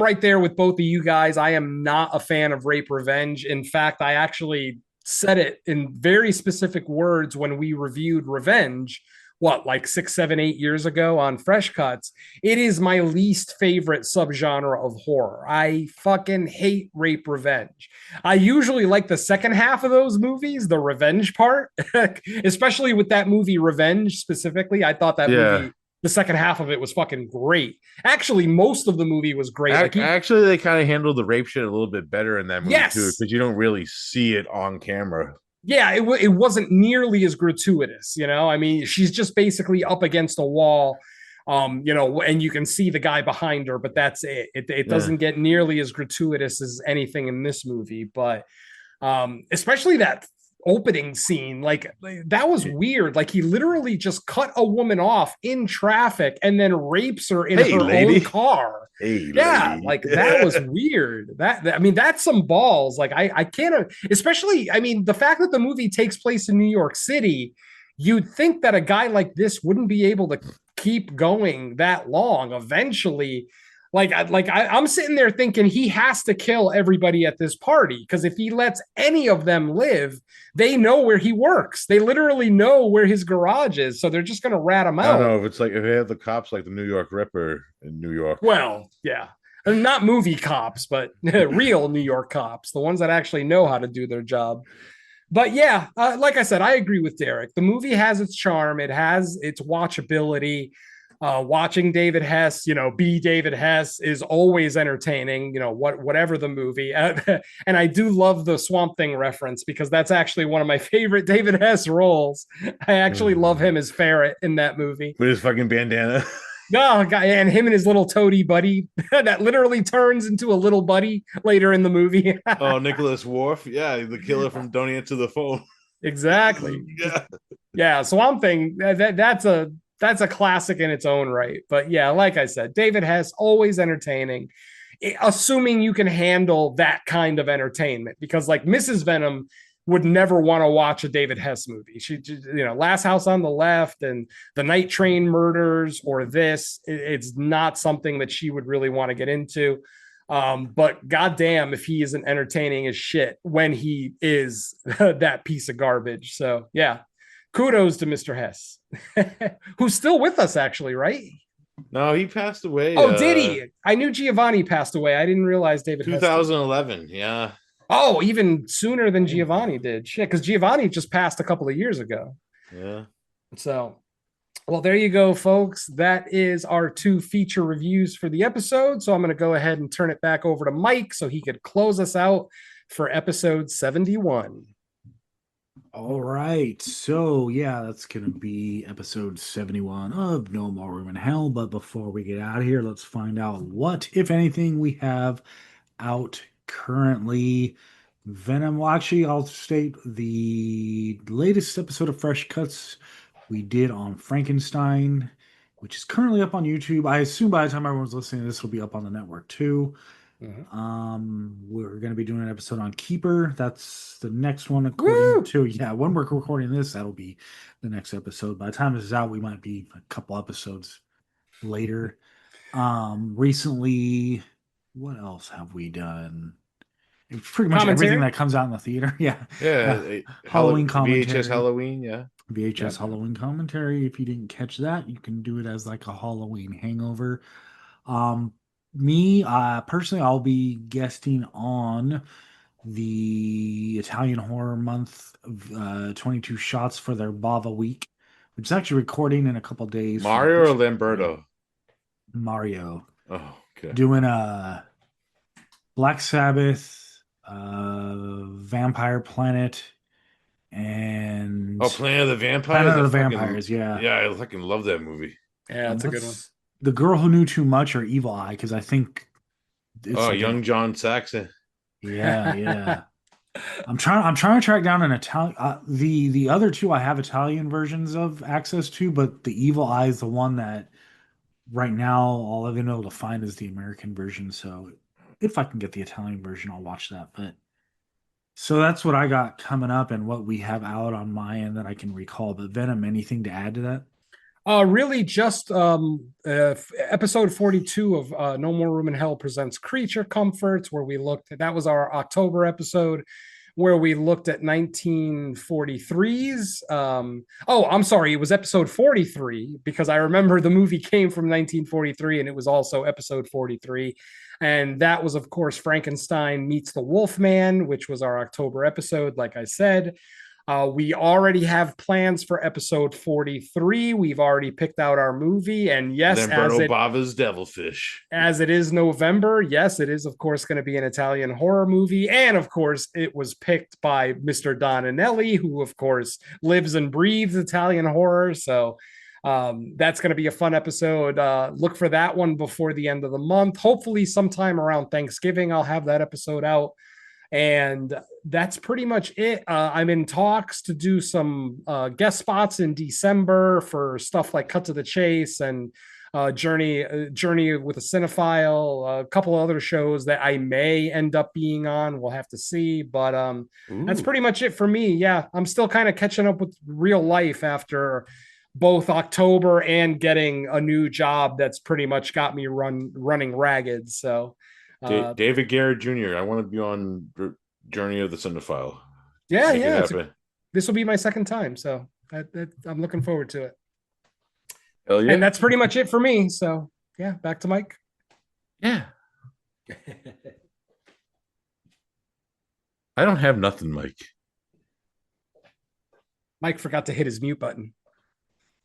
right there with both of you guys. I am not a fan of rape revenge. In fact, I actually said it in very specific words when we reviewed Revenge, like 6, 7, 8 years ago on Fresh Cuts. It is my least favorite subgenre of horror. I fucking hate rape revenge. I usually like the second half of those movies, the revenge part, especially with that movie Revenge specifically. I thought that movie, the second half of it was fucking great. Actually, most of the movie was great. Actually, they kind of handled the rape shit a little bit better in that movie too, because you don't really see it on camera. Yeah, it wasn't nearly as gratuitous, I mean, she's just basically up against a wall, and you can see the guy behind her, but that's it. It doesn't get nearly as gratuitous as anything in this movie, but especially that opening scene, like that was weird. Like he literally just cut a woman off in traffic and then rapes her in her own car. Yeah, like that was weird. I mean, that's some balls. Like I can't, especially, I mean, the fact that the movie takes place in New York City, you'd think that a guy like this wouldn't be able to keep going that long. Eventually, I'm sitting there thinking he has to kill everybody at this party because if he lets any of them live, they know where he works. They literally know where his garage is, so they're just going to rat him out. I don't know if it's like if they have the cops like the New York Ripper in New York. Well, yeah, not movie cops, but real New York cops, the ones that actually know how to do their job. But yeah, like I said, I agree with Derek. The movie has its charm. It has its watchability. Watching David Hess, be David Hess is always entertaining, whatever the movie. And I do love the Swamp Thing reference because that's actually one of my favorite David Hess roles. I actually love him as Ferret in that movie. With his fucking bandana. Oh, God, and him and his little toady buddy that literally turns into a little buddy later in the movie. Oh, Nicholas Worf. Yeah, the killer from Don't Answer the Phone. Exactly. Yeah. Yeah, Swamp Thing, that's a classic in its own right. But yeah, like I said, David Hess always entertaining, assuming you can handle that kind of entertainment. Because like Mrs. Venom would never want to watch a David Hess movie. She, Last House on the Left and The Night Train Murders or this, it's not something that she would really want to get into. But goddamn, if he isn't entertaining as shit when he is that piece of garbage. So yeah, kudos to Mr. Hess, who's still with us, actually, right? No, he passed away. Oh, did he? I knew Giovanni passed away. I didn't realize David Hess 2011. Yeah. Oh, even sooner than Giovanni did. Shit, because Giovanni just passed a couple of years ago. Yeah. So, well, there you go, folks. That is our 2 feature reviews for the episode. So I'm going to go ahead and turn it back over to Mike so he could close us out for episode 71. All right. So, yeah, that's going to be episode 71 of No More Room in Hell. But before we get out of here, let's find out what, if anything, we have out currently. Venom. Well, actually, I'll state the latest episode of Fresh Cuts we did on Frankenstein, which is currently up on YouTube. I assume by the time everyone's listening, this will be up on the network too. We're going to be doing an episode on Keeper. That's the next one, according to when we're recording this, that'll be the next episode. By the time this is out, we might be a couple episodes later. Recently, what else have we done? It's pretty much everything that comes out in the theater. Yeah. Halloween commentary. VHS Halloween, yeah. VHS Halloween commentary. If you didn't catch that, you can do it as like a Halloween hangover. Me, personally, I'll be guesting on the Italian Horror Month 22 Shots for their Bava Week, which is actually recording in a couple days. Mario or Lamberto? Mario. Oh, okay. Doing a Black Sabbath, Vampire Planet, and Planet of the Vampires. Planet of the Vampires, yeah. Yeah, I fucking love that movie. Yeah, that's a good one. The Girl Who Knew Too Much or Evil Eye, because I think it's young John Saxon. Yeah. I'm trying to track down an Italian. The other 2 I have Italian versions of access to, but the Evil Eye is the one that right now all I've been able to find is the American version. So if I can get the Italian version, I'll watch that. But so that's what I got coming up and what we have out on my end that I can recall. But Venom, anything to add to that? Really just episode 42 of No More Room in Hell presents Creature Comforts, where we looked at, that was our October episode, where we looked at 1943's. I'm sorry, it was episode 43, because I remember the movie came from 1943 and it was also episode 43. And that was, of course, Frankenstein Meets the Wolfman, which was our October episode, like I said. We already have plans for episode 43. We've already picked out our movie. And yes, Bava's Devilfish. As it is November, yes, it is, of course, going to be an Italian horror movie. And, of course, it was picked by Mr. Donanelli, who, of course, lives and breathes Italian horror. So that's going to be a fun episode. Look for that one before the end of the month. Hopefully sometime around Thanksgiving, I'll have that episode out. And that's pretty much it. I'm in talks to do some guest spots in December for stuff like Cut to the Chase and Journey with a Cinephile, a couple other shows that I may end up being on. We'll have to see. But that's pretty much it for me. Yeah, I'm still kind of catching up with real life after both October and getting a new job that's pretty much got me running ragged. So David Garrett Jr., I want to be on Journey of the Cinephile. Yeah. This will be my second time, so I'm looking forward to it. Hell yeah. And that's pretty much it for me. So yeah, back to Mike. Yeah. I don't have nothing, Mike. Mike forgot to hit his mute button.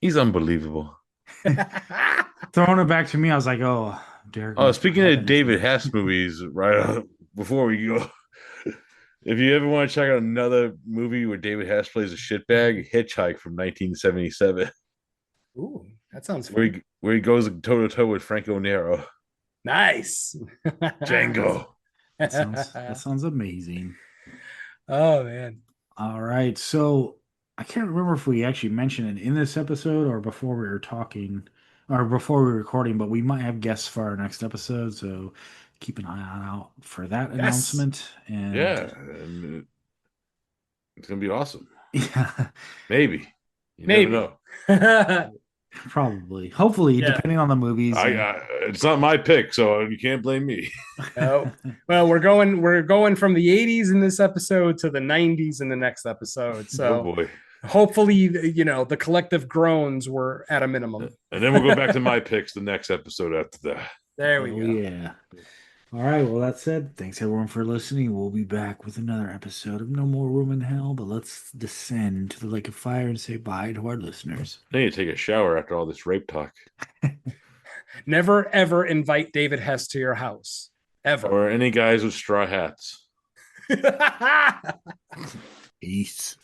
He's unbelievable. Throwing it back to me, I was like, oh, Derek. Oh, speaking of Evans. David Hess movies, before we go, if you ever want to check out another movie where David Hess plays a shitbag, Hitchhike from 1977, Ooh, that sounds where fun. he goes toe to toe with Franco Nero, Nice. Django. That sounds amazing. Oh man. All right. So I can't remember if we actually mentioned it in this episode or before we were talking or before we were recording, but we might have guests for our next episode. So keep an eye out for that announcement. And Yeah, and it's gonna be awesome. yeah, Maybe. You Maybe. never know. probably. Hopefully, Yeah. depending on the movies. It's not my pick, so you can't blame me. Oh, well, we're going from the 80s in this episode to the 90s in the next episode. So Oh boy. hopefully, the collective groans were at a minimum. And then we'll go back to my picks the next episode after that. There we Oh, go. yeah. All right. Well, that said, thanks everyone for listening. We'll be back with another episode of No More Room in Hell, but let's descend to the lake of fire and say bye to our listeners. I need to take a shower after all this rape talk. Never ever invite David Hess to your house. Ever. Or any guys with straw hats. Peace.